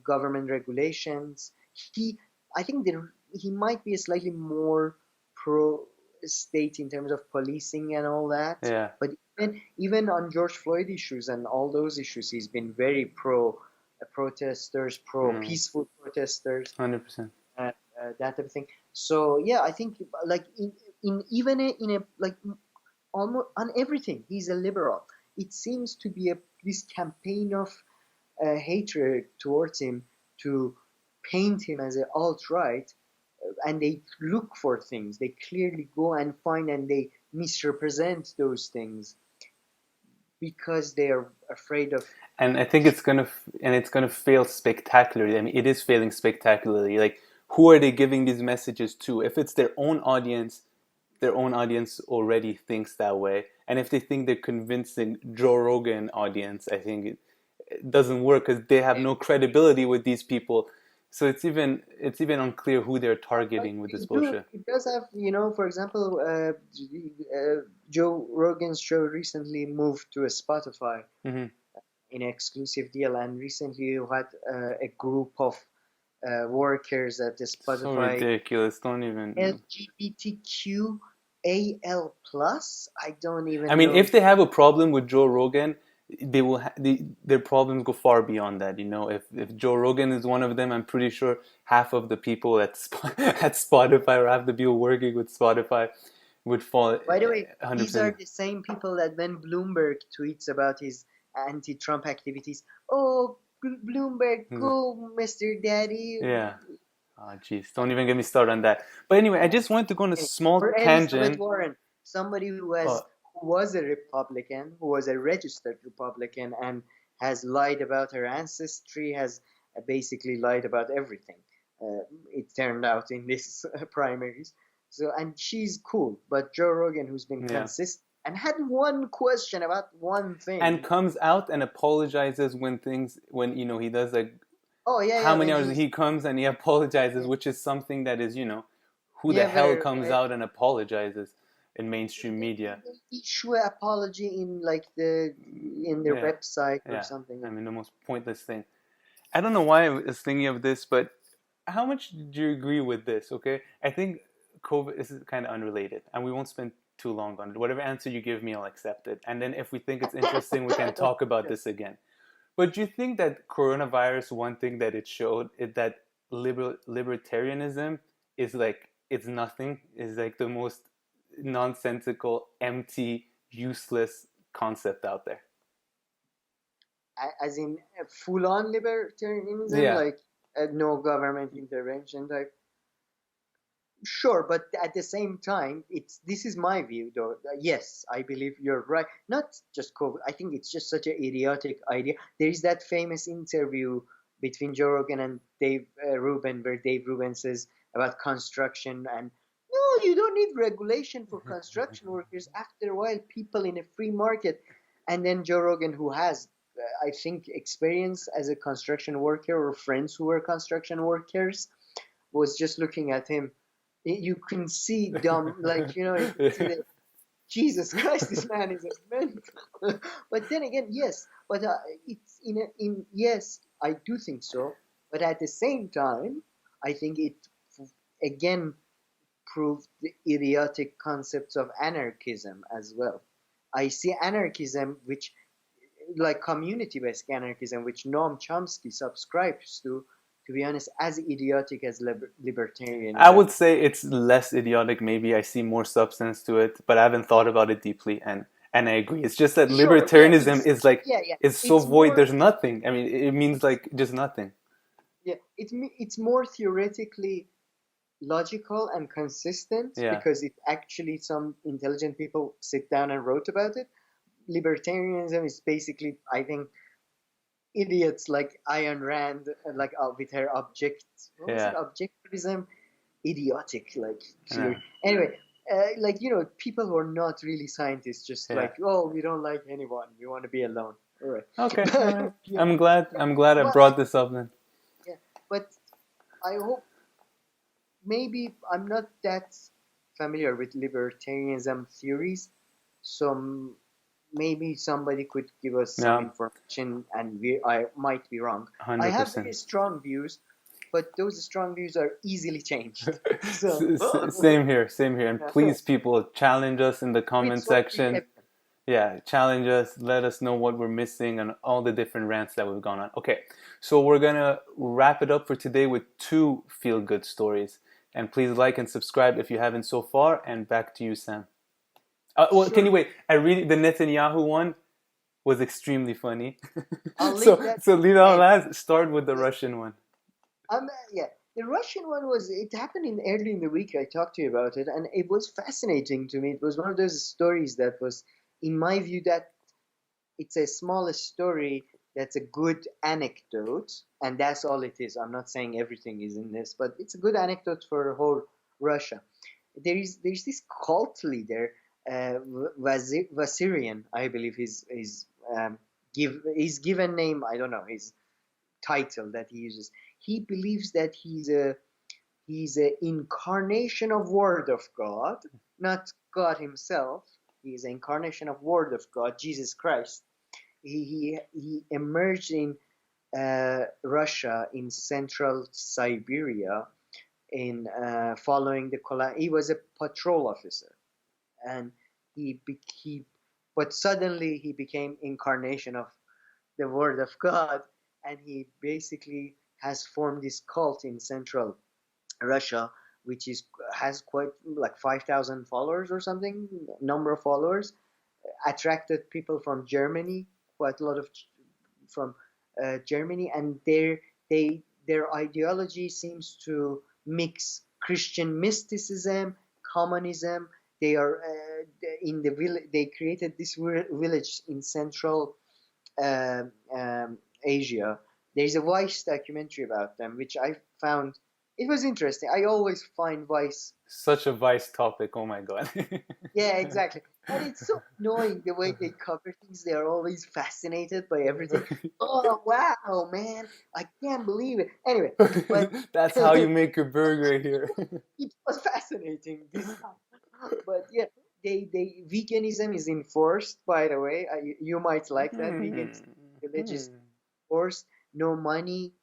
government regulations. He, I think he might be a slightly more pro state in terms of policing and all that. Yeah. But even on George Floyd issues and all those issues, he's been very pro protesters, pro peaceful protesters, 100%. that type of thing. So yeah, I think like in even in a like almost on everything, he's a liberal. It seems to be this campaign of hatred towards him to paint him as an alt-right, and they look for things. They clearly go and find and they misrepresent those things because they are afraid of. And I think it's gonna fail spectacularly. I mean, it is failing spectacularly. Like, who are they giving these messages to? If it's their own audience already thinks that way. And if they think they're convincing Joe Rogan audience, I think it doesn't work because they have no credibility with these people. So it's even unclear who they're targeting with this bullshit. It does have, for example, Joe Rogan's show recently moved to a Spotify Mm-hmm. in an exclusive deal, and recently you had a group of workers at the So Spotify. ridiculous. Don't even. LGBTQAL plus. I don't even. I mean, know. if they have a problem with Joe Rogan, they will. Their problems go far beyond that. If Joe Rogan is one of them, I'm pretty sure half of the people at Spotify or half the people working with Spotify would fall. By the way, 100%. these are the same people that when Bloomberg tweets about his anti-Trump activities, oh, Bloomberg, go, Mr. Daddy. Yeah. Oh, jeez. Don't even get me started on that. But anyway, I just wanted to go on a small Or tangent. Elizabeth Warren, somebody who was a Republican, who was a registered Republican, and has lied about her ancestry, has basically lied about everything. It turned out in this primaries. So, and she's cool, but Joe Rogan, who's been consistent and had one question about one thing, and comes out and apologizes when he does like how many hours he comes and he apologizes, which is something that is who the hell comes out and apologizes in mainstream media? Issue an apology in their website or something. I mean, the most pointless thing. I don't know why I was thinking of this, but how much do you agree with this? Okay, I think COVID is kind of unrelated, and we won't spend too long on it. Whatever answer you give me, I'll accept it. And then if we think it's interesting, we can talk about this again. But do you think that coronavirus, one thing that it showed is that libertarianism is like, it's nothing, is like the most nonsensical, empty, useless concept out there? As in full-on libertarianism, like no government intervention type? Sure, but at the same time, this is my view, though. Yes, I believe you're right. Not just COVID. I think it's just such an idiotic idea. There is that famous interview between Joe Rogan and Dave Rubin, where Dave Rubin says about construction and no, you don't need regulation for construction workers. After a while, people in a free market, and then Joe Rogan, who has, I think, experience as a construction worker or friends who were construction workers, was just looking at him. You can see dumb, Jesus Christ, this man is a mental. But then again, yes, but it's yes, I do think so. But at the same time, I think it again proved the idiotic concepts of anarchism as well. I see anarchism, which like community-based anarchism, which Noam Chomsky subscribes to be honest, as idiotic as libertarianism. I would say it's less idiotic. Maybe I see more substance to it, but I haven't thought about it deeply, and I agree. It's just that libertarianism is like is so void. There's nothing. I mean, it means like just nothing. Yeah, it's more theoretically logical and consistent because it actually some intelligent people sit down and wrote about it. Libertarianism is basically, I think, idiots like Ayn Rand, like with her objectivism, idiotic like Yeah. theory. Anyway, like people who are not really scientists, just Yeah. like, oh, we don't like anyone, we want to be alone. All right. Okay. All But right. yeah, I'm glad I but brought this up then. yeah, but I hope, maybe I'm not that familiar with libertarianism theories, so maybe somebody could give us some Yeah. information, and I might be wrong. I have 100%. very strong views, but those strong views are easily changed. So Same here. Same here. And yeah, please, people, challenge us in the with comment solid section. evidence. Yeah, challenge us. Let us know what we're missing and all the different rants that we've gone on. Okay, so we're gonna wrap it up for today with 2 feel-good stories. And please like and subscribe if you haven't so far. And back to you, Sam. Well, can Sure, you wait? I really the Netanyahu one was extremely funny. I'll leave so that so to leave the out end. last. Start with the Just, Russian one. yeah, the Russian one was, it happened in early in the week. I talked to you about it, and it was fascinating to me. It was one of those stories that was, in my view, that it's a small story that's a good anecdote, and that's all it is. I'm not saying everything is in this, but it's a good anecdote for whole Russia. There's this cult leader, Vasirian, I believe his his given name, I don't know, his title that he uses. He believes that he's a incarnation of Word of God, not God himself. He's an incarnation of Word of God, Jesus Christ. He emerged in Russia, in central Siberia, in following the he was a patrol officer, and he but suddenly he became incarnation of the Word of God, and he basically has formed this cult in central Russia, which has quite like 5,000 followers or something, number of followers, attracted people from Germany, quite a lot of from Germany, and their ideology seems to mix Christian mysticism, communism. They are in the village. They created this village in central um, um, Asia. There's a Vice documentary about them, which I found, it was interesting. I always find Vice. Such a vice topic. Oh my god. Yeah, exactly. And it's so annoying the way they cover things. They are always fascinated by everything. Oh wow, man! I can't believe it. Anyway, but That's how you make your burger here. it was fascinating this time. But yeah, they veganism is enforced. By the way, you might like that. Veganism, religious forced. No money,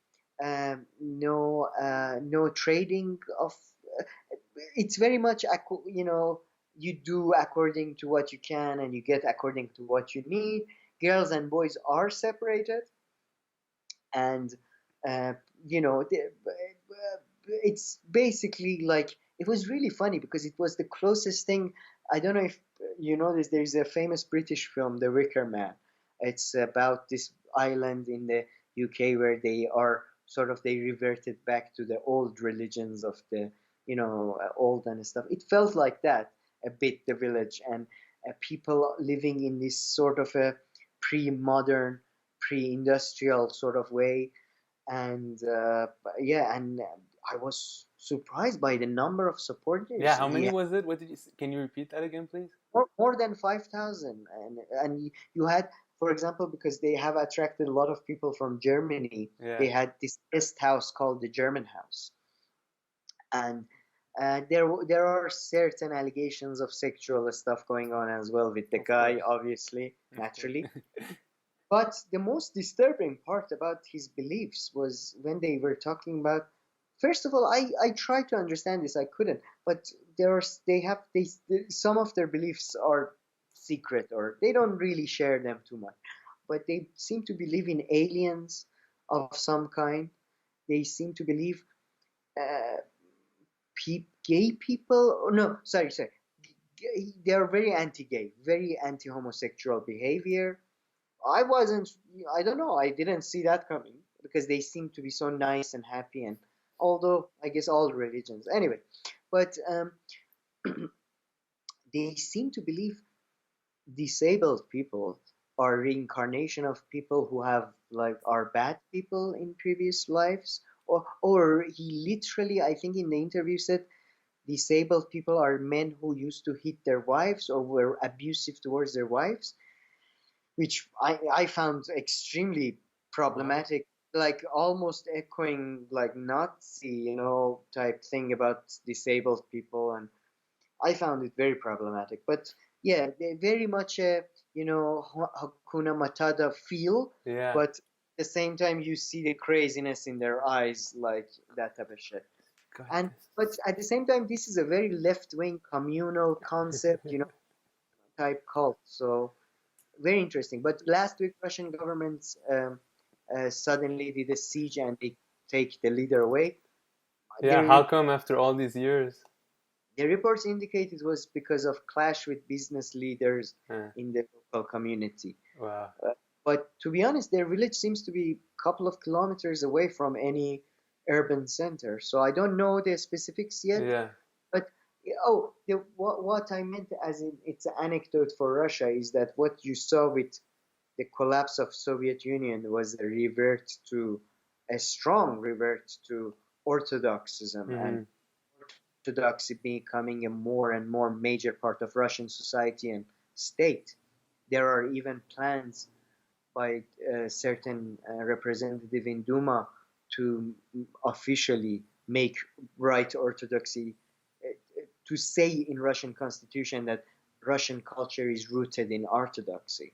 no trading of. Uh, it's very much you do according to what you can, and you get according to what you need. Girls and boys are separated, and uh, you know it's basically like, it was really funny because it was the closest thing. I don't know if you know this. There's a famous British film, The Wicker Man. It's about this island in the UK where they reverted back to the old religions of the old and stuff. It felt like that a bit, the village, and people living in this sort of a pre-modern, pre-industrial sort of way. And yeah, and I was surprised by the number of Yeah, supporters how he many had. was it? What did you Can you repeat that again, please? More than 5,000. And you had, for example, because they have attracted a lot of people from Germany, Yeah. they had this guest house called the German House. And there are certain allegations of sexual stuff going on as well with the Of guy, course. obviously, Of course. naturally. But the most disturbing part about his beliefs was when they were talking about. First of all, I tried to understand this. I couldn't. But some of their beliefs are secret, or they don't really share them too much. But they seem to believe in aliens of some kind. They seem to believe uh, gay people. Oh, no, sorry. They are very anti-gay, very anti-homosexual behavior. I wasn't, I don't know, I didn't see that coming because they seem to be so nice and happy, and although I guess all religions, anyway, but they seem to believe disabled people are reincarnation of people who have, like, are bad people in previous lives, or he literally, I think in the interview said, disabled people are men who used to hit their wives or were abusive towards their wives, which I found extremely Wow. problematic, like almost echoing like Nazi, type thing about disabled people, and I found it very problematic. But yeah, they very much a Hakuna Matata feel, Yeah. but at the same time you see the craziness in their eyes, like that type of shit. God, And but at the same time, this is a very left-wing communal concept, type cult. So very interesting. But last week, Russian government suddenly did a siege and they take the leader away. yeah, how The, come after all these years? the reports indicate it was because of clash with business leaders Uh, in the local community. wow. Uh, but to be honest, their village seems to be a couple of kilometers away from any urban center. So I don't know the specifics yet. Yeah. But what I meant as in it's an anecdote for Russia is that what you saw with the collapse of Soviet Union was a strong revert to Orthodoxism, and Mm-hmm. Orthodoxy becoming a more and more major part of Russian society and state. There are even plans by a certain representative in Duma to officially make right Orthodoxy, to say in Russian constitution that Russian culture is rooted in Orthodoxy,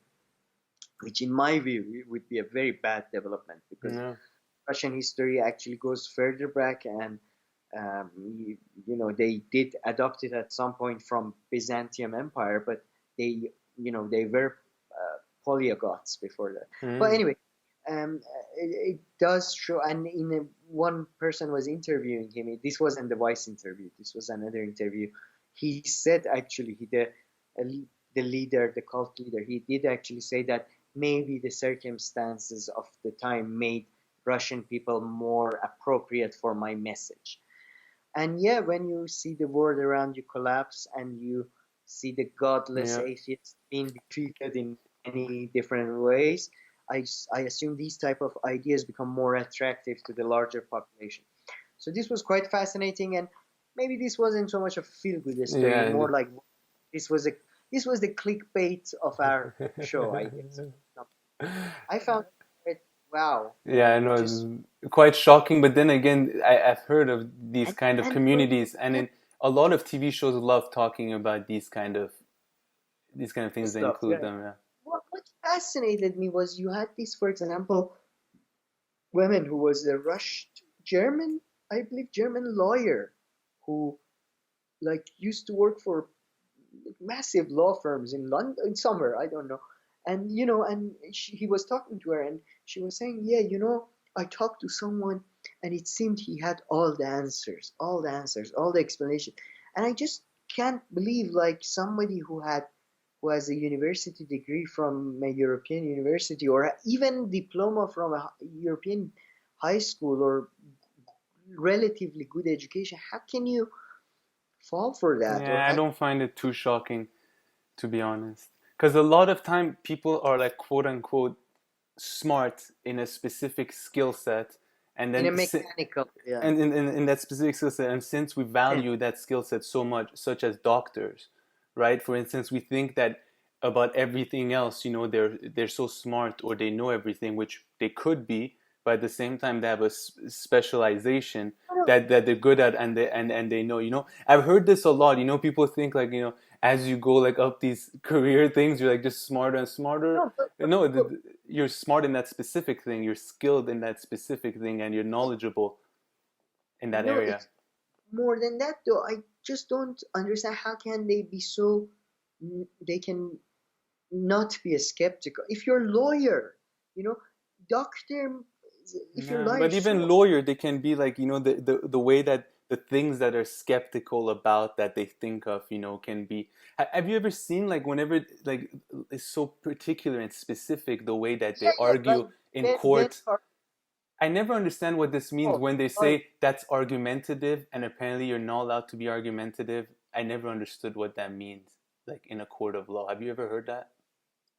which in my view would be a very bad development because Yeah. Russian history actually goes further back, and they did adopt it at some point from Byzantium Empire, but they were polyagoths before that. But Mm. anyway, it does show, and one person was interviewing him. This wasn't the Vice interview. This was another interview. He said actually the leader, the cult leader, he did actually say that maybe the circumstances of the time made Russian people more appropriate for my message. And yeah, when you see the world around you collapse and you see the godless Yeah. atheists being treated in many different ways, I assume these type of ideas become more attractive to the larger population. So this was quite fascinating, and maybe this wasn't so much a feel-good story, Yeah. more like this was a this was the clickbait of our show, I guess. I found it wow, Yeah, I just know, it's quite shocking. But then again, I've heard of these and kind of and for communities, and in a lot of TV shows love talking about these kind of things. They stuff. include Yeah. them. Yeah. What fascinated me was you had this, for example, woman who was a Russian German, I believe, German lawyer who like used to work for massive law firms in London, somewhere, I don't know. And he was talking to her, and she was saying, yeah, I talked to someone, and it seemed he had all the explanation, and I just can't believe like somebody who has a university degree from a European university or even diploma from a European high school or relatively good education, how can you fall for that? Or Yeah, I how don't find it too shocking, to be honest. Because a lot of time people are like quote unquote smart in a specific skill set, and in a then mechanical, yeah. and in that specific skill set, and since we Yeah. value that skill set so much, such as doctors, right? For instance, we think that about everything else, they're so smart or they know everything, which they could be, but at the same time they have a specialization that they're good at, and they know. I've heard this a lot. People think like, as you go like up these career things, you're like just smarter and smarter. No, but No, look, you're smart in that specific thing, you're skilled in that specific thing, and you're knowledgeable in that no, area. it's more than that though. I just don't understand how can they be so they can not be a skeptical. If you're a lawyer, you know, doctor, if you're a Yeah, lawyer, but even sure. lawyer, they can be like, the way that the things that are skeptical about that they think of, can be. Have you ever seen like whenever like it's so particular and specific the way that Yeah, they yeah, like argue in Ben court? I never understand what this means Carson, when they like say that's argumentative and apparently you're not allowed to be argumentative. I never understood what that means, like in a court of law. Have you ever heard that?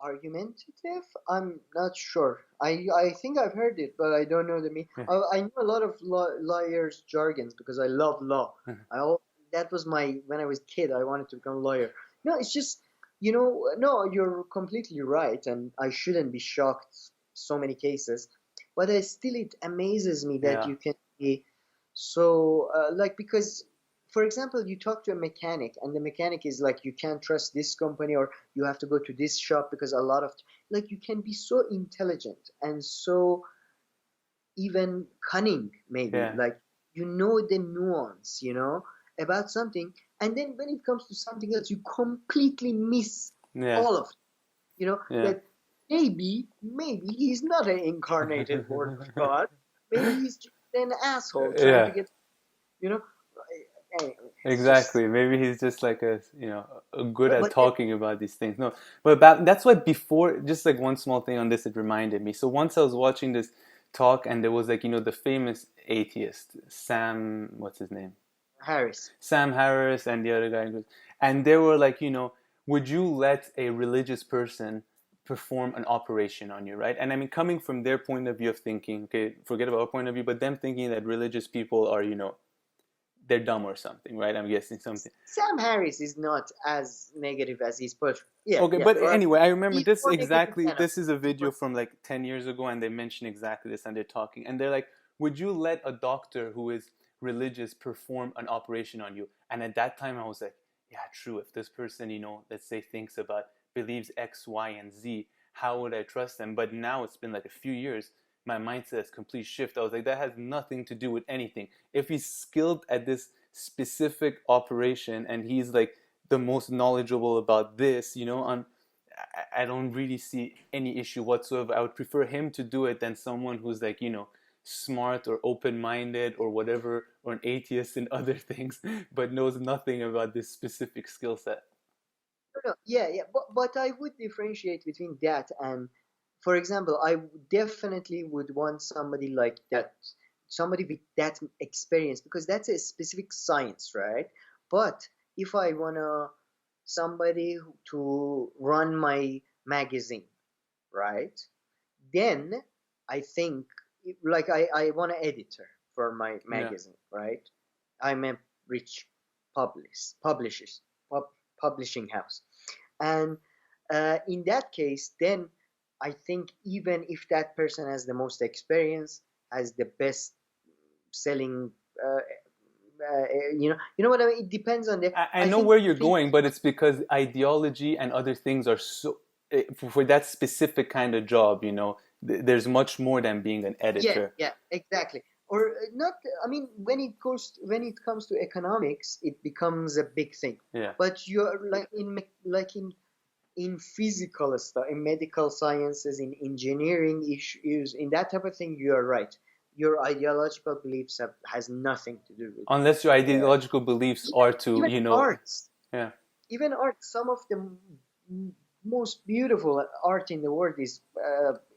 Argumentative? I'm not sure. I think I've heard it, but I don't know the meaning. Yeah. I know a lot of lawyers' jargons because I love law. That was my when I was a kid. I wanted to become a lawyer. No, it's just no, you're completely right, and I shouldn't be shocked. So many cases, but still, it amazes me that Yeah. you can be so like because. For example, you talk to a mechanic, and the mechanic is like, you can't trust this company, or you have to go to this shop because a lot of like you can be so intelligent and so even cunning, maybe Yeah. like the nuance about something, and then when it comes to something else you completely miss Yeah. all of it. Yeah. That maybe he's not an incarnated word of God. Maybe he's just an asshole trying to Yeah. get you know anyway, it's just Exactly. Maybe he's just like good at but talking about these things. No, but that's what before, just like one small thing on this, it reminded me. So once I was watching this talk, and there was like, the famous atheist, what's his name? Harris. Sam Harris and the other guy. And they were like, would you let a religious person perform an operation on you, right? And I mean, coming from their point of view of thinking, okay, forget about our point of view, but them thinking that religious people are, they're dumb or something, right? I'm guessing something. Sam Harris is not as negative as he's portrayed. Yeah, Okay, yeah. but Well, anyway, I remember he's this more negative exactly. than us. This is a He's video more, from like 10 years ago, and they mention exactly this, and they're talking. And they're like, would you let a doctor who is religious perform an operation on you? And at that time, I was like, yeah, true. If this person, let's say believes X, Y, and Z, how would I trust them? But now it's been like a few years. My mindset has complete shift. I was like, that has nothing to do with anything. If he's skilled at this specific operation and he's like the most knowledgeable about this, I don't really see any issue whatsoever. I would prefer him to do it than someone who's like, smart or open-minded or whatever, or an atheist in other things, but knows nothing about this specific skill set. no, yeah, yeah. But I would differentiate between that and, for example, definitely would want somebody like that, somebody with that experience, because that's a specific science, right? But if I wanna somebody to run my magazine, right? Then I think like I want an editor for my Yeah. magazine, right? I'm a rich publishers publishing house, and in that case, then I think even if that person has the most experience, has the best selling, what I mean. It depends on the. I I know think where you're things. going, but it's because ideology and other things are so, for that specific kind of job, there's much more than being an Yeah, editor. yeah, exactly. Or not. I mean, when it comes to economics, it becomes a big thing. Yeah. But you're like in physical stuff, in medical sciences, in engineering issues, in that type of thing, you are right. Your ideological beliefs has nothing to do with. Unless your Uh, ideological beliefs even are to, even arts, yeah. even art. Some of the most beautiful art in the world is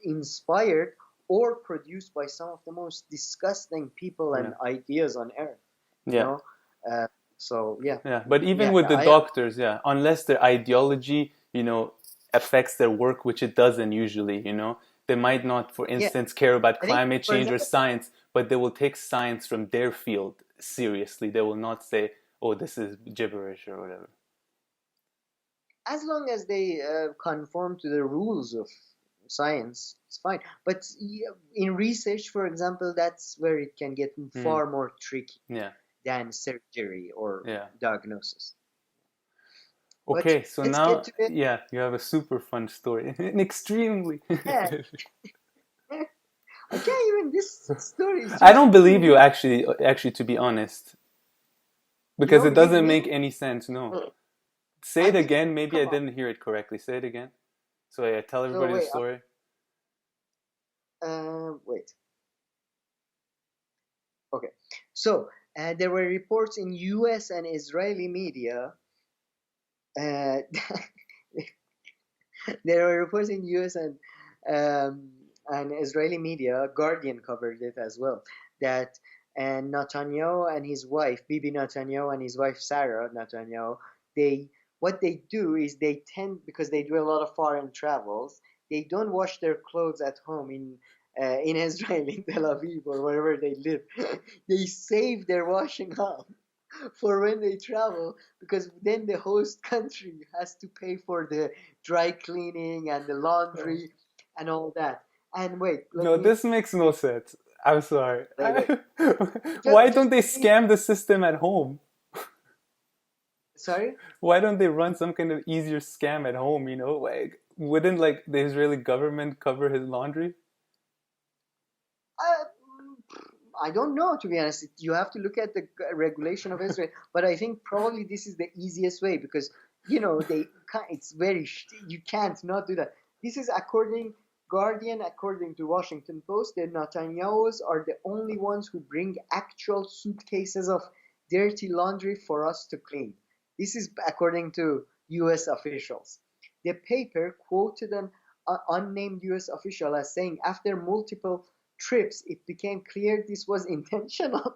inspired or produced by some of the most disgusting people Yeah. and ideas on earth. You Yeah. know, uh, so yeah, Yeah. But even yeah, with the I doctors, yeah, unless their ideology, affects their work, which it doesn't usually, they might not, for yeah. instance, care about I think, climate for change or example, science, but they will take science from their field seriously. They will not say, oh, this is gibberish or whatever. as long as they conform to the rules of science, it's fine. But in research, for example, that's where it can get Hmm. far more tricky Yeah. than surgery or Yeah. diagnosis. But Okay, so let's get now, to it. yeah, you have a super fun story. An extremely. Yeah, I can't even. This story is I just don't believe too. you, actually, to be honest, You because don't it believe doesn't me? make any sense. No. Mm. Say I it believe. again. Maybe Come I on. didn't hear it correctly. Say it again. So I tell So everybody the wait. story. Wait. Okay. So there were reports in U.S. and Israeli media. Uh, there were reports in U.S. and Israeli media. Guardian covered it as well. That and Netanyahu and his wife, Bibi Netanyahu and his wife Sarah Netanyahu, they what they do is they tend, because they do a lot of foreign travels, they don't wash their clothes at home in Israel, in Tel Aviv, or wherever they live. They save their washing up for when they travel, because then the host country has to pay for the dry cleaning and the laundry and all that. And wait, let No, me this makes no sense. I'm sorry. wait, wait. Why Just don't they let me. scam the system at home? Sorry. Why don't they run some kind of easier scam at home, you know? Like, wouldn't like the Israeli government cover his laundry? Uh, I don't know, to be honest. You have to look at the regulation of Israel, but I think probably this is the easiest way, because they can't, it's very you can't not do that. This is according Guardian, according to Washington Post. The Netanyahus are the only ones who bring actual suitcases of dirty laundry for us to clean. This is according to U.S. officials. The paper quoted an unnamed U.S. official as saying, after multiple trips, it became clear this was intentional.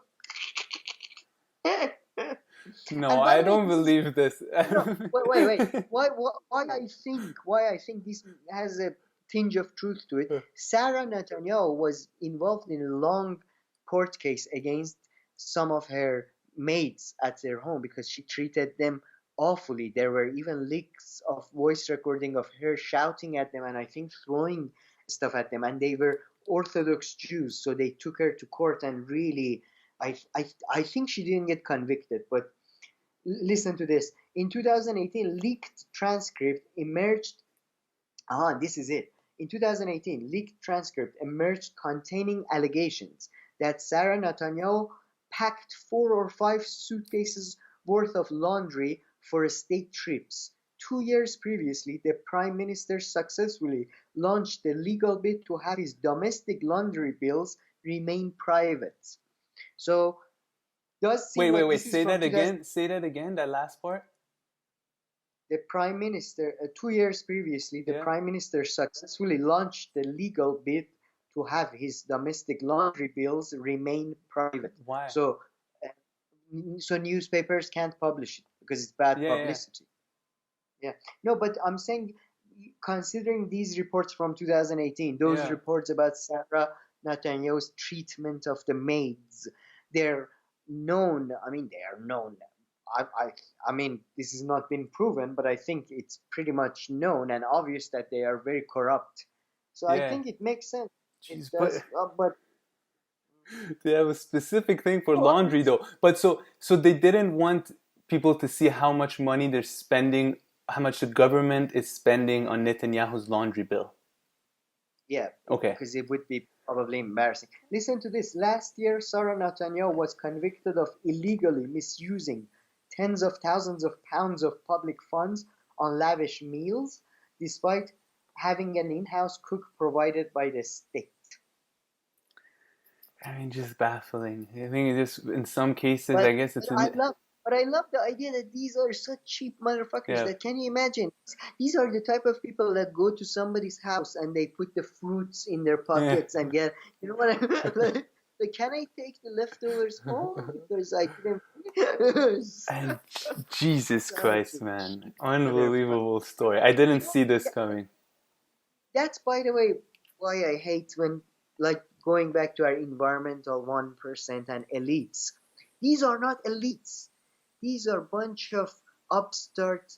No, And by I the way, don't this is believe this. no. Wait. Why I think this has a tinge of truth to it. Sarah Netanyahu was involved in a long court case against some of her maids at their home because she treated them awfully. There were even leaks of voice recording of her shouting at them and I think throwing stuff at them. And they were Orthodox Jews, so they took her to court and really, I think she didn't get convicted, but listen to this. In 2018, leaked transcript emerged. This is it. In 2018, leaked transcript emerged containing allegations that Sarah Netanyahu packed 4 or 5 suitcases worth of laundry for state trips. 2 years previously, the Prime Minister successfully launched the legal bid to have his domestic laundry bills remain private. So, does seem like Wait. this is Say from that 2000. again. Say that again. That last part. The Prime Minister, 2 years previously, the Yeah. Prime Minister successfully launched the legal bid to have his domestic laundry bills remain private. Why? So, uh, so newspapers can't publish it because it's bad Yeah. publicity. Yeah. No, but I'm saying, considering these reports from 2018, those Yeah. reports about Sarah Netanyahu's treatment of the maids, they're known. I mean, they are known. I, I, I mean, this has not been proven, but I think it's pretty much known and obvious that they are very corrupt. So I Yeah. think it makes sense. It Jeez, but does, but they have a specific thing for no, laundry though. But so they didn't want people to see how much money they're spending, how much the government is spending on Netanyahu's laundry bill. yeah, Okay. because it would be probably embarrassing. Listen to this. Last year, Sarah Netanyahu was convicted of illegally misusing tens of thousands of pounds of public funds on lavish meals, despite having an in-house cook provided by the state. I mean, just baffling. I think it's just in some cases, I But, guess but it's I an love but I love the idea that these are such cheap motherfuckers yeah. that, can you imagine? These are the type of people that go to somebody's house and they put the fruits in their Yeah. pockets and get, you know what I mean? Like, can I take the leftovers home because I didn't? And Jesus Such Christ, a man. cheap motherfucker. Unbelievable story. I You didn't know, see this coming. that's, by the way, why I hate when, like, going back to our environmental 1% and elites. These are not elites. These are a bunch of upstart,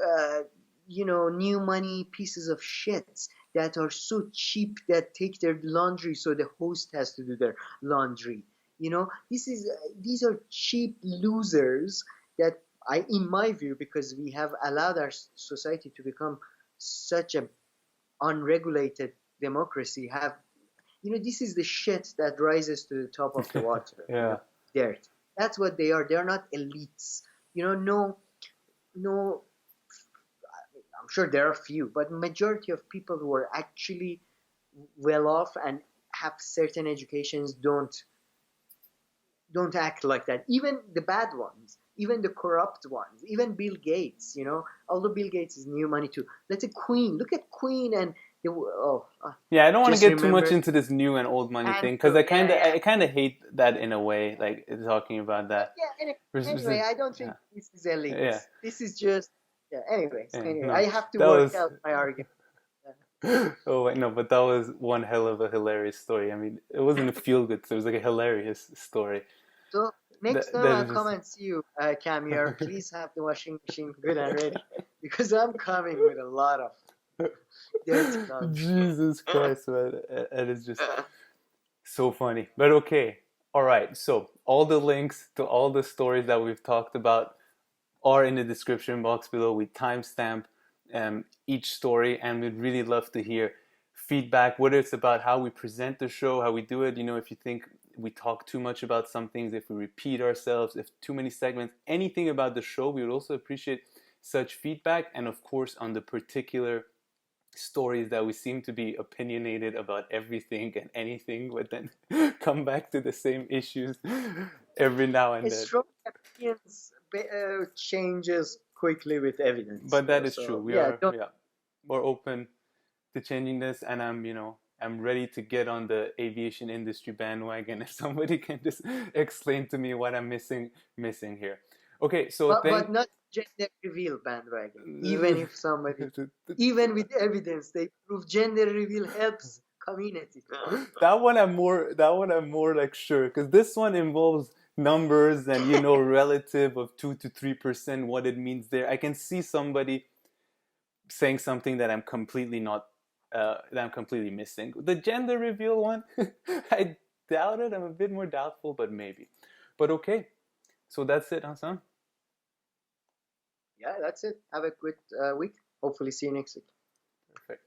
uh, new money pieces of shit that are so cheap that take their laundry, so the host has to do their laundry. These are cheap losers that, in my view, because we have allowed our society to become such a unregulated democracy, this is the shit that rises to the top of the water. Yeah. Dirt. That's what they are. They're not elites. No. I'm sure there are few, but majority of people who are actually well off and have certain educations don't act like that. Even the bad ones, even the corrupt ones, even Bill Gates. Although Bill Gates is new money too. Let's say Queen. Look at Queen and Yeah, I don't want to just get too much remember into this new and old money thing because Andrew. Yeah, yeah. I kind of hate that in a way, like talking about that. Yeah, anyway, I don't think Yeah, this is a link. yeah, This is just, yeah. yeah. Anyway, I No, have to that work was. out my argument. Oh wait, no, but that was one hell of a hilarious story. I mean, it wasn't a feel good. So it was like a hilarious story. So next time That I'll is come just. and see you, Camille, please have the washing machine good and ready because I'm coming with a lot of dirty laundry. Jesus Christ, man, it is just so funny. But okay, all right. So all the links to all the stories that we've talked about are in the description box below. We timestamp each story, and we'd really love to hear feedback, whether it's about how we present the show, how we do it. You know, if you think we talk too much about some things, if we repeat ourselves, if too many segments, anything about the show, we would also appreciate such feedback. And of course, on the particular stories that we seem to be opinionated about everything and anything, but then come back to the same issues every now and A then. strong opinions changes quickly with evidence. But that is true. So yeah, don't. We're open to changing this, and I'm ready to get on the aviation industry bandwagon if somebody can just explain to me what I'm missing here. Okay, so But not gender reveal bandwagon. Even if somebody, even with evidence, they prove gender reveal helps community. That one I'm more like sure, because this one involves numbers and relative of 2 to 3% what it means there. I can see somebody saying something that I'm completely not that I'm completely missing. The gender reveal one, I doubt it. I'm a bit more doubtful, but maybe. But okay, so that's it, Hassan. Yeah, that's it. Have a good week. Hopefully, see you next week. Perfect.